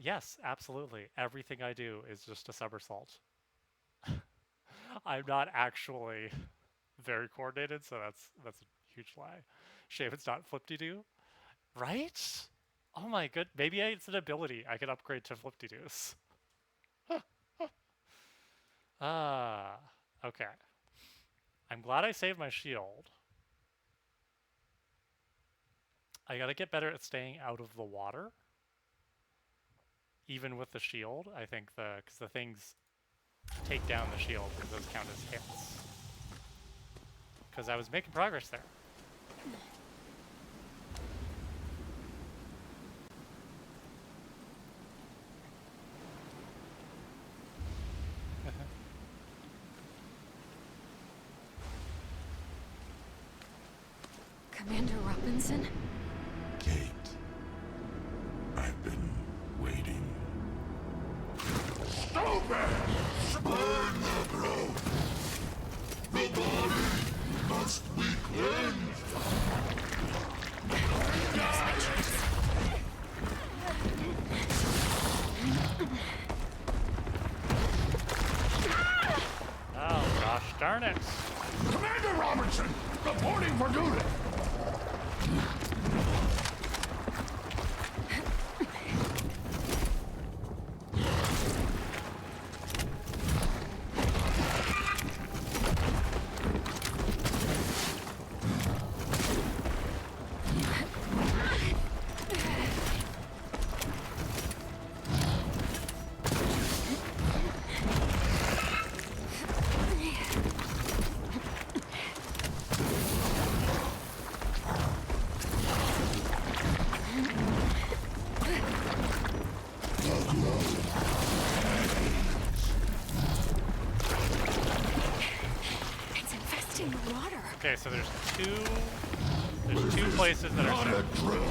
Speaker 1: Yes, absolutely. Everything I do is just a somersault. I'm not actually very coordinated, so that's a huge lie. Shame it's not flip-de-doo, right? Oh my good, maybe it's an ability I can upgrade to flip-de-doos. Ah, okay. I'm glad I saved my shield. I gotta get better at staying out of the water. Even with the shield, I think because the things take down the shield, and those count as hits. Because I was making progress there.
Speaker 2: Commander Robinson?
Speaker 3: Kate, I've been waiting. Stupid! Burn the growth! The body must be cleansed!
Speaker 1: Oh, gosh darn it.
Speaker 3: Commander Robertson, reporting for duty!
Speaker 2: It's infesting the water.
Speaker 1: Okay, so there's two places that are
Speaker 3: Not a drill!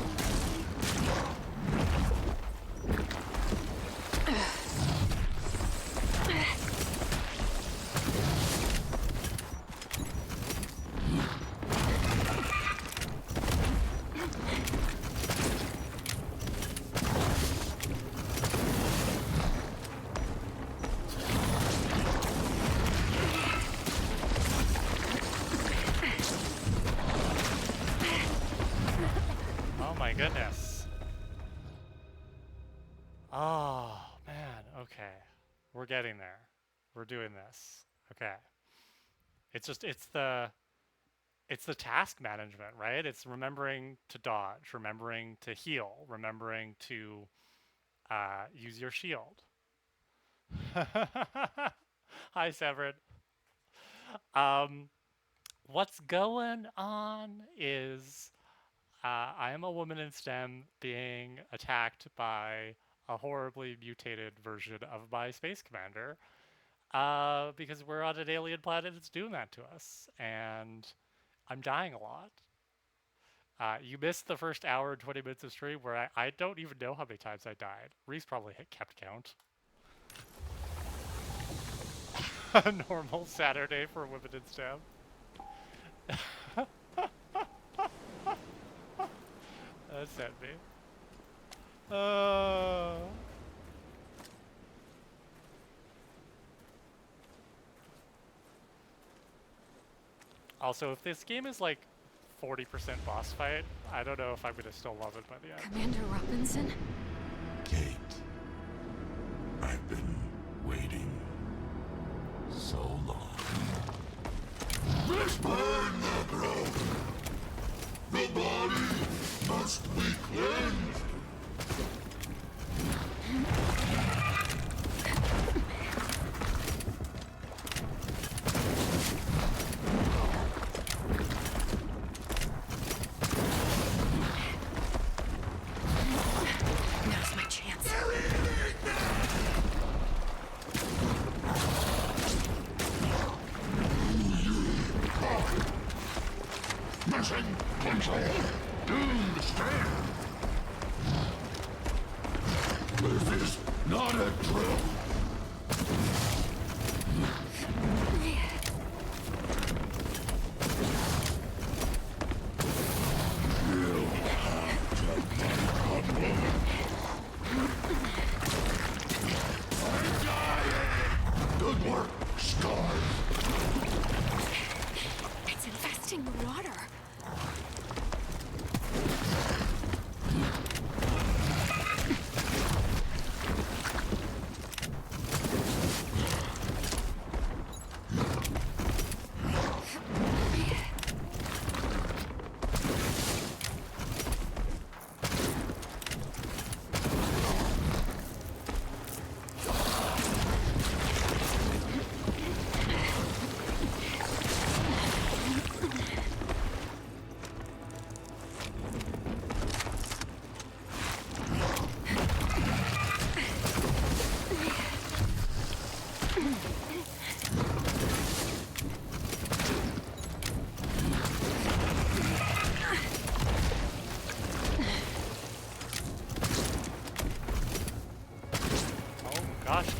Speaker 1: Oh my goodness. Oh man, okay. We're getting there. We're doing this. Okay. It's the task management, right? It's remembering to dodge, remembering to heal, remembering to use your shield. Hi, Severin. What's going on is I am a woman in STEM being attacked by a horribly mutated version of my space commander because we're on an alien planet that's doing that to us, and I'm dying a lot. You missed the first hour and 20 minutes of stream where I don't even know how many times I died. Reese probably kept count. A normal Saturday for women in STEM. That sent me. Also, if this game is like 40% boss fight, I don't know if I'm gonna still love it by the end.
Speaker 2: Commander Robinson?
Speaker 3: Kate, I've been waiting so long. Let's burn the growth! The body must be cleansed!
Speaker 2: Now's my chance.
Speaker 3: Mission control! Doomed stand! This is not a drill! Good work, Scar!
Speaker 2: It's infesting the water.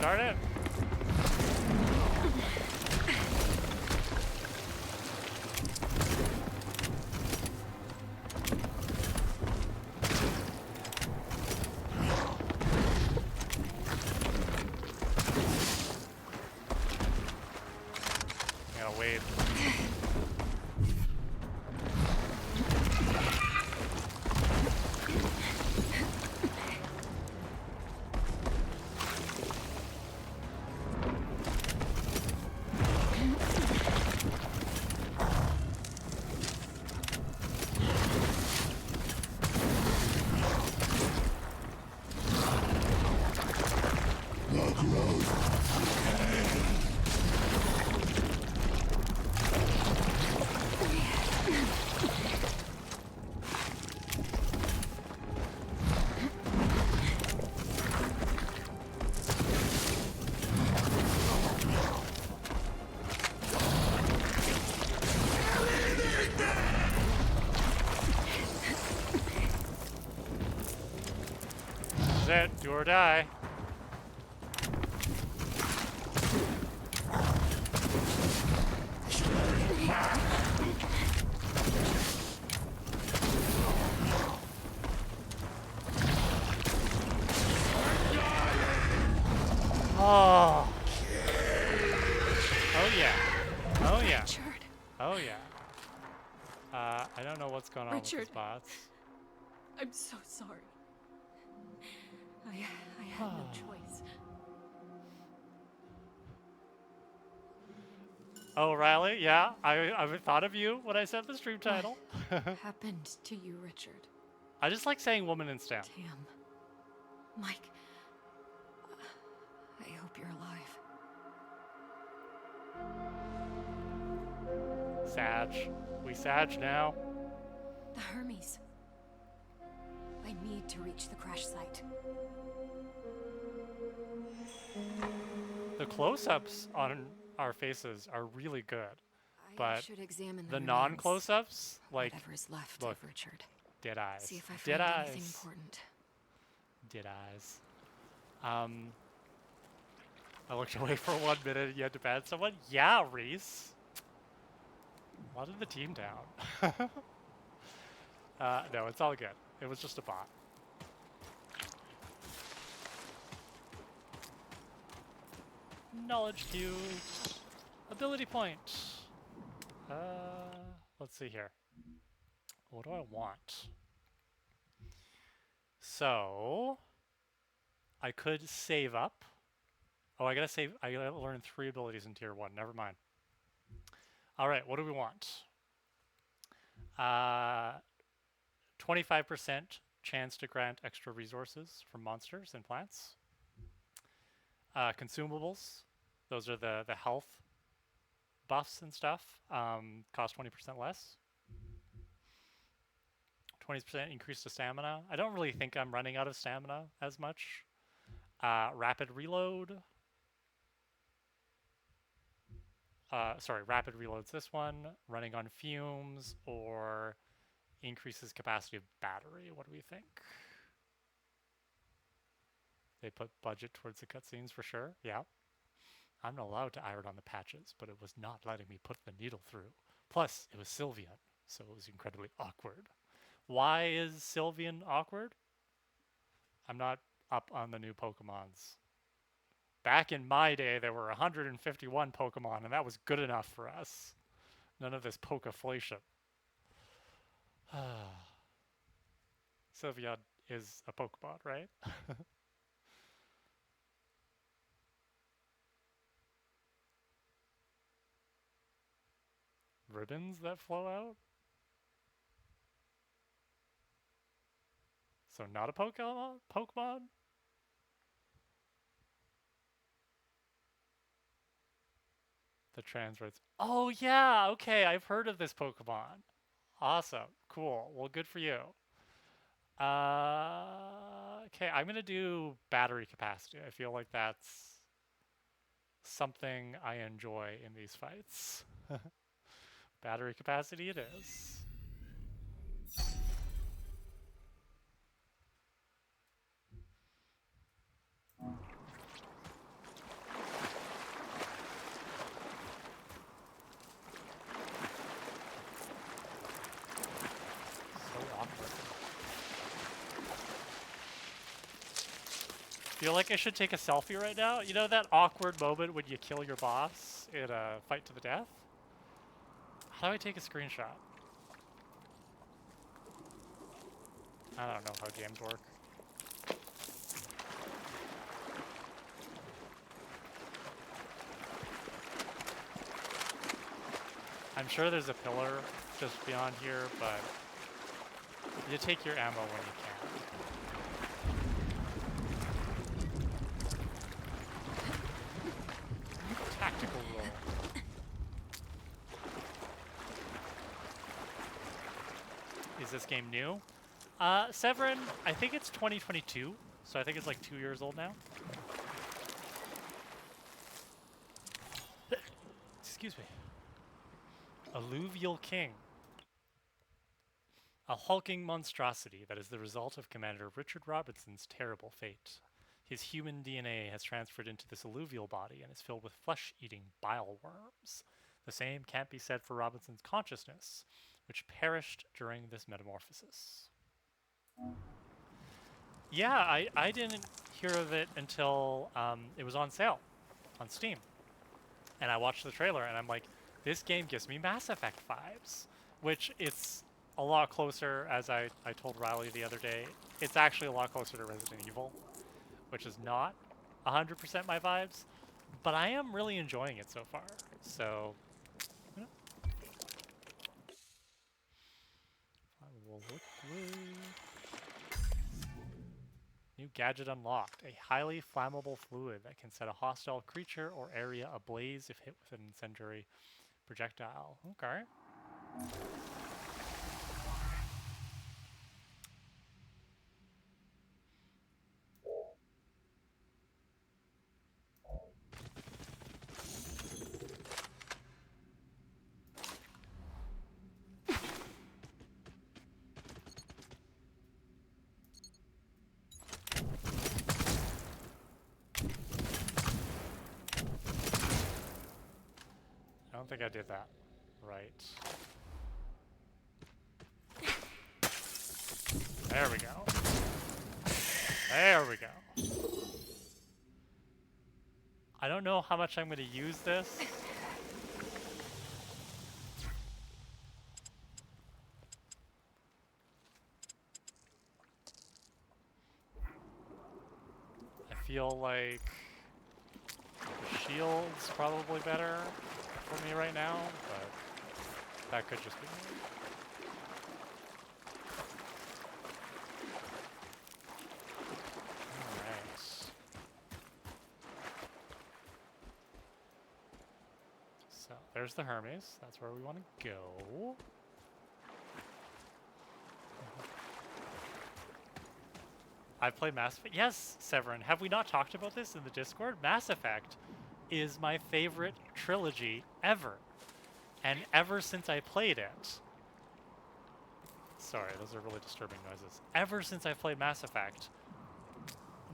Speaker 1: Start it. Gotta wait. This is it. Do or die. Oh. Oh yeah. Oh yeah.
Speaker 4: Richard.
Speaker 1: Oh yeah. I don't know what's going on with
Speaker 4: Richard.
Speaker 1: these bots.
Speaker 4: I'm so sorry. I had no choice.
Speaker 1: Oh, Riley, yeah, I thought of you when I said the stream title.
Speaker 4: What happened to you, Richard?
Speaker 1: I just like saying woman in STEM.
Speaker 4: Damn. Mike. I hope you're alive.
Speaker 1: Sag. We Sag now.
Speaker 4: The Hermes. I need to reach the crash site.
Speaker 1: The close-ups on our faces are really good,
Speaker 4: I
Speaker 1: but
Speaker 4: should examine
Speaker 1: the
Speaker 4: remains,
Speaker 1: non-close-ups, like,
Speaker 4: whatever is left
Speaker 1: look,
Speaker 4: of Richard.
Speaker 1: dead eyes.
Speaker 4: See if I
Speaker 1: Dead
Speaker 4: find anything
Speaker 1: eyes.
Speaker 4: important.
Speaker 1: Dead eyes. I looked away for 1 minute and you had to ban someone? Yeah, Reese. Why did the team down? No, it's all good. It was just a bot. Knowledge cube. Ability point. Let's see here. What do I want? So, I could save up. Oh, I gotta learn 3 abilities in tier 1. Never mind. Alright, what do we want? 25% chance to grant extra resources from monsters and plants. Consumables. Those are the health buffs and stuff. Cost 20% less. 20% increase to stamina. I don't really think I'm running out of stamina as much. Rapid reload. Sorry, rapid reloads this one. Running on fumes or increases capacity of battery. What do we think? They put budget towards the cutscenes for sure. Yeah. I'm not allowed to iron on the patches, but it was not letting me put the needle through. Plus, it was Sylvian, so it was incredibly awkward. Why is Sylvian awkward? I'm not up on the new Pokemons. Back in my day, there were 151 Pokemon, and that was good enough for us. None of this Pokeflation. Sylveon is a Pokemon, right? Ribbons that flow out? So not a Pokemon? The transwords. Oh yeah, okay, I've heard of this Pokemon. Awesome, cool. Well, good for you. Okay, I'm gonna do battery capacity. I feel like that's something I enjoy in these fights. Battery capacity it is. feel like I should take a selfie right now. You know that awkward moment when you kill your boss in a fight to the death? How do I take a screenshot? I don't know how games work. I'm sure there's a pillar just beyond here, but you take your ammo when you can. Tactical roll. Is this game new? Severin, I think it's 2022, so I think it's like 2 years old now. Excuse me. Alluvial King. A hulking monstrosity that is the result of Commander Richard Robinson's terrible fate. His human DNA has transferred into this alluvial body and is filled with flesh-eating bile worms. The same can't be said for Robinson's consciousness, which perished during this metamorphosis. Yeah, I didn't hear of it until it was on sale on Steam. And I watched the trailer and I'm like, this game gives me Mass Effect vibes, which it's a lot closer, as I told Riley the other day, it's actually a lot closer to Resident Evil, which is not 100% my vibes, but I am really enjoying it so far. So, you know, flammable liquid. New gadget unlocked. A highly flammable fluid that can set a hostile creature or area ablaze if hit with an incendiary projectile. Okay. I don't think I did that right. There we go. There we go. I don't know how much I'm going to use this. I feel like the shield's probably better for me right now, but that could just be me. Alright. So, there's the Hermes. That's where we want to go. I've played Mass Effect. Yes, Severin. Have we not talked about this in the Discord? Mass Effect is my favorite trilogy ever. And ever since I played it... Sorry, those are really disturbing noises. Ever since I played Mass Effect,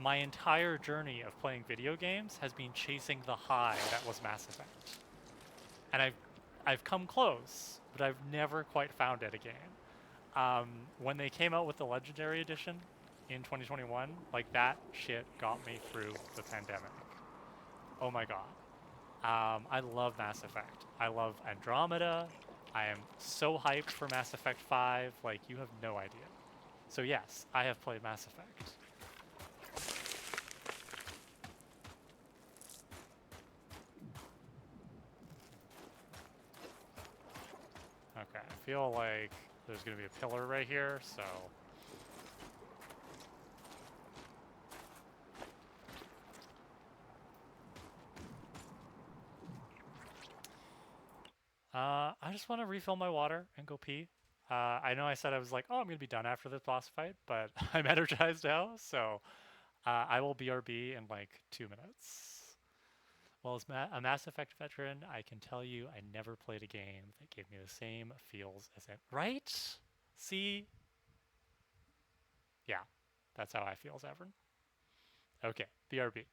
Speaker 1: my entire journey of playing video games has been chasing the high that was Mass Effect. And I've come close, but I've never quite found it again. When they came out with the Legendary Edition in 2021, like that shit got me through the pandemic. Oh my god. I love Mass Effect. I love Andromeda. I am so hyped for Mass Effect 5, like you have no idea. So yes, I have played Mass Effect. Okay, I feel like there's gonna be a pillar right here, so... I just want to refill my water and go pee. I know I said I was like, oh, I'm going to be done after this boss fight, but I'm energized now, so I will BRB in like 2 minutes. Well, as a Mass Effect veteran, I can tell you I never played a game that gave me the same feels as it. Right? See? Yeah, that's how I feel, Zevran. Okay, BRB.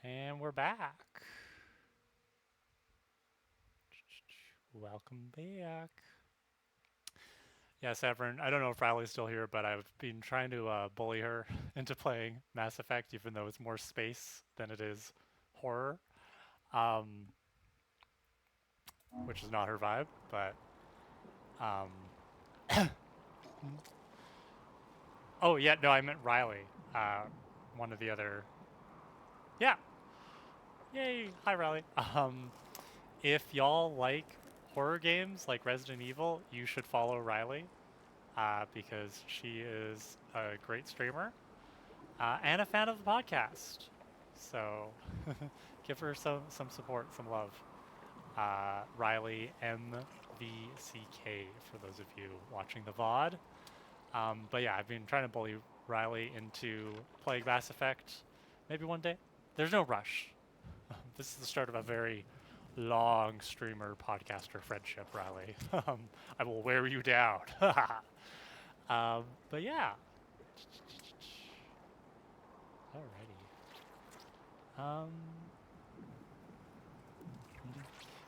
Speaker 1: And we're back. Welcome back. Yeah, Severin, I don't know if Riley's still here, but I've been trying to bully her into playing Mass Effect, even though it's more space than it is horror, which is not her vibe, but... oh, yeah, no, I meant Riley, one of the other... Yeah. Yay. Hi, Riley. If y'all like horror games like Resident Evil, you should follow Riley, because she is a great streamer and a fan of the podcast. So give her some support, some love. Riley MVCK for those of you watching the VOD. But yeah, I've been trying to bully Riley into playing Mass Effect. Maybe one day. There's no rush. This is the start of a very long streamer podcaster friendship, Riley. I will wear you down. But yeah. Alrighty.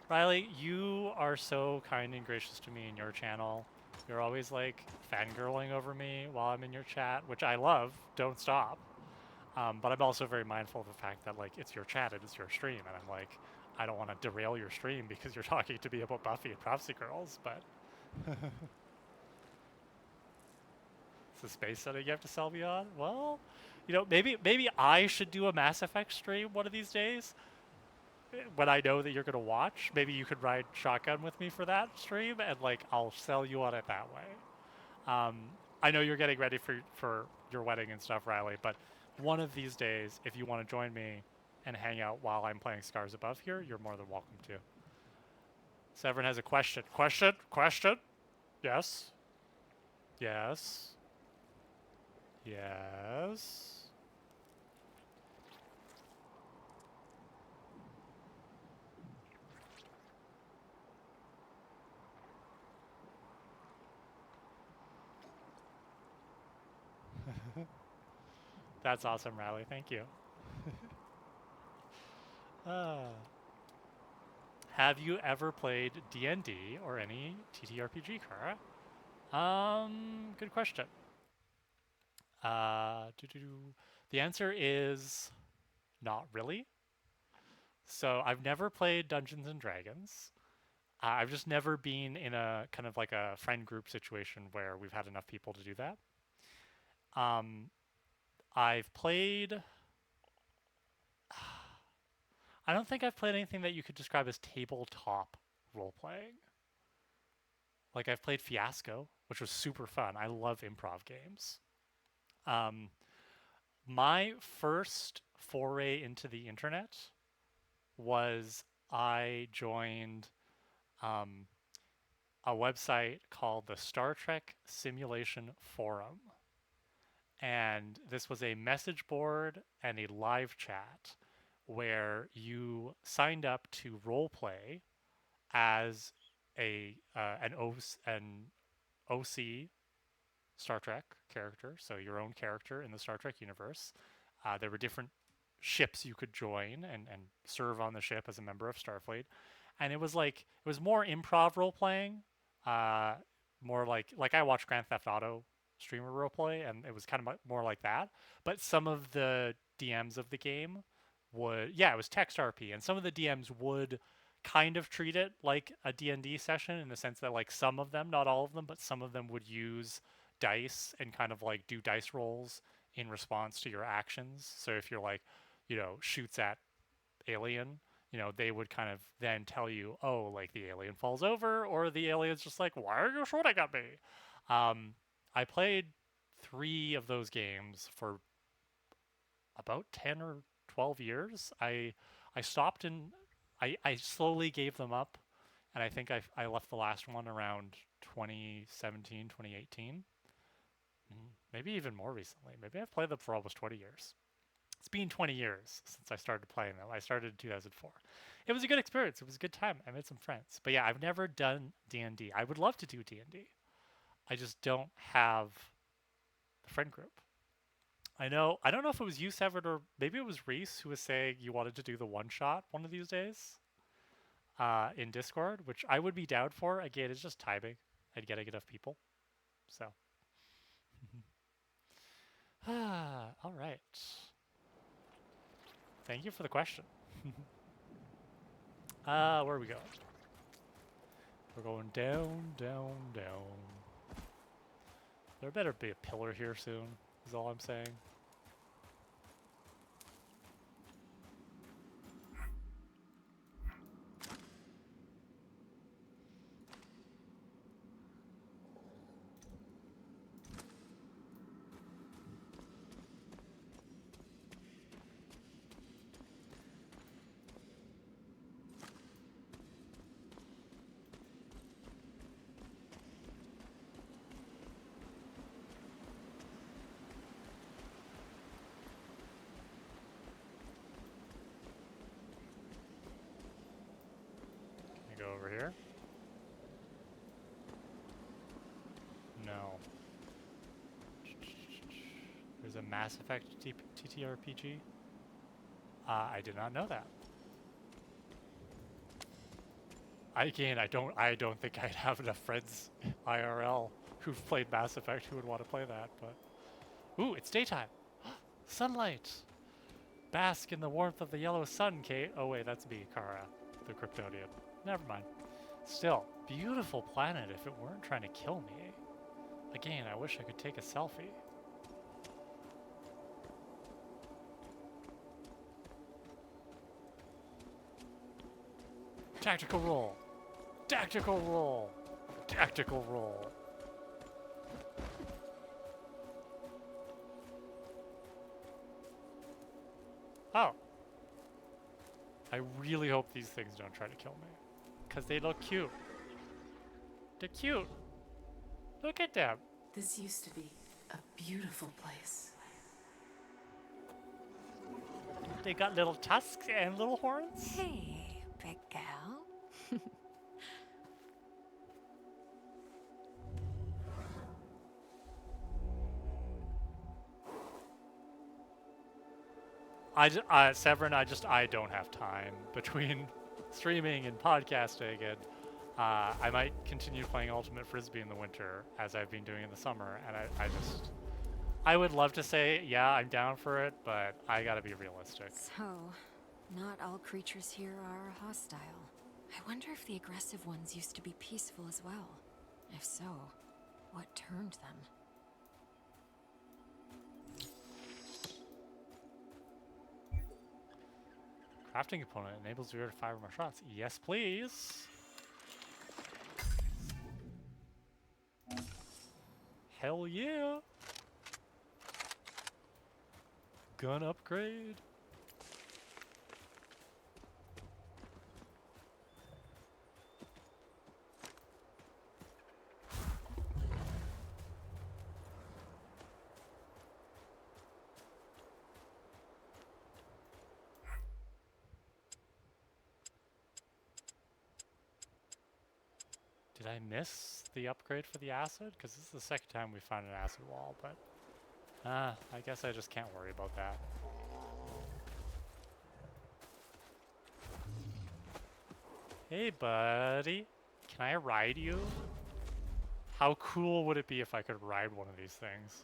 Speaker 1: Riley, you are so kind and gracious to me in your channel. You're always like fangirling over me while I'm in your chat, which I love. Don't stop. But I'm also very mindful of the fact that like it's your chat, it's your stream, and I'm like, I don't want to derail your stream because you're talking to me about Buffy and Prophecy Girls, but it's the space setting you have to sell me on. Well, you know, maybe I should do a Mass Effect stream one of these days when I know that you're gonna watch. Maybe you could ride shotgun with me for that stream, and like I'll sell you on it that way. I know you're getting ready for your wedding and stuff, Riley, but one of these days, if you want to join me and hang out while I'm playing Scars Above here, you're more than welcome to. Severin has a question. Question? Yes? Yes? Yes? That's awesome, Riley. Thank you. Have you ever played D&D or any TTRPG, Kara? Good question. The answer is not really. So I've never played Dungeons and Dragons. I've just never been in a kind of like a friend group situation where we've had enough people to do that. I've played... I don't think I've played anything that you could describe as tabletop role-playing. Like I've played Fiasco, which was super fun. I love improv games. My first foray into the internet was I joined a website called the Star Trek Simulation Forum. And this was a message board and a live chat where you signed up to role play as an OC Star Trek character, so your own character in the Star Trek universe. There were different ships you could join and serve on the ship as a member of Starfleet. And it was more improv role playing, more like I watched Grand Theft Auto streamer role play, and it was kind of more like that. But some of the DMs of the game it was text RP, and some of the DMs would kind of treat it like a D&D session in the sense that like some of them, not all of them, but some of them would use dice and kind of like do dice rolls in response to your actions. So if you're like, shoots at alien, they would kind of then tell you, oh, like the alien falls over, or the alien's just like, why are you shooting at me? I played 3 of those games for about 10 or 12 years. I stopped and I slowly gave them up, and I think I left the last one around 2017, 2018. Maybe even more recently. Maybe I've played them for almost 20 years. It's been 20 years since I started playing them. I started in 2004. It was a good experience. It was a good time. I made some friends. But yeah, I've never done D&D. I would love to do D&D. I just don't have a friend group. I know. I don't know if it was you, Severed, or maybe it was Reese who was saying you wanted to do the one shot one of these days in Discord, which I would be down for. Again, it's just timing and getting enough people. So, all right. Thank you for the question. Where are we going? We're going down, down, down. There better be a pillar here soon, is all I'm saying. Can I go over here? No. There's a Mass Effect TTRPG? I did not know that. I don't think I'd have enough friends IRL who've played Mass Effect who would want to play that, but... Ooh, it's daytime! Sunlight! Bask in the warmth of the yellow sun, Kate. Oh wait, that's me, Kara, the Kryptonian. Never mind. Still, beautiful planet if it weren't trying to kill me. Again, I wish I could take a selfie. Tactical roll! Tactical roll! Tactical roll! Oh. I really hope these things don't try to kill me. Because they look cute. They're cute. Look at them.
Speaker 4: This used to be a beautiful place.
Speaker 1: They got little tusks and little horns.
Speaker 2: Hey, big gal.
Speaker 1: Severin, I don't have time between streaming and podcasting, and I might continue playing Ultimate Frisbee in the winter as I've been doing in the summer, and I would love to say, yeah, I'm down for it, but I gotta be realistic.
Speaker 2: So, not all creatures here are hostile. I wonder if the aggressive ones used to be peaceful as well. If so, what turned them?
Speaker 1: Crafting component enables 0 to 5 or more shots. Yes, please. Hell yeah. Gun upgrade. Did I miss the upgrade for the acid? Because this is the second time we found an acid wall, but... I guess I just can't worry about that. Hey, buddy. Can I ride you? How cool would it be if I could ride one of these things?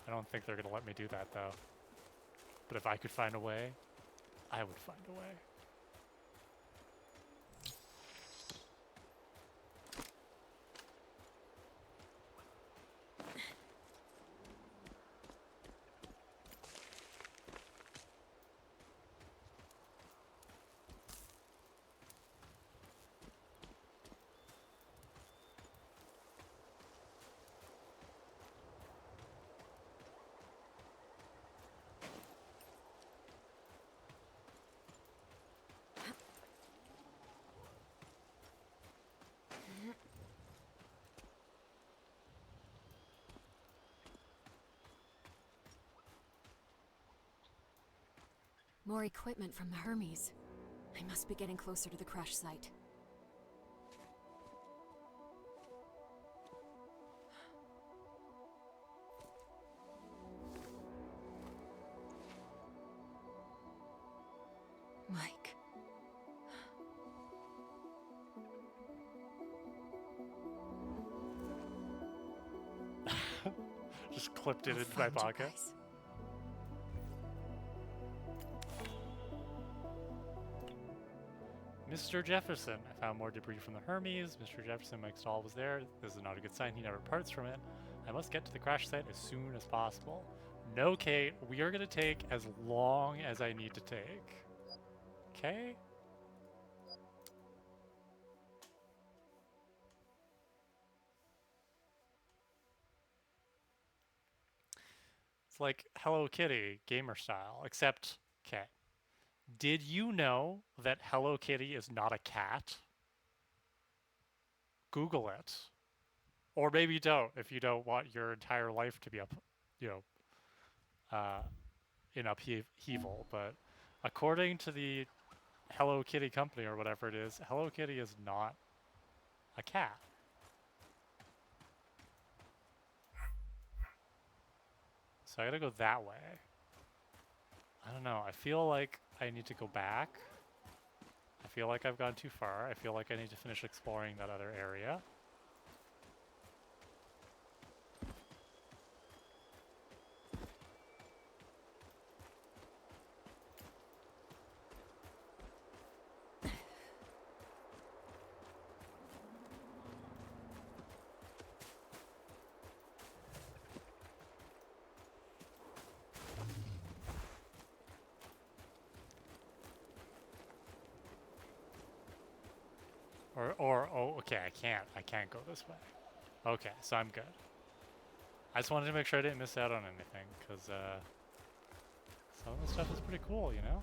Speaker 1: I don't think they're gonna let me do that, though. But if I could find a way, I would find a way.
Speaker 2: More equipment from the Hermes. I must be getting closer to the crash site.
Speaker 4: Mike.
Speaker 1: Just clipped it
Speaker 4: I'll
Speaker 1: into my
Speaker 4: find you
Speaker 1: pocket.
Speaker 4: guys.
Speaker 1: Mr. Jefferson. I found more debris from the Hermes. Mr. Jefferson, Mike Stahl was there. This is not a good sign. He never parts from it. I must get to the crash site as soon as possible. No, Kate. We are going to take as long as I need to take. Okay? It's like Hello Kitty, gamer style, except, okay. Did you know that Hello Kitty is not a cat? Google it. Or maybe don't if you don't want your entire life to be up, you know, in upheaval. But according to the Hello Kitty company or whatever it is, Hello Kitty is not a cat. So I gotta go that way. I don't know. I feel like I need to go back. I feel like I've gone too far. I feel like I need to finish exploring that other area. Oh, okay, I can't go this way. Okay, so I'm good. I just wanted to make sure I didn't miss out on anything, because, some of the stuff is pretty cool, you know?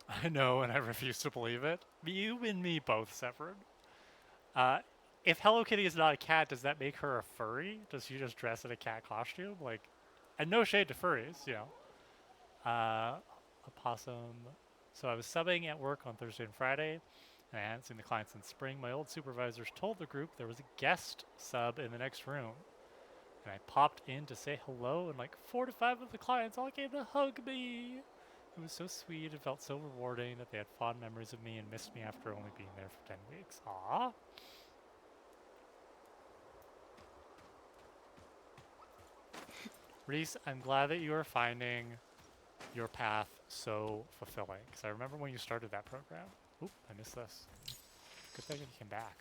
Speaker 1: I know, and I refuse to believe it. You and me both, Severin. If Hello Kitty is not a cat, does that make her a furry? Does she just dress in a cat costume? Like, and no shade to furries, you know. A possum. So I was subbing at work on Thursday and Friday, and I hadn't seen the clients in spring. My old supervisors told the group there was a guest sub in the next room. And I popped in to say hello, and like 4 to 5 of the clients all came to hug me. It was so sweet. It felt so rewarding that they had fond memories of me and missed me after only being there for 10 weeks. Aww. Reese, I'm glad that you are finding your path so fulfilling. Because I remember when you started that program. Oop, I missed this. Good thing you came back.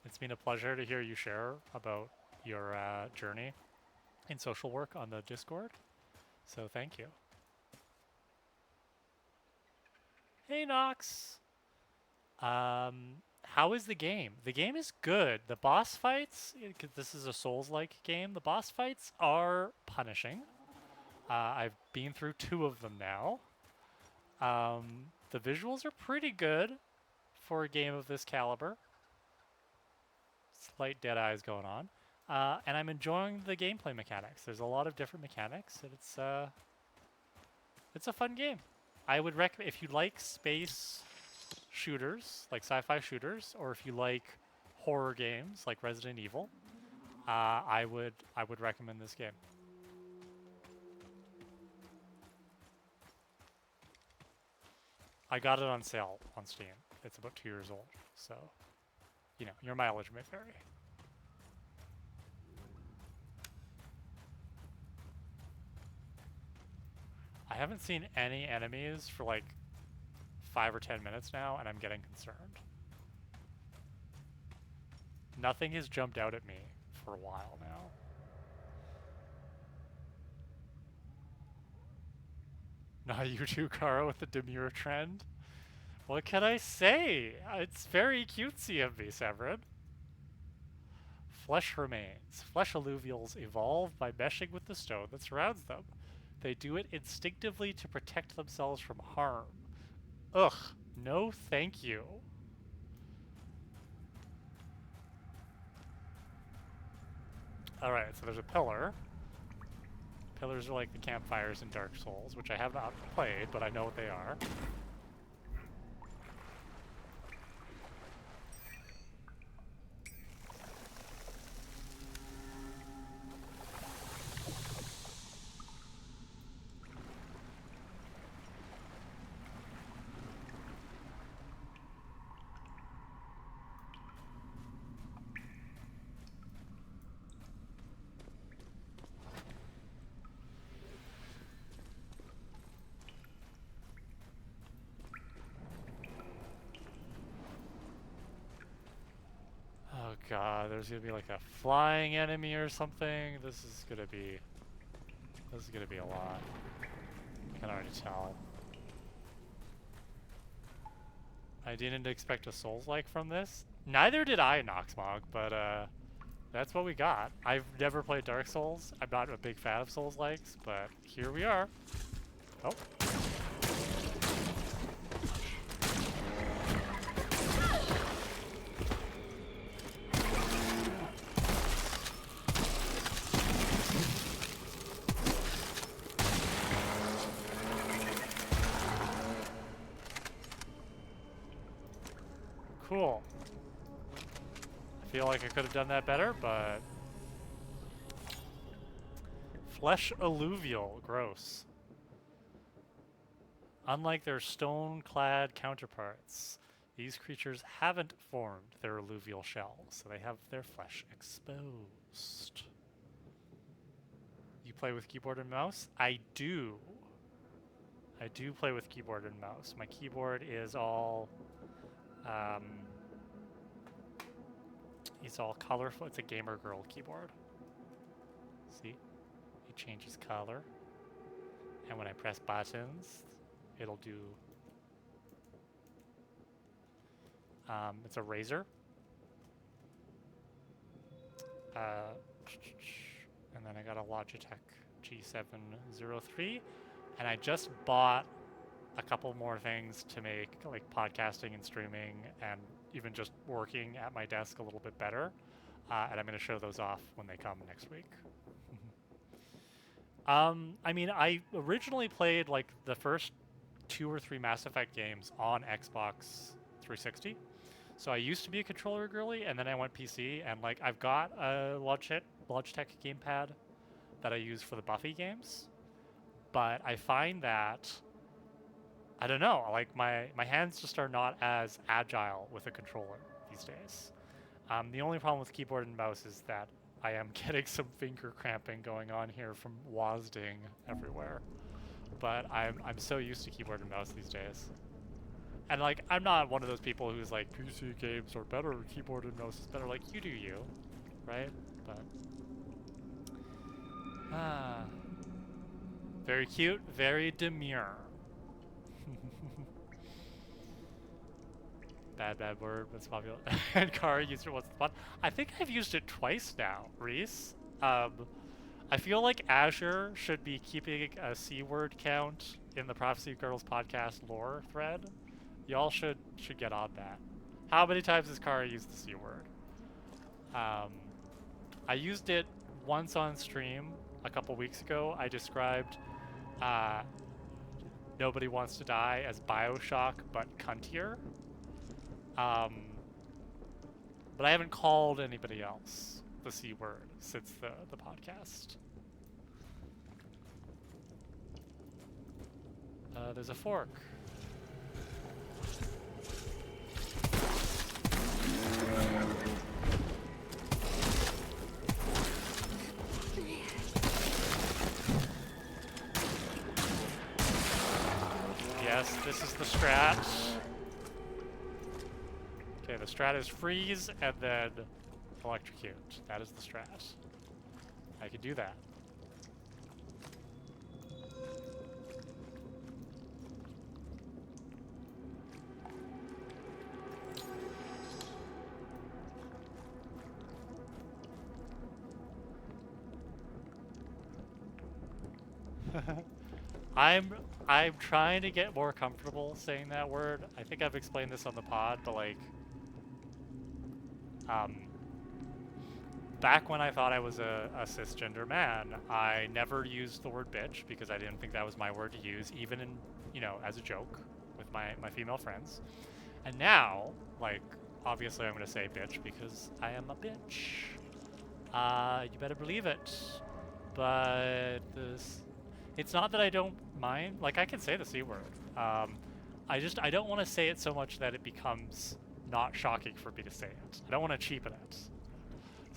Speaker 1: It's been a pleasure to hear you share about your journey in social work on the Discord. So thank you. Hey, Nox. How is the game? The game is good. The boss fights, 'cause this is a Souls-like game, the boss fights are punishing. I've been through 2 of them now. The visuals are pretty good for a game of this caliber. Slight dead eyes going on. And I'm enjoying the gameplay mechanics. There's a lot of different mechanics, and it's a fun game. I would recommend, if you like space shooters, like sci-fi shooters, or if you like horror games like Resident Evil, I would recommend this game. I got it on sale on Steam. It's about 2 years old, so you know your mileage may vary. I haven't seen any enemies for like 5 or 10 minutes now, and I'm getting concerned. Nothing has jumped out at me for a while now. Not you too, Kara, with the demure trend. What can I say? It's very cutesy of me, Severin. Flesh remains. Flesh alluvials evolve by meshing with the stone that surrounds them. They do it instinctively to protect themselves from harm. Ugh, no thank you. Alright, so there's a pillar. pillars are like the campfires in Dark Souls, which I have not played, but I know what they are. Oh god, there's gonna be like a flying enemy or something. This is gonna be a lot. I can already tell. I didn't expect a Souls-like from this. Neither did I, Noxmog, but that's what we got. I've never played Dark Souls. I'm not a big fan of Souls-likes, but here we are. Oh. Cool. I feel like I could have done that better, but... Flesh alluvial. Gross. Unlike their stone-clad counterparts, these creatures haven't formed their alluvial shells, so they have their flesh exposed. You play with keyboard and mouse? I do. I do play with keyboard and mouse. My keyboard is all... it's all colorful. It's a gamer girl keyboard. See? It changes color. And when I press buttons, it'll do... it's a Razer. And then I got a Logitech G703. And I just bought a couple more things to make like podcasting and streaming and even just working at my desk a little bit better. And I'm going to show those off when they come next week. I mean, I originally played like the first 2 or 3 Mass Effect games on Xbox 360. So I used to be a controller girly, and then I went PC, and like I've got a Logitech gamepad that I use for the Buffy games. But I find that, I don't know, like my hands just are not as agile with a controller these days. The only problem with keyboard and mouse is that I am getting some finger cramping going on here from WASDing everywhere. But I'm so used to keyboard and mouse these days. And like, I'm not one of those people who's like, PC games are better, keyboard and mouse is better. Like, you do you, right? But, very cute, very demure. Bad word, but it's popular. And Kara used it once in the pod. I think I've used it twice now, Reese. I feel like Azure should be keeping a C word count in the Prophecy Girls podcast lore thread. Y'all should get on that. How many times has Kara used the C word? I used it once on stream a couple weeks ago. I described Nobody Wants to Die as Bioshock, but cuntier. But I haven't called anybody else the C word since the podcast. There's a fork. Yes, this is the strat. Okay, the strat is freeze and then electrocute. That is the strat. I can do that. I'm trying to get more comfortable saying that word. I think I've explained this on the pod, but like back when I thought I was a cisgender man, I never used the word bitch because I didn't think that was my word to use, even in, you know, as a joke with my female friends. And now, like, obviously I'm gonna say bitch because I am a bitch. You better believe it. But it's not that I don't mind. Like, I can say the C word. I don't want to say it so much that it becomes not shocking for me to say it. I don't want to cheapen it.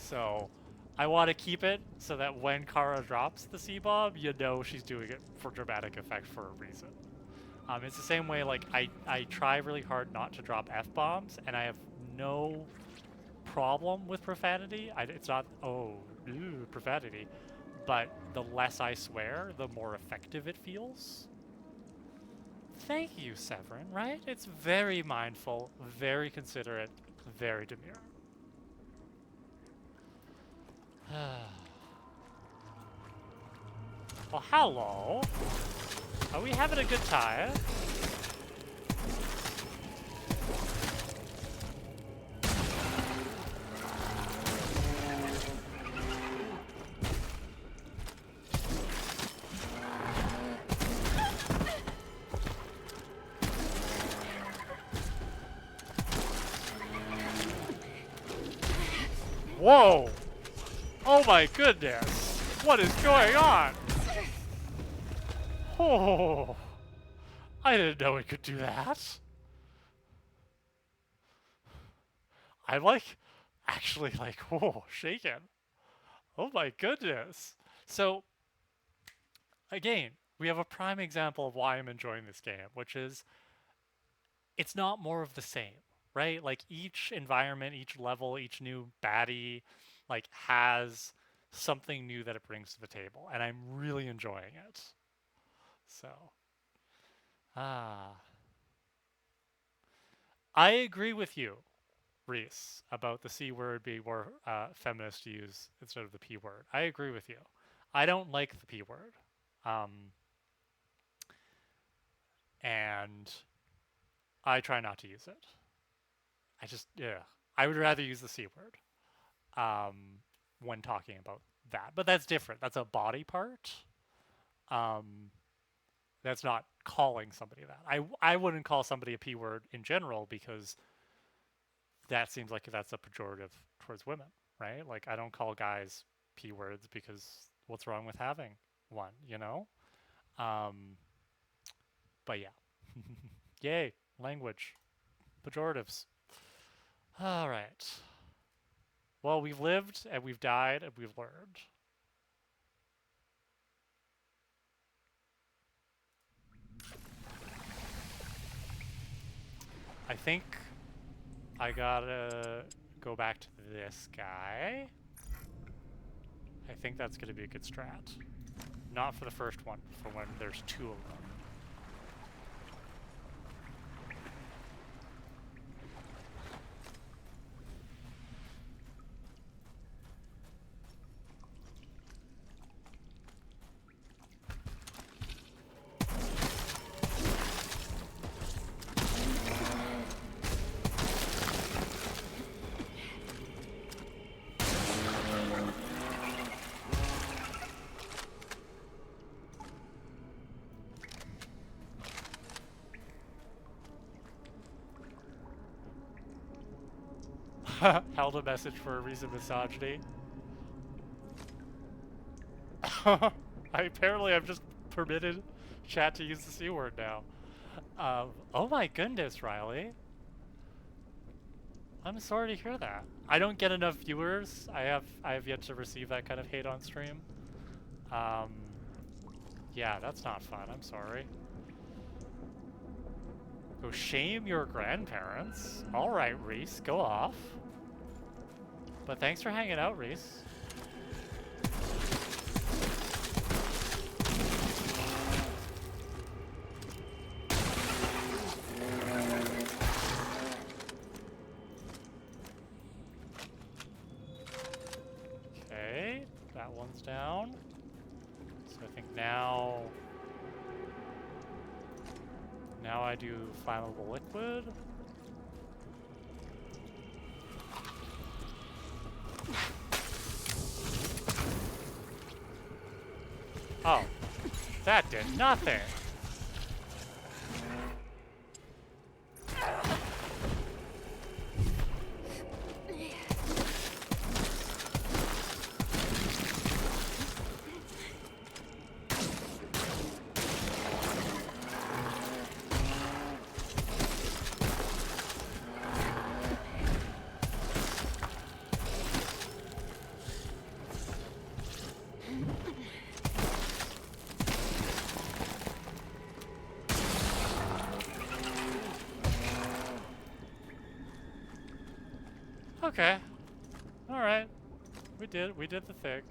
Speaker 1: So I want to keep it so that when Kara drops the C-bomb, you know she's doing it for dramatic effect for a reason. It's the same way, like, I try really hard not to drop F-bombs, and I have no problem with profanity. It's not, profanity. But the less I swear, the more effective it feels. Thank you, Severin, right? It's very mindful, very considerate, very demure. Well, hello. Are we having a good time? Whoa! Oh my goodness! What is going on? Oh, I didn't know it could do that. I'm like, actually like, whoa, shaken. Oh my goodness. So, again, we have a prime example of why I'm enjoying this game, which is it's not more of the same, right? Like each environment, each level, each new baddie, like has something new that it brings to the table, and I'm really enjoying it. So, I agree with you, Reese, about the C word being more feminist to use instead of the P word. I agree with you. I don't like the P word. And I try not to use it. I would rather use the C word when talking about that. But that's different. That's a body part. That's not calling somebody that. I wouldn't call somebody a P word in general because that seems like that's a pejorative towards women, right? Like, I don't call guys P words because what's wrong with having one, you know? But yeah. Yay, language. Pejoratives. All right. Well, we've lived and we've died and we've learned. I think I gotta go back to this guy. I think that's gonna be a good strat. Not for the first one, for when there's two of them. Held a message for a reason misogyny. Apparently I've just permitted chat to use the C word now. Oh my goodness, Riley. I'm sorry to hear that. I don't get enough viewers. I have yet to receive that kind of hate on stream. Yeah, that's not fun. I'm sorry. Go shame your grandparents. All right, Reese, go off. But thanks for hanging out, Reese. Okay, that one's down. So I think now I do flammable liquid. Oh, that did nothing. Okay. Alright. We did the thing.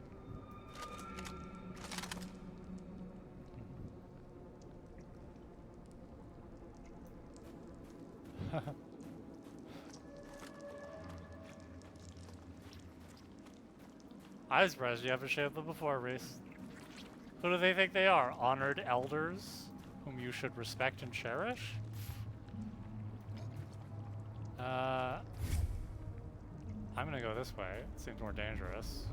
Speaker 1: I was surprised you haven't shared them before, Reese. Who do they think they are? Honored elders whom you should respect and cherish? I'm gonna go this way. It seems more dangerous.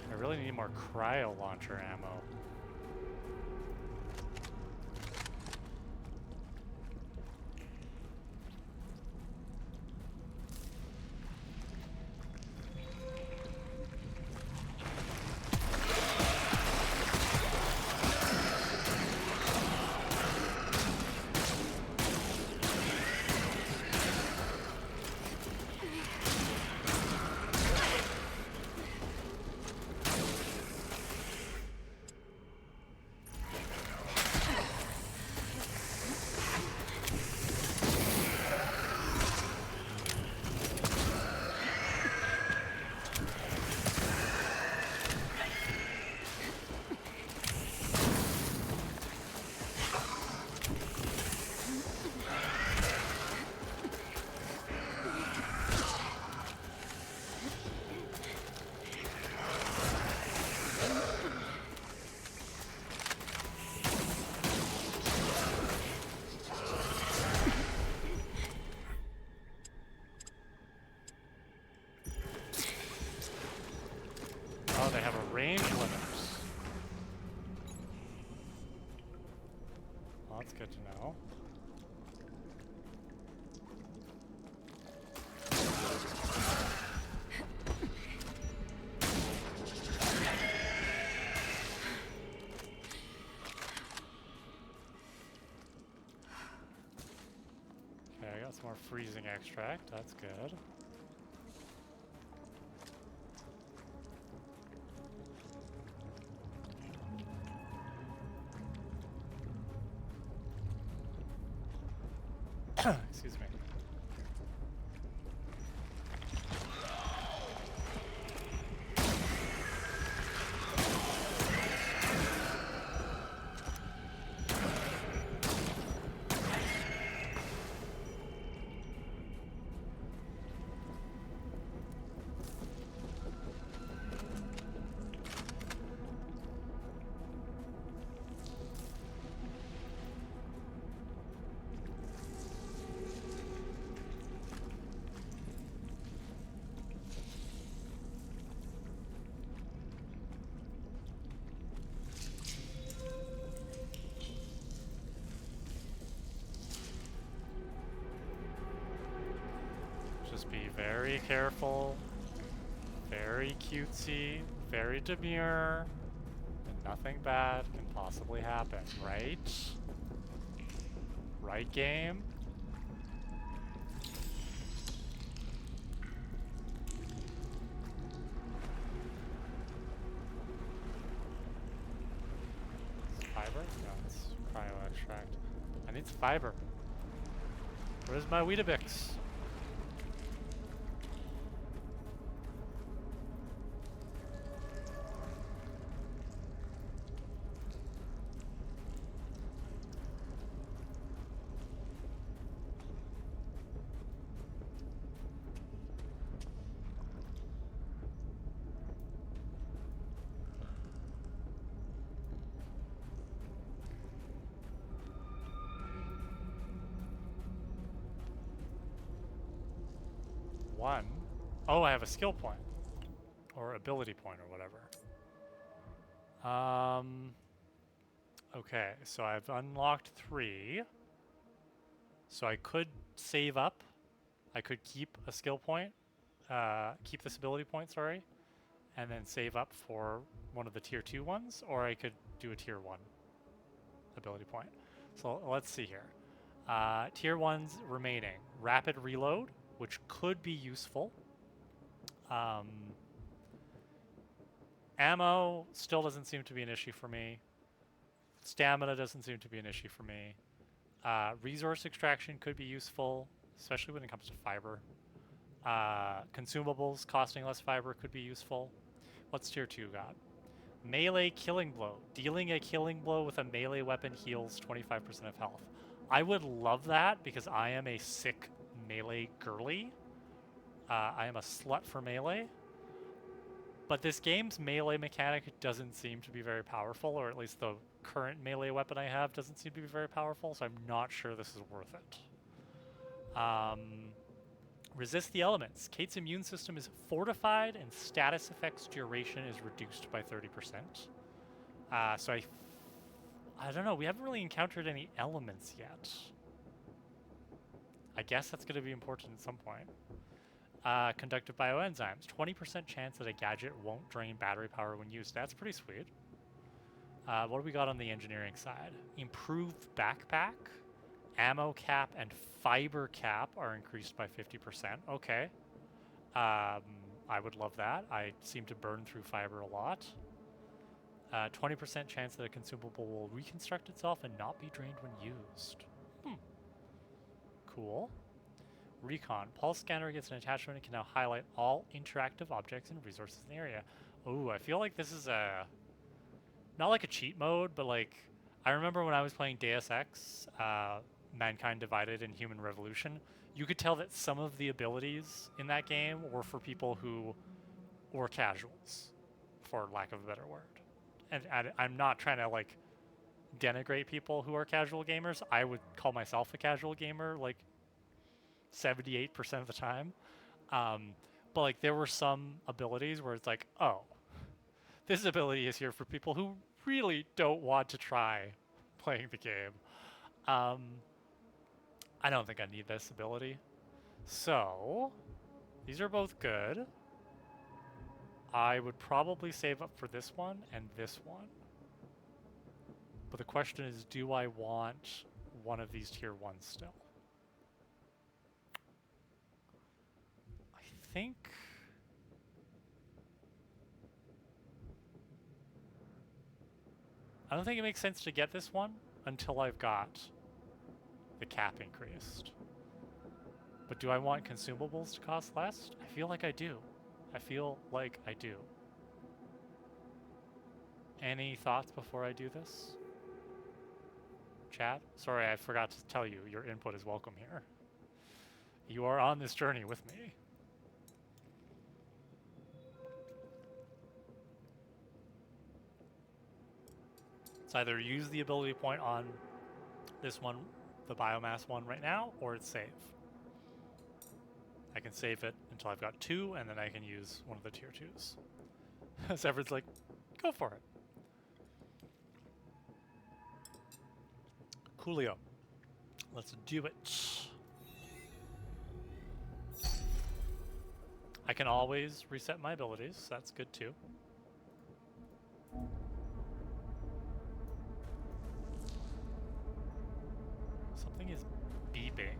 Speaker 1: I really need more cryo launcher ammo. Oh, they have a range limiters. Well, that's good to know. Okay, I got some more freezing extract. That's good. Excuse me. Just be very careful, very cutesy, very demure, and nothing bad can possibly happen, right? Right, game? Fiber? No, it's cryo extract. I need some fiber. Where's my Weetabix? 1. Oh, I have a skill point. Or ability point or whatever. Okay, so I've unlocked 3. So I could save up. I could keep a skill point. Keep this ability point, sorry. And then save up for one of the tier 2 ones. Or I could do a tier 1 ability point. So let's see here. Tier 1's remaining. Rapid reload, which could be useful. Ammo still doesn't seem to be an issue for me. Stamina doesn't seem to be an issue for me. Resource extraction could be useful, especially when it comes to fiber. Consumables costing less fiber could be useful. What's tier 2 got? Melee killing blow. Dealing a killing blow with a melee weapon heals 25% of health. I would love that because I am a sick melee girly. I am a slut for melee. But this game's melee mechanic doesn't seem to be very powerful, or at least the current melee weapon I have doesn't seem to be very powerful, so I'm not sure this is worth it. Resist the elements. Kate's immune system is fortified and status effects duration is reduced by 30%. So I don't know, we haven't really encountered any elements yet. I guess that's going to be important at some point. Conductive bioenzymes. 20% chance that a gadget won't drain battery power when used. That's pretty sweet. What do we got on the engineering side? Improved backpack. Ammo cap and fiber cap are increased by 50%. Okay. I would love that. I seem to burn through fiber a lot. 20% chance that a consumable will reconstruct itself and not be drained when used. Cool. Recon. Pulse scanner gets an attachment and can now highlight all interactive objects and resources in the area. Oh, I feel like this is not like a cheat mode, but like, I remember when I was playing Deus Ex, Mankind Divided and Human Revolution, you could tell that some of the abilities in that game were for people who were casuals, for lack of a better word. And I'm not trying to like denigrate people who are casual gamers. I would call myself a casual gamer like 78% of the time. But like there were some abilities where it's like, oh, this ability is here for people who really don't want to try playing the game. I don't think I need this ability. So, these are both good. I would probably save up for this one and this one. But the question is, do I want one of these tier 1s still? I think... I don't think it makes sense to get this one until I've got the cap increased. But do I want consumables to cost less? I feel like I do. I feel like I do. Any thoughts before I do this? Chat? Sorry, I forgot to tell you, your input is welcome here. You are on this journey with me. So either use the ability point on this one, the biomass one right now, or it's save. I can save it until I've got 2, and then I can use one of the tier 2s. Severed's like, go for it. Coolio. Let's do it. I can always reset my abilities, so that's good too. Something is beeping.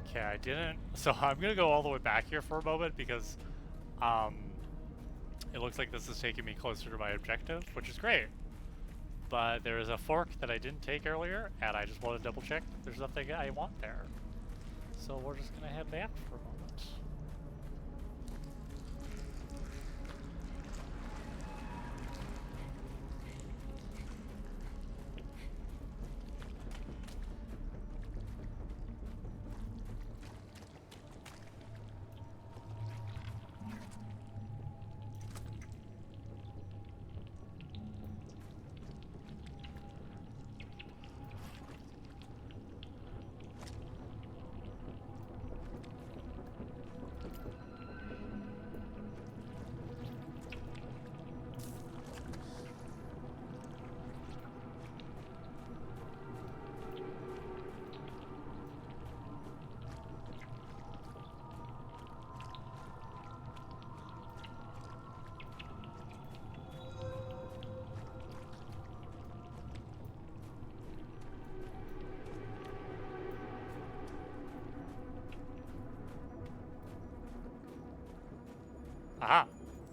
Speaker 1: Okay, I didn't. So I'm gonna go all the way back here for a moment because it looks like this is taking me closer to my objective, which is great. But there is a fork that I didn't take earlier, and I just want to double check there's nothing I want there. So we're just gonna head back for a moment. Aha!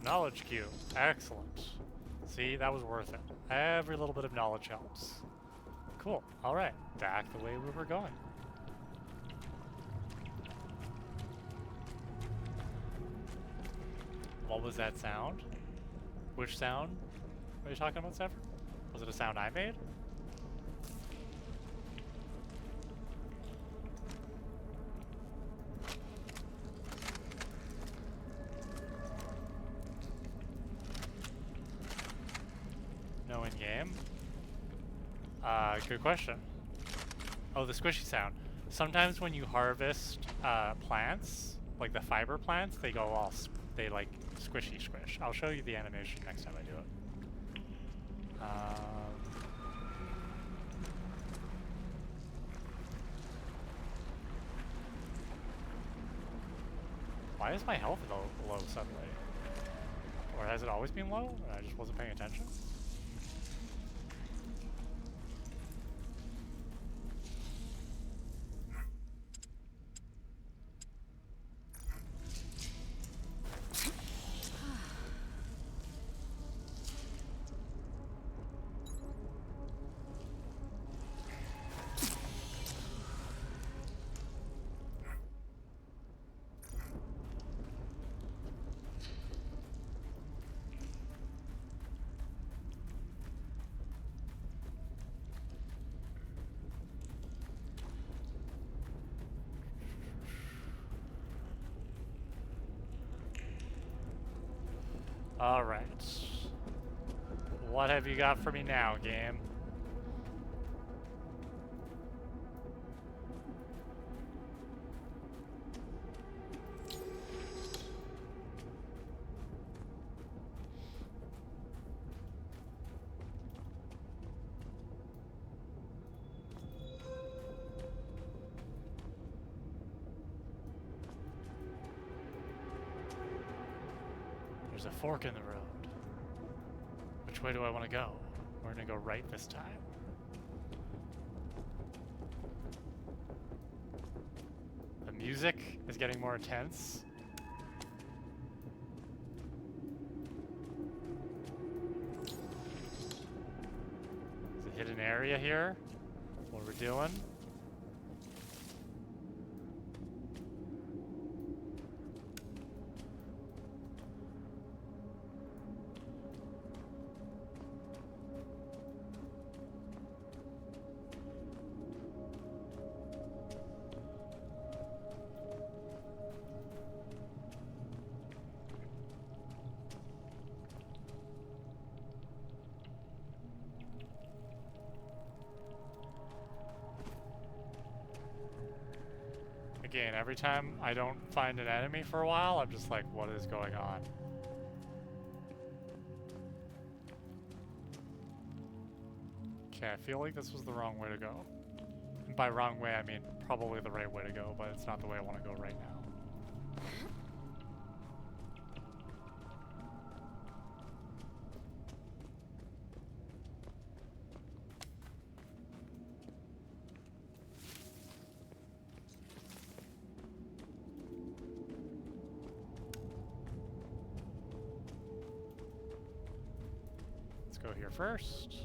Speaker 1: Knowledge cube. Excellent. See, that was worth it. Every little bit of knowledge helps. Cool. Alright. Back the way we were going. What was that sound? Which sound are you talking about, Zephyr? Was it a sound I made? No in-game? Good question. Oh, the squishy sound. Sometimes when you harvest plants, like the fiber plants, they go all, they like squishy squish. I'll show you the animation next time I do it. Why is my health low suddenly? Or has it always been low and I just wasn't paying attention? Alright. What have you got for me now, game? There's a fork in the road. Which way do I want to go? We're gonna go right this time. The music is getting more intense. There's a hidden area here. What we're doing. Again, every time I don't find an enemy for a while, I'm just like, what is going on? Okay, I feel like this was the wrong way to go. And by wrong way, I mean probably the right way to go, but it's not the way I want to go right now. Go here first.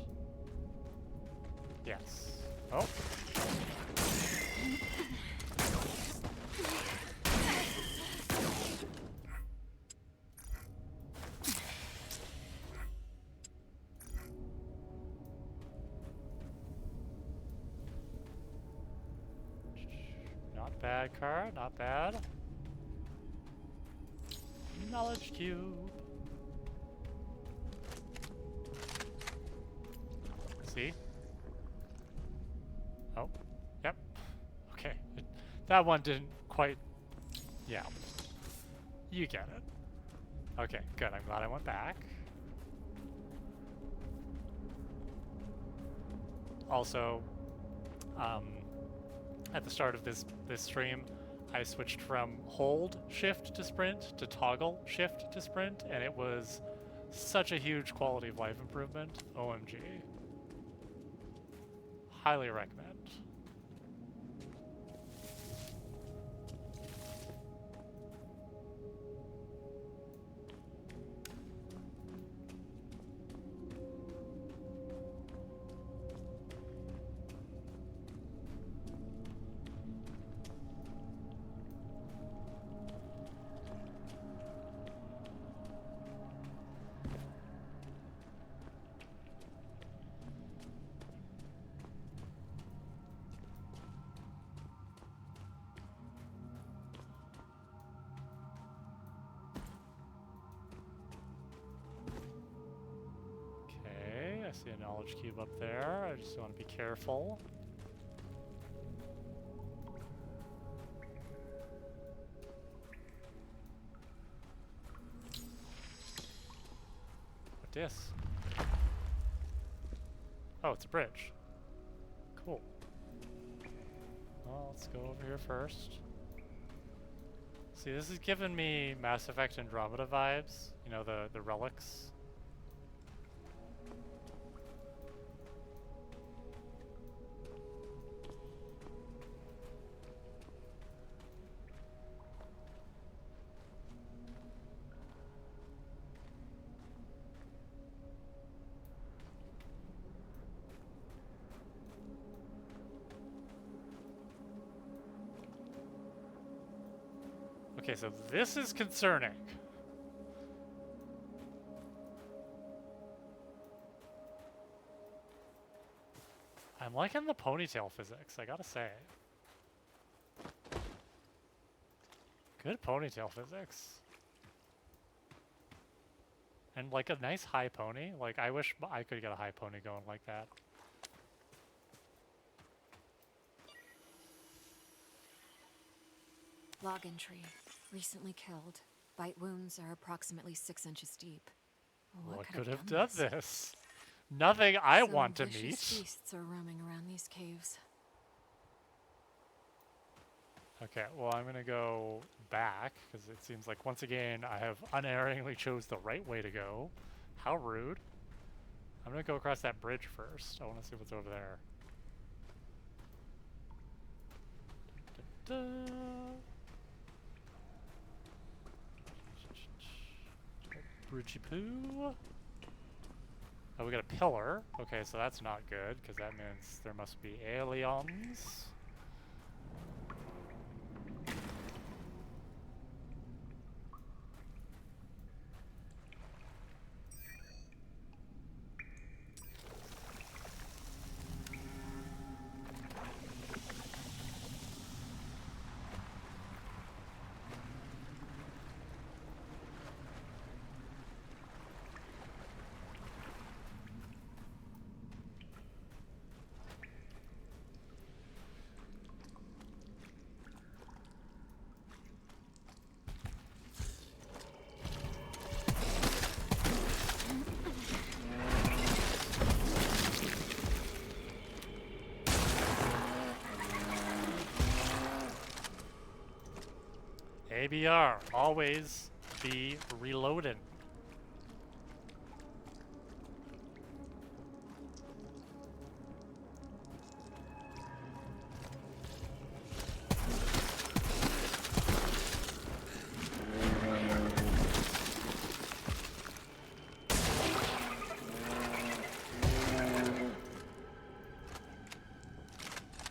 Speaker 1: Yes. Oh. bad card, not bad. Knowledge cube. See? Oh, yep. Okay, that one didn't quite, yeah. You get it. Okay, good, I'm glad I went back. Also, at the start of this stream, I switched from hold shift to sprint to toggle shift to sprint, and it was such a huge quality of life improvement. OMG. Highly recommend. I see a knowledge cube up there. I just want to be careful. What this? Oh, it's a bridge. Cool. Well, let's go over here first. See, this is giving me Mass Effect Andromeda vibes. You know, the relics. Okay, so this is concerning. I'm liking the ponytail physics, I gotta say. Good ponytail physics. And like a nice high pony. Like, I wish I could get a high pony going like that.
Speaker 2: Log entry. Recently killed. Bite wounds are approximately 6 inches deep.
Speaker 1: What could have done this? Nothing I want to meet.
Speaker 2: Some beasts are roaming around these caves.
Speaker 1: Okay, well, I'm gonna go back, because it seems like, once again, I have unerringly chose the right way to go. How rude. I'm gonna go across that bridge first. I want to see what's over there. Da-da. Bridgey poo. Oh, we got a pillar. Okay, so that's not good, because that means there must be aliens. ABR, always be reloading.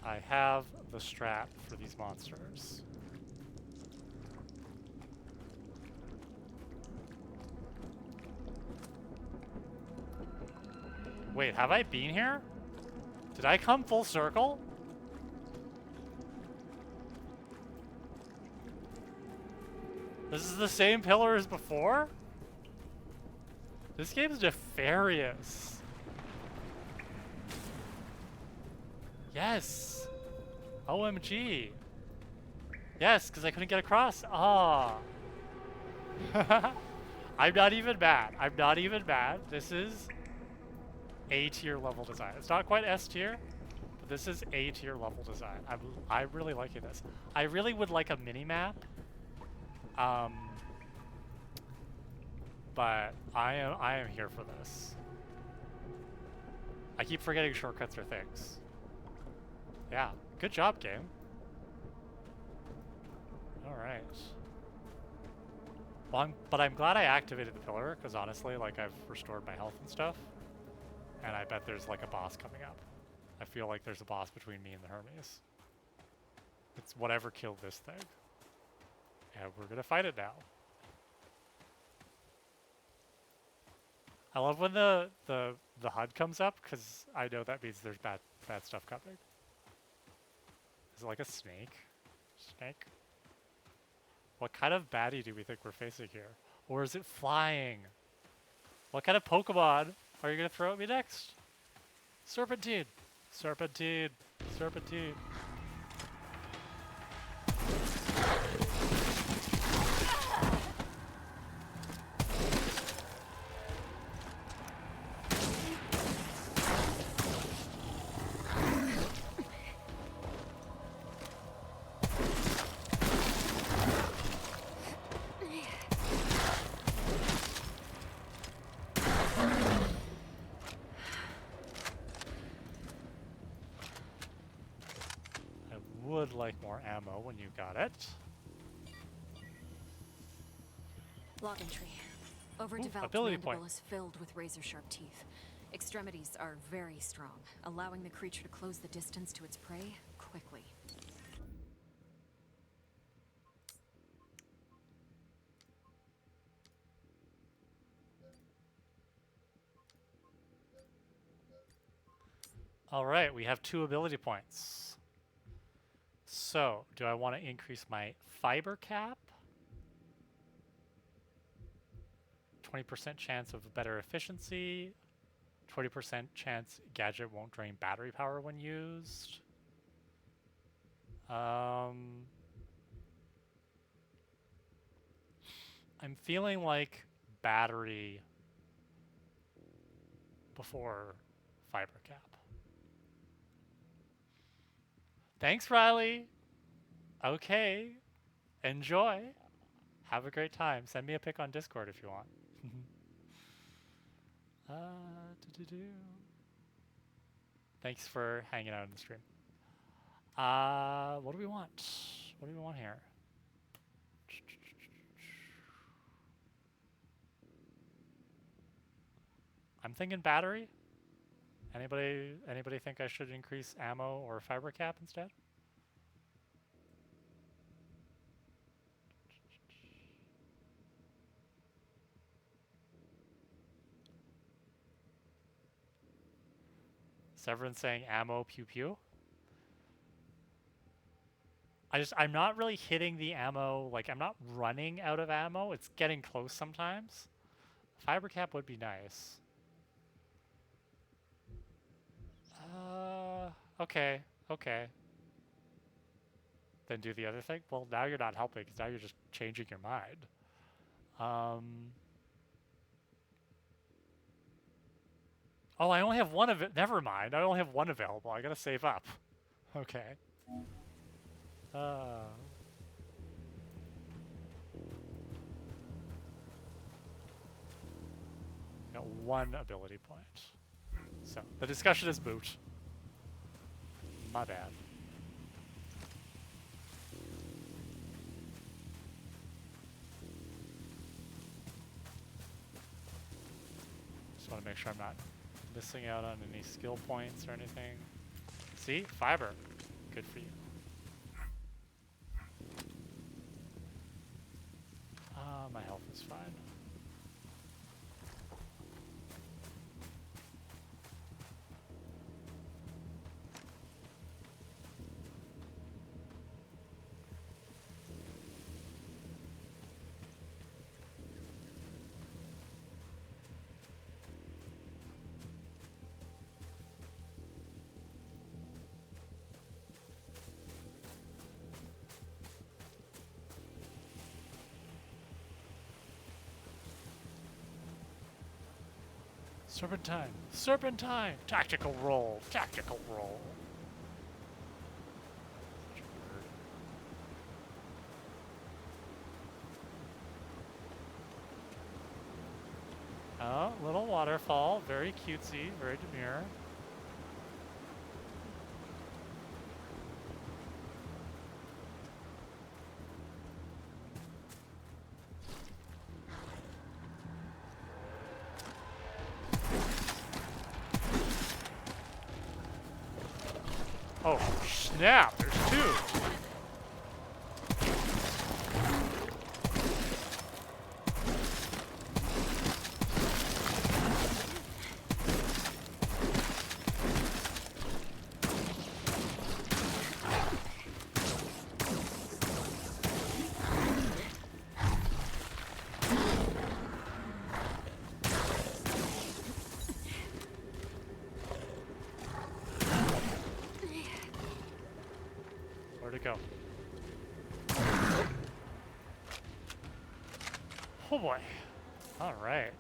Speaker 1: I have the strat for these monsters. Wait, have I been here? Did I come full circle? This is the same pillar as before? This game's nefarious. Yes. OMG. Yes, because I couldn't get across. Ah. I'm not even mad. I'm not even mad. This is A tier level design. It's not quite S tier, but this is A tier level design. I'm really liking this. I really would like a mini map. But I am here for this. I keep forgetting shortcuts are things. Yeah, good job, game. All right. Well, I'm glad I activated the pillar, because honestly, like, I've restored my health and stuff. And I bet there's, like, a boss coming up. I feel like there's a boss between me and the Hermes. It's whatever killed this thing. And we're gonna fight it now. I love when the HUD comes up, because I know that means there's bad stuff coming. Is it like a snake? Snake? What kind of baddie do we think we're facing here? Or is it flying? What kind of Pokemon are you going to throw at me next? Serpentine! Serpentine! Serpentine! Would like more ammo when you got it.
Speaker 2: Log entry. Overdeveloped
Speaker 1: ability
Speaker 2: mandible
Speaker 1: point.
Speaker 2: is filled with razor-sharp teeth. Extremities are very strong, allowing the creature to close the distance to its prey quickly.
Speaker 1: All right, we have 2 ability points. So, do I want to increase my fiber cap? 20% chance of better efficiency. 20% chance gadget won't drain battery power when used. I'm feeling like battery before fiber cap. Thanks, Riley. Okay. Enjoy. Have a great time. Send me a pic on Discord if you want. Thanks for hanging out in the stream. What do we want? What do we want here? I'm thinking battery. Anybody think I should increase ammo or fiber cap instead? Severin saying ammo pew pew. I'm not really hitting the ammo, like I'm not running out of ammo. It's getting close sometimes. Fiber cap would be nice. Okay, okay. Then do the other thing? Well, now you're not helping, because now you're just changing your mind. Oh, I only have one of it. Never mind. I only have one available. I gotta save up. Okay. Got 1 ability point. So, the discussion is moot. My bad. Just want to make sure I'm not missing out on any skill points or anything. See? Fiber. Good for you. My health is fine. Serpentine. Serpentine. Tactical roll. Tactical roll. Such a word. Oh, little waterfall. Very cutesy. Very demure. Oh, snap! There's two! Where'd it go? Oh boy. Alright.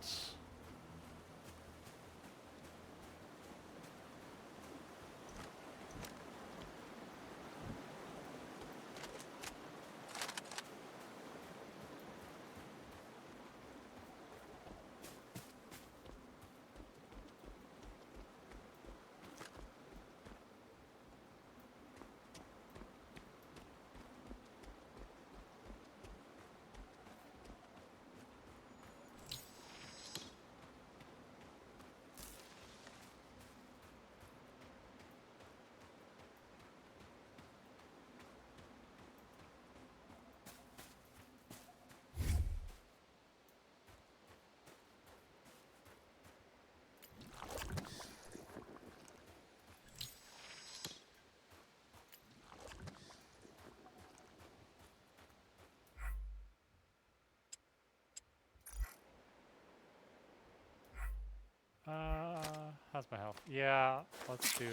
Speaker 1: How's my health? Yeah, let's do...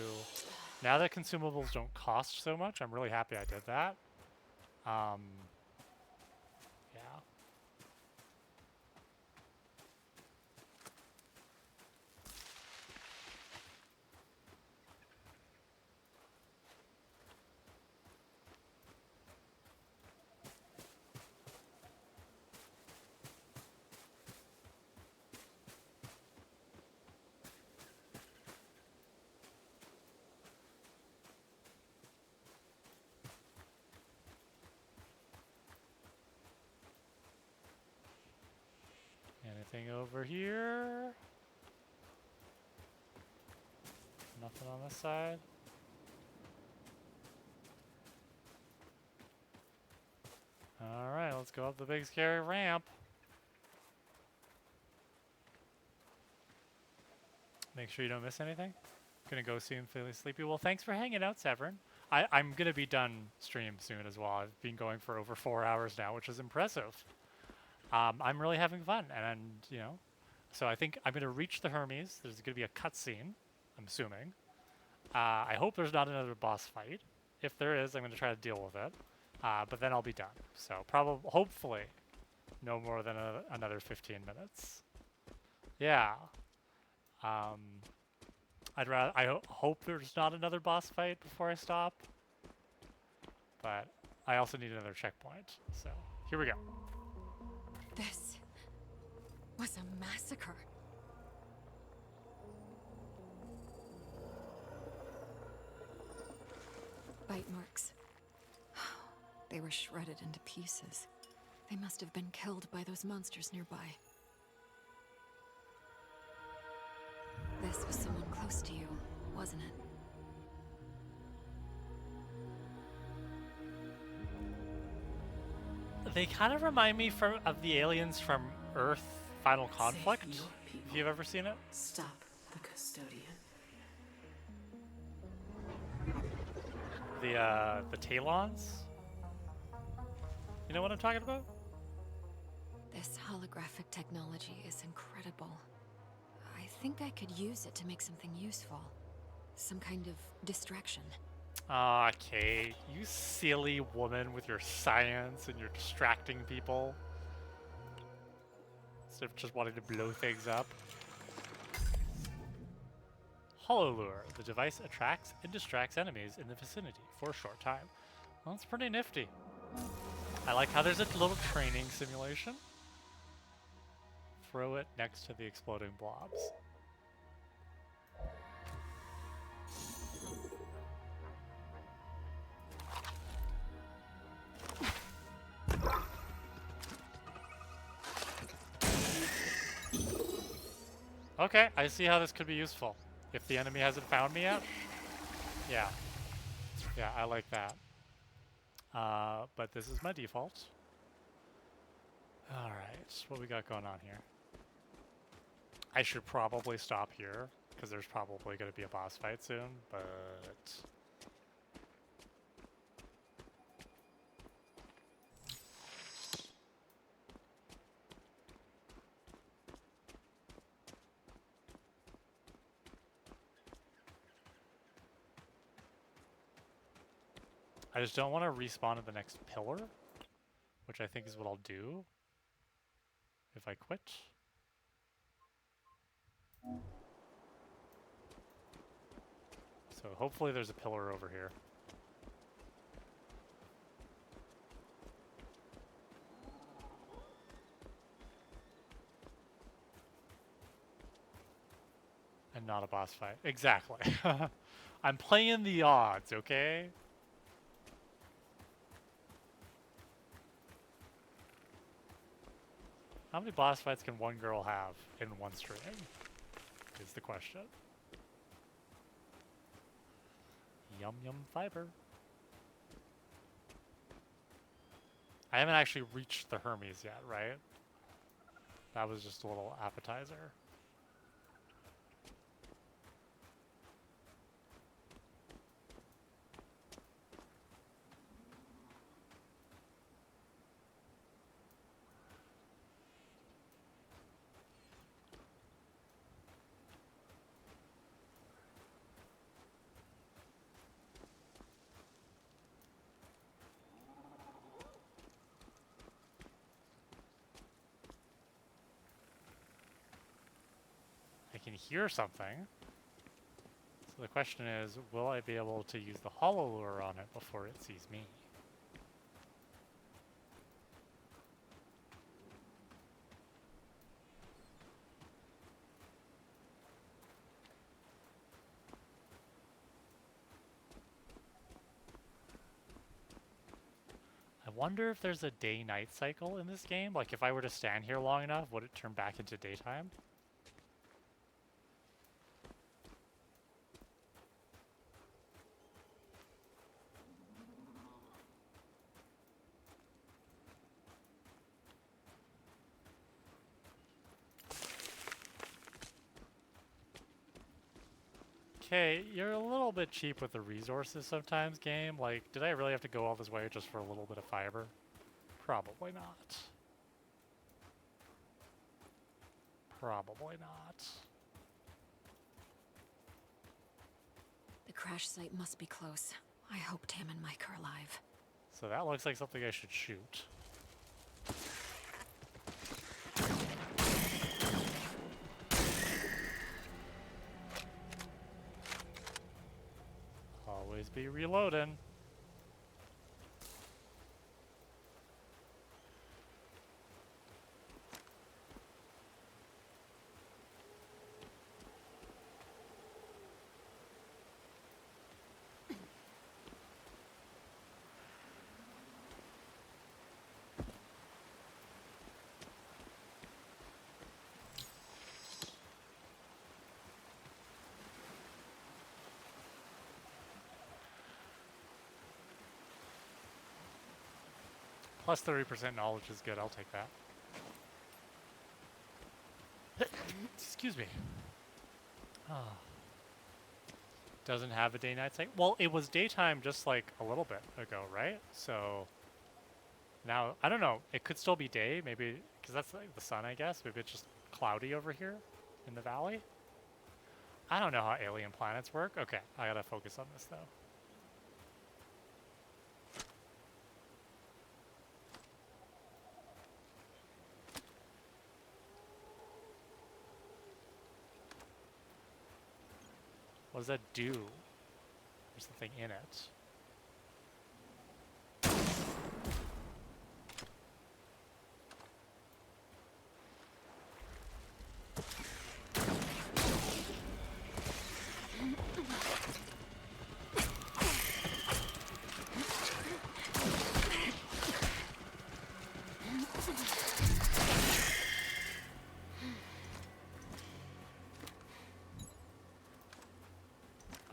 Speaker 1: Now that consumables don't cost so much, I'm really happy I did that. Yeah. Anything over here? Nothing on this side. Alright, let's go up the big scary ramp. Make sure you don't miss anything. Gonna go soon, feeling sleepy. Well, thanks for hanging out, Severin. I'm gonna be done stream soon as well. I've been going for over 4 hours now, which is impressive. I'm really having fun, and you know, so I think I'm gonna reach the Hermes. There's gonna be a cutscene, I'm assuming. I hope there's not another boss fight. If there is, I'm gonna try to deal with it. But then I'll be done. So probably, hopefully, no more than another 15 minutes. Yeah. I hope there's not another boss fight before I stop. But I also need another checkpoint. So here we go.
Speaker 2: This was a massacre. Bite marks. They were shredded into pieces. They must have been killed by those monsters nearby. This was someone close to you, wasn't it?
Speaker 1: They kind of remind me of the aliens from Earth Final Conflict.
Speaker 4: Save your people.
Speaker 1: If you've ever seen it.
Speaker 4: Stop the custodian.
Speaker 1: The Talons. You know what I'm talking about?
Speaker 2: This holographic technology is incredible. I think I could use it to make something useful. Some kind of distraction.
Speaker 1: Okay, you silly woman with your science and your distracting people. Instead of just wanting to blow things up. Hollow Lure. The device attracts and distracts enemies in the vicinity for a short time. Well, that's pretty nifty. I like how there's a little training simulation. Throw it next to the exploding blobs. Okay, I see how this could be useful. If the enemy hasn't found me yet. Yeah. Yeah, I like that. But this is my default. Alright, what we got going on here? I should probably stop here, because there's probably going to be a boss fight soon, but... I just don't want to respawn at the next pillar, which I think is what I'll do if I quit. So hopefully there's a pillar over here. And not a boss fight. Exactly. I'm playing the odds, okay? How many boss fights can one girl have in one stream? Is the question. Yum yum fiber. I haven't actually reached the Hermes yet, right? That was just a little appetizer. I can hear something. So the question is, will I be able to use the hollow lure on it before it sees me? I wonder if there's a day-night cycle in this game. Like if I were to stand here long enough, would it turn back into daytime? Okay, you're a little bit cheap with the resources sometimes, game. Like, did I really have to go all this way just for a little bit of fiber? Probably not. Probably not.
Speaker 2: The crash site must be close. I hope Tam and Mike are alive.
Speaker 1: So that looks like something I should shoot. Always be reloading. Plus 30% knowledge is good, I'll take that. Excuse me. Oh. Doesn't have a day-night cycle? Well, it was daytime just like a little bit ago, right? So now, I don't know, it could still be day, maybe, because that's like the sun, I guess. Maybe it's just cloudy over here in the valley. I don't know how alien planets work. Okay, I gotta focus on this though. What does that do? There's something in it.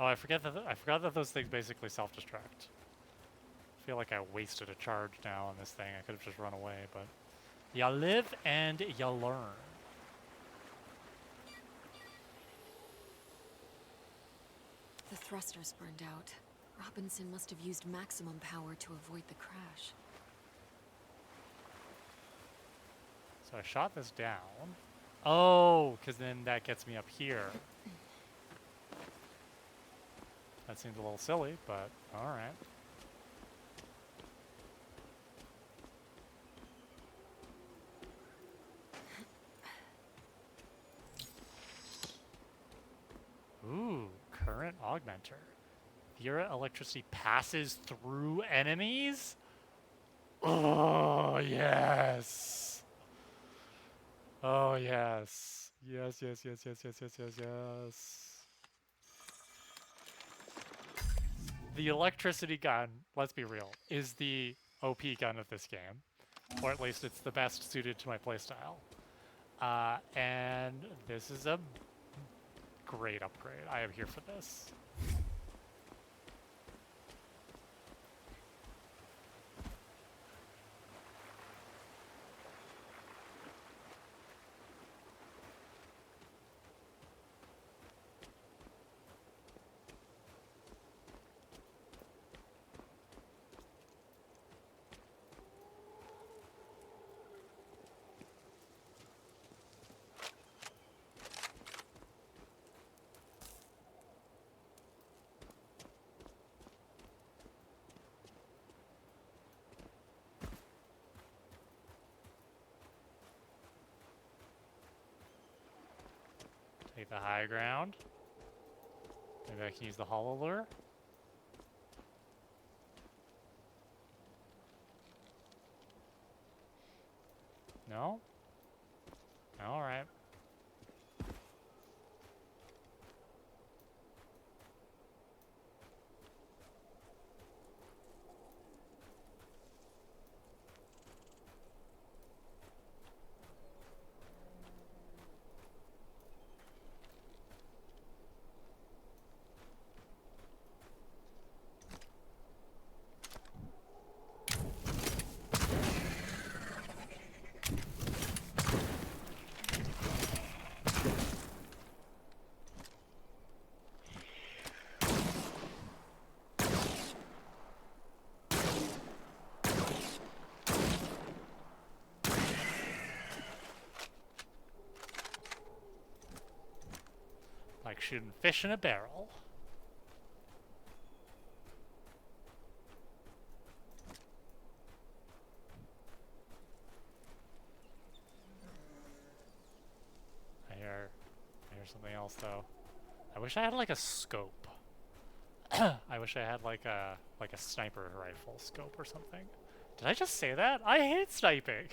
Speaker 1: Oh, I forgot that those things basically self-destruct. I feel like I wasted a charge now on this thing. I could have just run away, but you live and you learn.
Speaker 2: The thrusters burned out. Robinson must have used maximum power to avoid the crash.
Speaker 1: So I shot this down. Oh, because then that gets me up here. That seems a little silly, but alright. Ooh, current augmenter. Vira electricity passes through enemies? Oh, yes. Oh, yes. Yes, yes, yes, yes, yes, yes, yes, yes. The electricity gun, let's be real, is the OP gun of this game. Or at least it's the best suited to my playstyle. And this is a great upgrade. I am here for this. Take the high ground. Maybe I can use the hollow lure. No? Alright. Like shooting fish in a barrel. I hear something else though. I wish I had like a scope. I wish I had like a sniper rifle scope or something. Did I just say that? I hate sniping.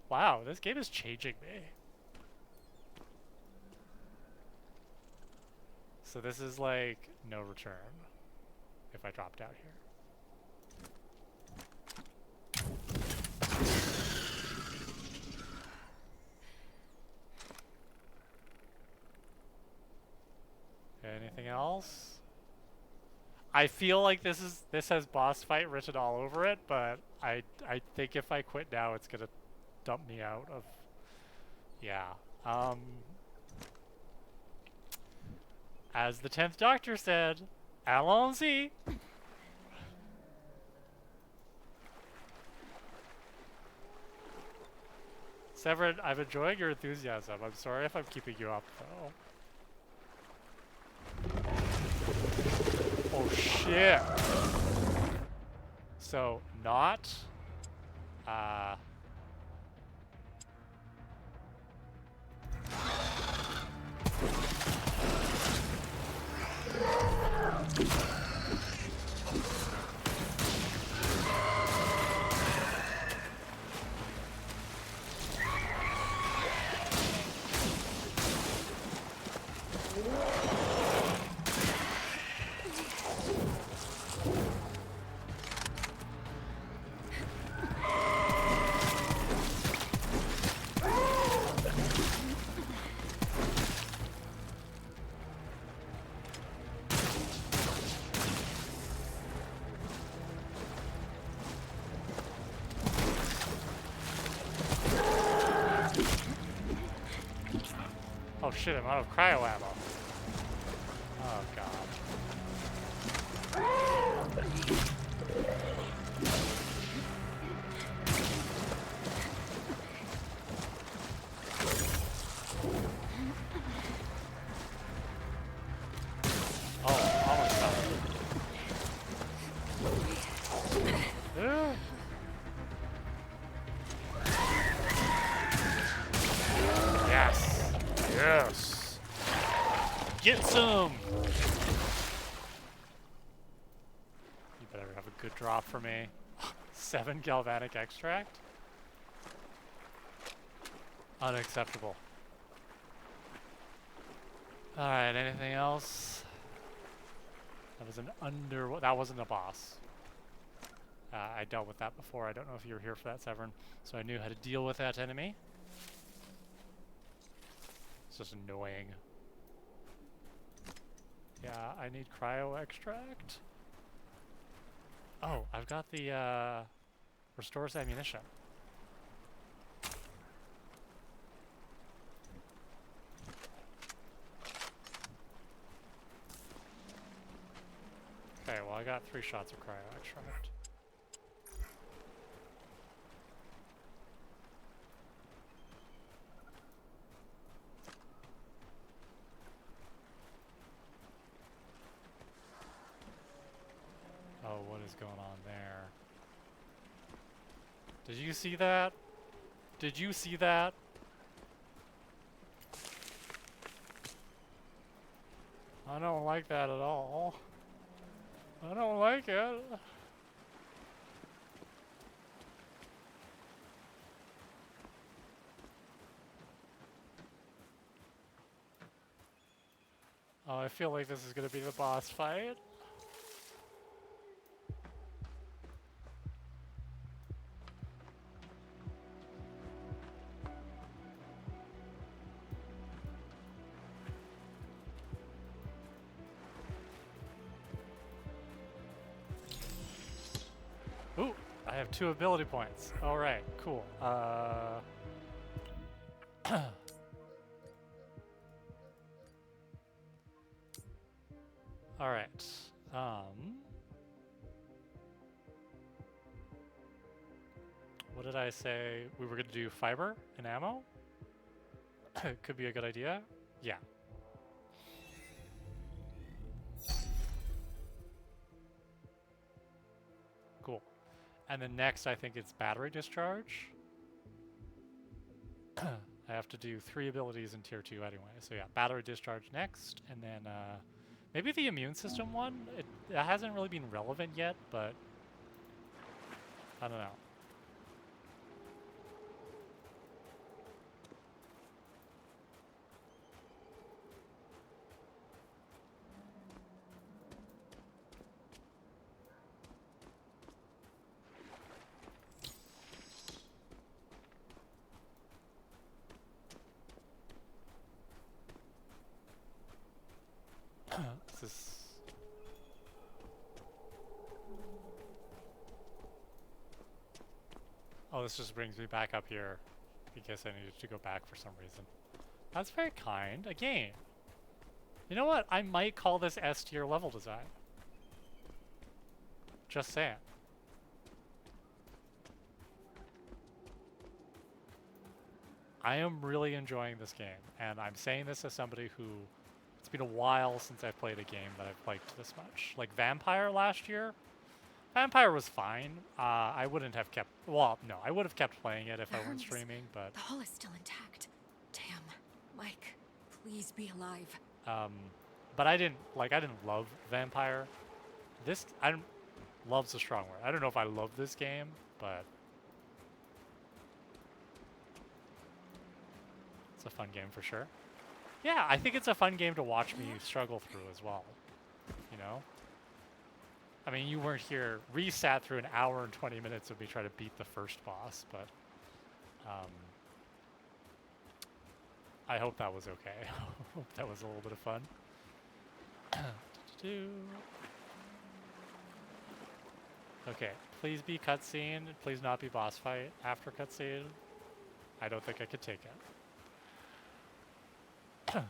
Speaker 1: Wow, this game is changing me. So this is like no return if I dropped out here. Anything else? I feel like this has boss fight written all over it, but I think if I quit now, it's gonna dump me out of. Yeah. As the 10th Doctor said, allons-y. Severin, I'm enjoying your enthusiasm. I'm sorry if I'm keeping you up, though. Oh, shit. So, not... Oh shit, I'm out of cryo ammo. Oh god. Oh, almost got it. Ugh. Yes. Yes. Get some. You better have a good drop for me. 7 galvanic extract? Unacceptable. Alright, anything else? That was that wasn't a boss. I dealt with that before. I don't know if you were here for that, Severn. So I knew how to deal with that enemy. It's just annoying. Yeah, I need cryo extract. Oh, I've got the restores ammunition. Okay, well I got 3 shots of cryo extract. Oh, what is going on there? Did you see that? Did you see that? I don't like that at all. I don't like it. Oh, I feel like this is gonna be the boss fight. Ooh, I have 2 ability points. All right, cool. All right. What did I say? We were gonna do fiber and ammo? Could be a good idea. Yeah. Cool. And then next, I think it's battery discharge. I have to do 3 abilities in tier 2 anyway. So yeah, battery discharge next, and then maybe the immune system one. It hasn't really been relevant yet, but I don't know. This is... Oh, this just brings me back up here because I needed to go back for some reason. That's very kind. A game. You know what? I might call this S tier level design. Just saying. I am really enjoying this game, and I'm saying this as somebody who... It's been a while since I've played a game that I've liked this much. Like Vampire last year. Vampire was fine. I wouldn't have kept... Well, no, I would have kept playing it if I weren't streaming, but...
Speaker 6: The hull is still intact. Damn. Mike, please be alive.
Speaker 1: But I didn't love Vampire. This... Love's a strong word. I don't know if I love this game, but... It's a fun game for sure. Yeah, I think it's a fun game to watch me struggle through as well. You know? I mean, you weren't here. Ree sat through an hour and 20 minutes of me trying to beat the first boss, but... I hope that was okay. I hope that was a little bit of fun. Okay, please be cutscene. Please not be boss fight after cutscene. I don't think I could take it.
Speaker 6: I'm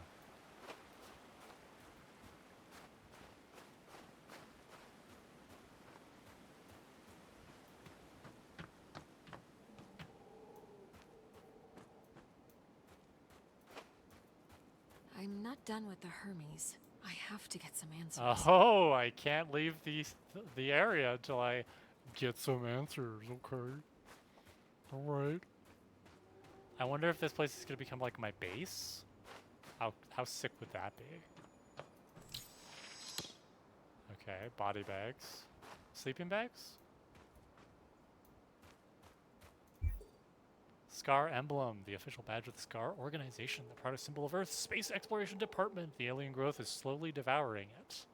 Speaker 6: not done with the Hermes. I have to get some answers.
Speaker 1: Oh, I can't leave the area until I get some answers. Okay. All right. I wonder if this place is gonna become like my base. How sick would that be? Okay, body bags, sleeping bags. Scar emblem, the official badge of the Scar organization, the product symbol of Earth's space exploration department. The alien growth is slowly devouring it.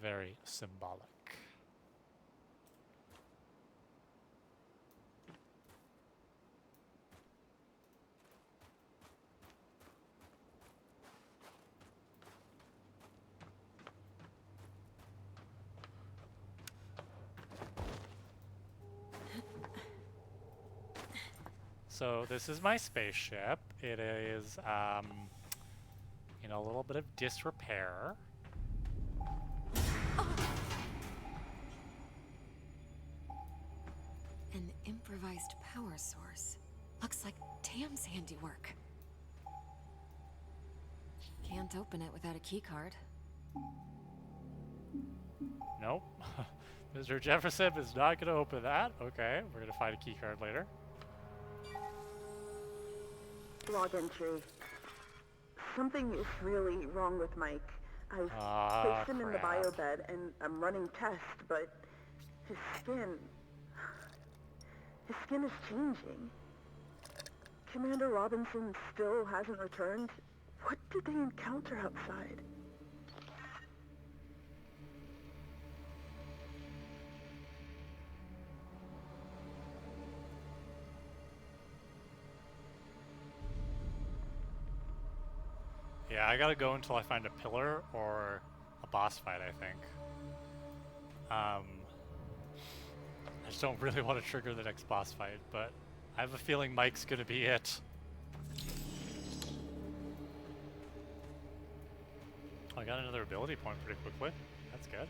Speaker 1: Very symbolic. So this is my spaceship. It is in a little bit of disrepair.
Speaker 6: An improvised power source. Looks like Tam's handiwork. Can't open it without a keycard.
Speaker 1: Nope. Mr. Jefferson is not going to open that. Okay, we're going to find a keycard later.
Speaker 7: Log entry. Something is really wrong with Mike. I've placed him in the
Speaker 1: crap.
Speaker 7: biobed and I'm running tests, but his skin is changing. Commander Robinson still hasn't returned. What did they encounter outside?
Speaker 1: Yeah, I gotta go until I find a pillar or a boss fight, I think. I just don't really want to trigger the next boss fight, but I have a feeling Mike's gonna be it. Oh, I got another ability point pretty quickly. That's good.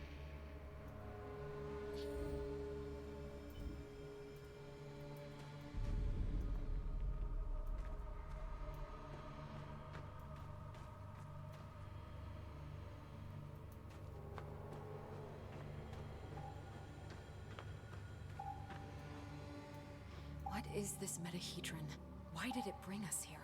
Speaker 6: What is this metahedron? Why did it bring us here?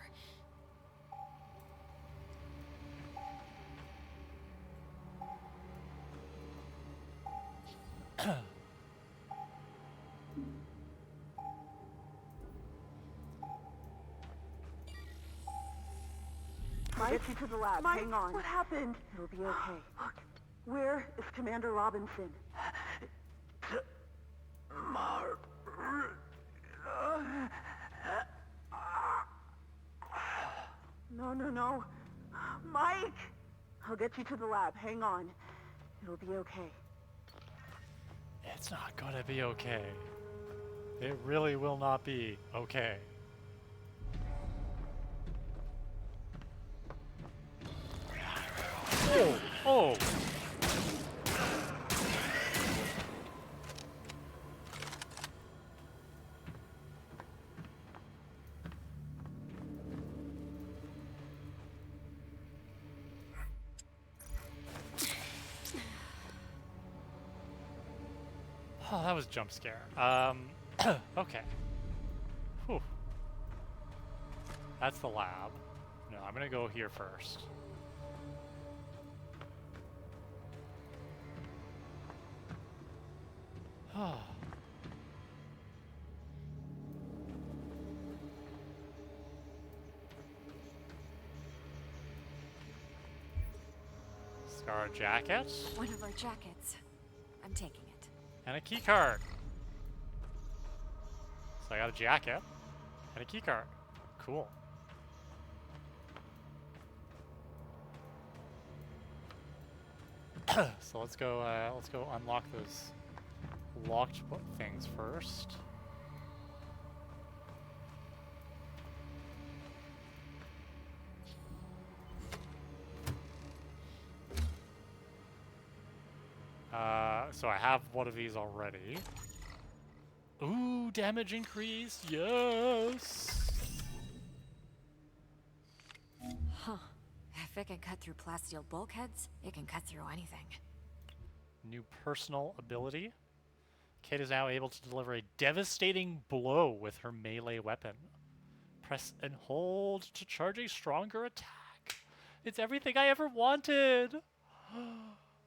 Speaker 7: Mike, get you to the lab. Mike, hang on. What happened? It'll be okay. Where is Commander Robinson? No. Mike! I'll get you to the lab. Hang on. It'll be okay.
Speaker 1: It's not gonna be okay. It really will not be okay. Oh! Oh, that was a jump scare. Okay. Whew. That's the lab. No, I'm gonna go here first. Scar jacket.
Speaker 6: One of our jackets. I'm taking it.
Speaker 1: And a key card. So I got a jacket and a key card. Cool. So let's go unlock those locked things first. So I have one of these already. Ooh, damage increase, yes!
Speaker 6: Huh. If it can cut through plasteel bulkheads, it can cut through anything.
Speaker 1: New personal ability. Kate is now able to deliver a devastating blow with her melee weapon. Press and hold to charge a stronger attack. It's everything I ever wanted!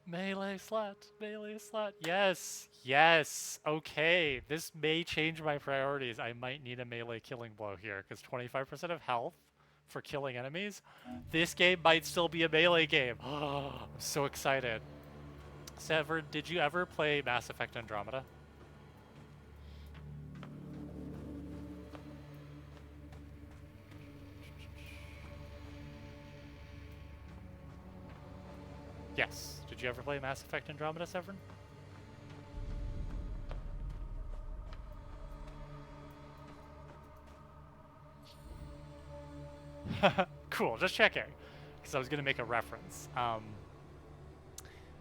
Speaker 1: Melee slut, melee slut. Yes, yes, okay. This may change my priorities. I might need a melee killing blow here, because 25% of health for killing enemies. This game might still be a melee game. I'm so excited. Severin, did you ever play Mass Effect Andromeda? Yes. Did you ever play Mass Effect Andromeda, Severin? Cool, just checking. Because I was going to make a reference.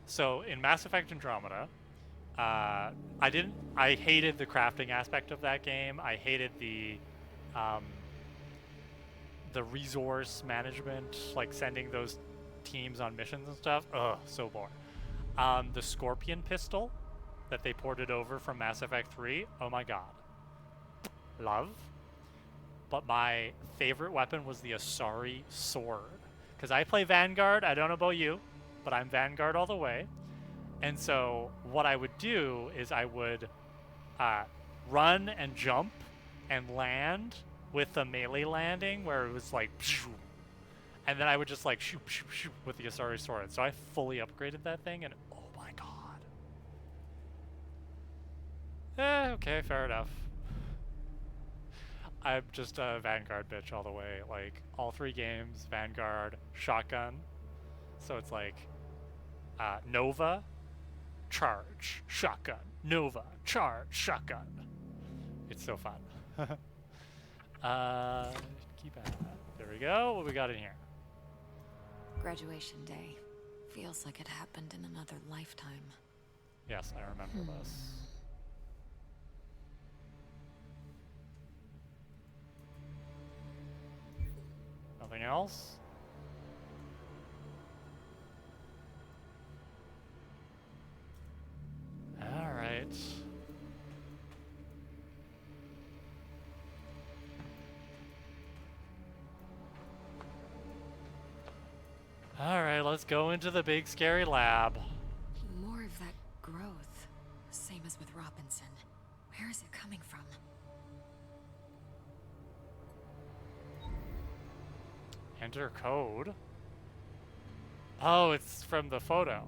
Speaker 1: So, in Mass Effect Andromeda, I hated the crafting aspect of that game. I hated the resource management, like sending those teams on missions and stuff. Ugh, so boring. The Scorpion pistol that they ported over from Mass Effect 3, oh my god. Love. But my favorite weapon was the Asari sword. Because I play Vanguard, I don't know about you, but I'm Vanguard all the way. And so what I would do is I would run and jump and land with the melee landing where it was like, and then I would just like shoot, shoot, shoot with the Asari sword. So I fully upgraded that thing, and oh my god. Okay, fair enough. I'm just a Vanguard bitch all the way. Like, all 3 games, Vanguard, shotgun. So it's like, Nova, charge, shotgun. Nova, charge, shotgun. It's so fun. Keep at it. There we go. What we got in here?
Speaker 6: Graduation day. Feels like it happened in another lifetime.
Speaker 1: Yes, I remember this. Nothing else? All right. All right, let's go into the big scary lab.
Speaker 6: More of that growth. Same as with Robinson. Where is it coming from?
Speaker 1: Enter code. Oh, it's from the photo.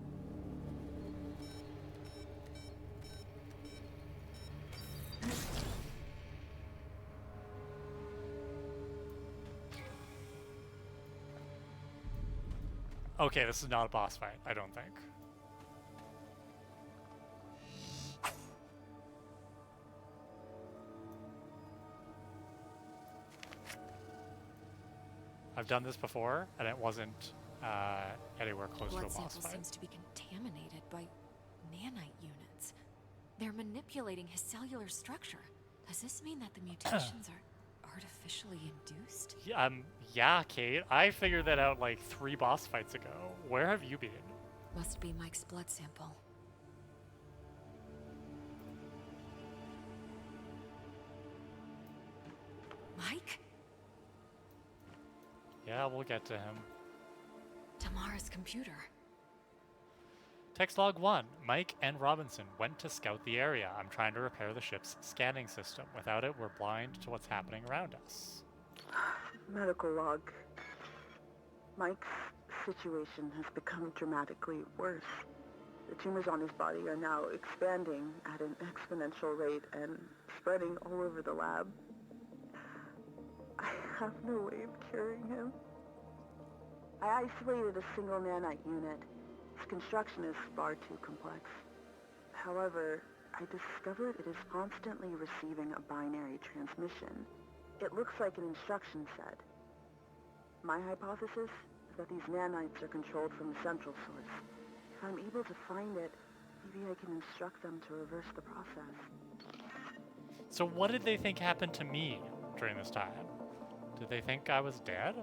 Speaker 1: Okay, this is not a boss fight, I don't think. I've done this before, and it wasn't anywhere close to a
Speaker 6: Blood
Speaker 1: boss
Speaker 6: sample
Speaker 1: fight.
Speaker 6: seems to be contaminated by nanite units. They're manipulating his cellular structure. Does this mean that the mutations are artificially induced?
Speaker 1: Yeah, Kate. I figured that out like 3 boss fights ago. Where have you been?
Speaker 6: Must be Mike's blood sample. Mike?
Speaker 1: Yeah, we'll get to him.
Speaker 6: Tamara's computer.
Speaker 1: Text log 1. Mike and Robinson went to scout the area. I'm trying to repair the ship's scanning system. Without it, we're blind to what's happening around us.
Speaker 7: Medical log. Mike's situation has become dramatically worse. The tumors on his body are now expanding at an exponential rate and spreading all over the lab. I have no way of curing him. I isolated a single nanite unit. Its construction is far too complex. However, I discovered it is constantly receiving a binary transmission. It looks like an instruction set. My hypothesis is that these nanites are controlled from the central source. If I'm able to find it, Maybe I can instruct them to reverse the process.
Speaker 1: So what did they think happened to me during this time? Did they think I was dead?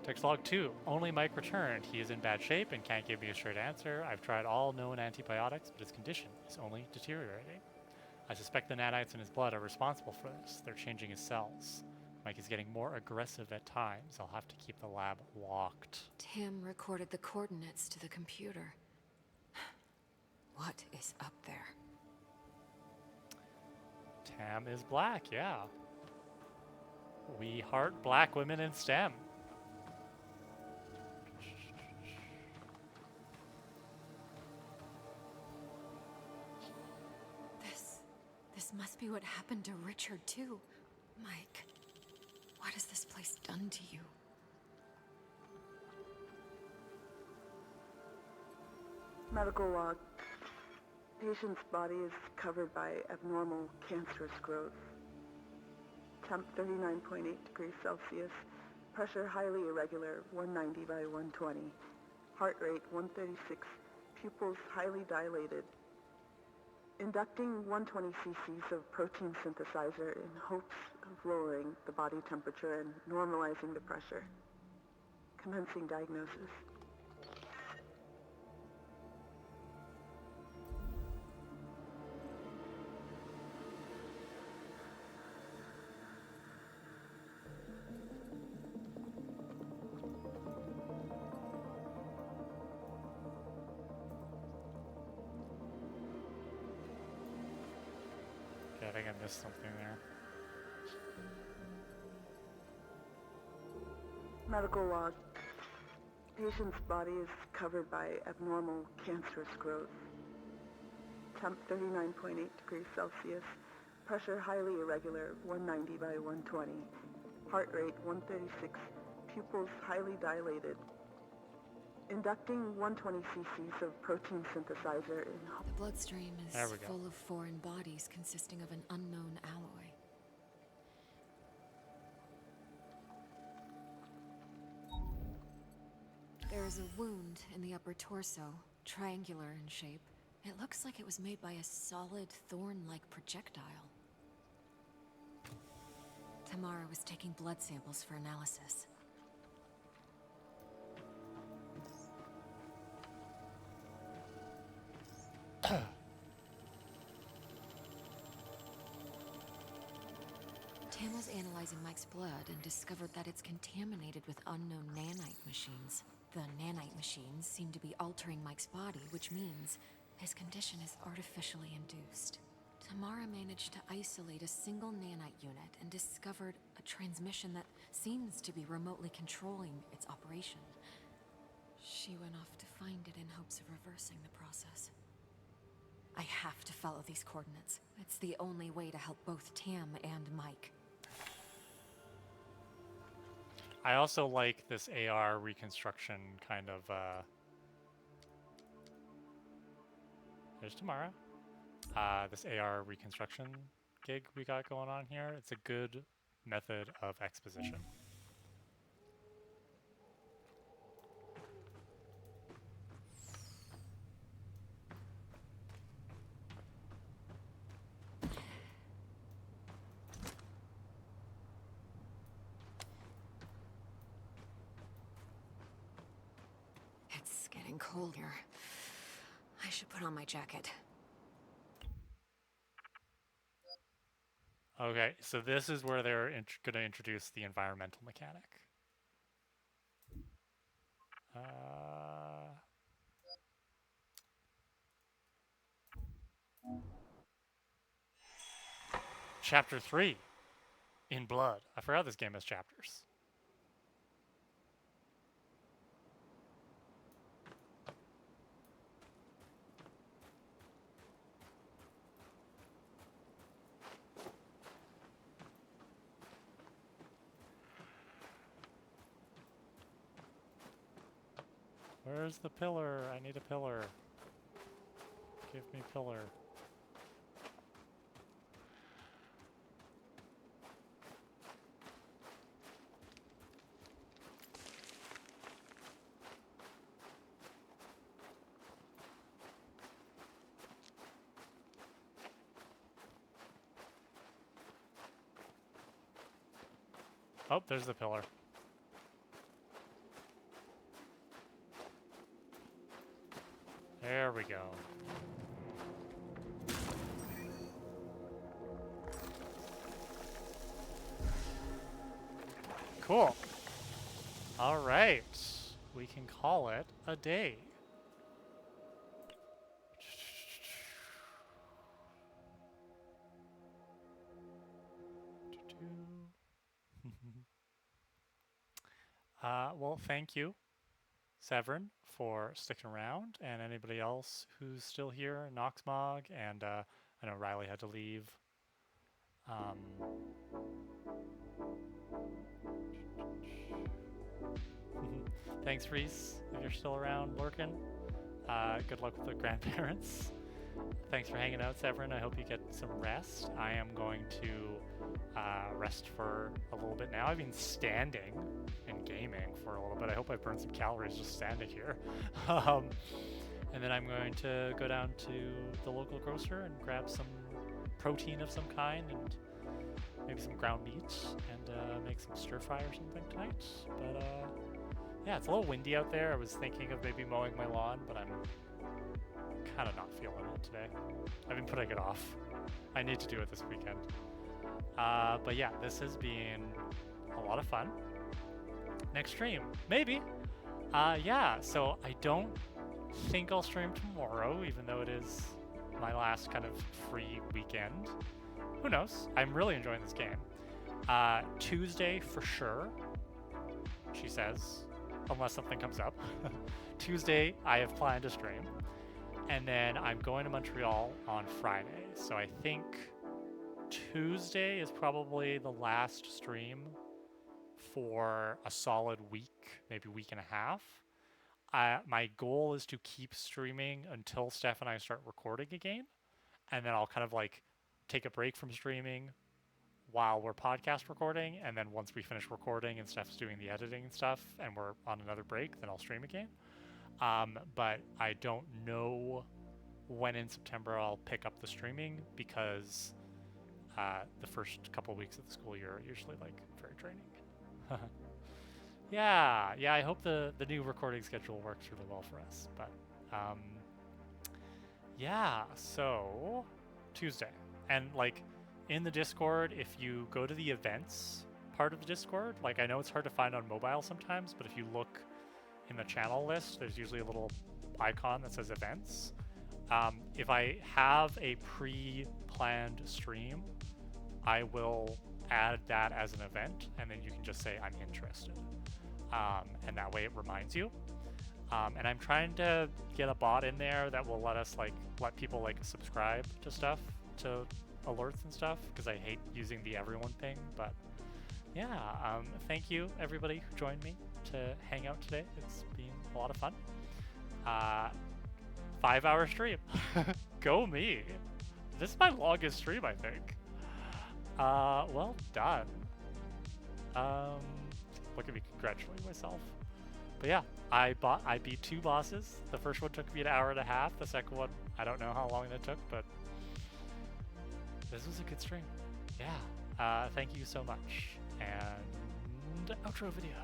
Speaker 1: Text log 2. Only Mike returned. He is in bad shape and can't give me a straight answer. I've tried all known antibiotics, but his condition is only deteriorating. I suspect the nanites in his blood are responsible for this. They're changing his cells. Mike is getting more aggressive at times. I'll have to keep the lab locked.
Speaker 6: Tim recorded the coordinates to the computer. What is up there?
Speaker 1: Tam is black, yeah. We heart black women in STEM.
Speaker 6: This must be what happened to Richard, too. Mike, what has this place done to you?
Speaker 7: Medical log. Patient's body is covered by abnormal cancerous growth. Temp 39.8 degrees Celsius. Pressure highly irregular, 190 by 120. Heart rate 136. Pupils highly dilated. Inducting 120 cc's of protein synthesizer in hopes of lowering the body temperature and normalizing the pressure. Commencing diagnosis.
Speaker 1: Okay, I think I missed something there.
Speaker 7: Medical log. Patient's body is covered by abnormal cancerous growth. Temp 39.8 degrees Celsius. Pressure highly irregular, 190 by 120. Heart rate 136. Pupils highly dilated. Inducting 120 cc's of protein synthesizer in...
Speaker 6: The bloodstream is
Speaker 1: There we go.
Speaker 6: full of foreign bodies consisting of an unknown alloy. There is a wound in the upper torso, triangular in shape. It looks like it was made by a solid thorn-like projectile. Tamara was taking blood samples for analysis. Tam was analyzing Mike's blood and discovered that it's contaminated with unknown nanite machines. The nanite machines seem to be altering Mike's body, which means his condition is artificially induced. Tamara managed to isolate a single nanite unit and discovered a transmission that seems to be remotely controlling its operation. She went off to find it in hopes of reversing the process. I have to follow these coordinates. It's the only way to help both Tam and Mike.
Speaker 1: I also like this AR reconstruction kind of, there's Tamara. This AR reconstruction gig we got going on here. It's a good method of exposition.
Speaker 6: It's getting cold here. I should put on my jacket.
Speaker 1: Okay, so this is where they're going to introduce the environmental mechanic. Chapter 3, In Blood. I forgot this game has chapters. Where's the pillar? I need a pillar. Give me pillar. Oh, there's the pillar. There we go. Cool. All right. We can call it a day. Well, thank you, Severin, for sticking around, and anybody else who's still here, Noxmog, and I know Riley had to leave. Thanks, Reese, if you're still around lurking. Good luck with the grandparents. Thanks for hanging out, Severin. I hope you get some rest. I am going to rest for a little bit now. I've been standing and gaming for a little bit. I hope I burned some calories just standing here. And then I'm going to go down to the local grocer and grab some protein of some kind and maybe some ground meat and make some stir fry or something tonight. But yeah, it's a little windy out there. I was thinking of maybe mowing my lawn, but I'm kind of not feeling it today. I've been putting it off. I need to do it this weekend. But yeah, this has been a lot of fun. Next stream, maybe. Yeah, so I don't think I'll stream tomorrow, even though it is my last kind of free weekend. Who knows? I'm really enjoying this game. Tuesday for sure, she says, unless something comes up. Tuesday, I have planned to stream. And then I'm going to Montreal on Friday. So I think Tuesday is probably the last stream for a solid week, maybe week and a half. My goal is to keep streaming until Steph and I start recording again. And then I'll kind of like take a break from streaming while we're podcast recording. And then once we finish recording and Steph's doing the editing and stuff and we're on another break, then I'll stream again. But I don't know when in September I'll pick up the streaming because the first couple of weeks of the school year are usually like very draining. yeah, I hope the new recording schedule works really well for us. But yeah, so Tuesday. And like in the Discord, if you go to the events part of the Discord, like I know it's hard to find on mobile sometimes, but if you look in the channel list, there's usually a little icon that says events. If I have a pre-planned stream, I will add that as an event, and then you can just say I'm interested. And that way it reminds you. And I'm trying to get a bot in there that will let people like subscribe to stuff, to alerts and stuff, because I hate using the everyone thing. But yeah, thank you everybody who joined me to hang out today. It's been a lot of fun. 5-hour stream. Go me. This is my longest stream, I think. Well done. Look at me congratulating myself. But yeah, I beat 2 bosses. The first one took me an hour and a half. The second one, I don't know how long that took, but this was a good stream. Yeah. Thank you so much. And outro video.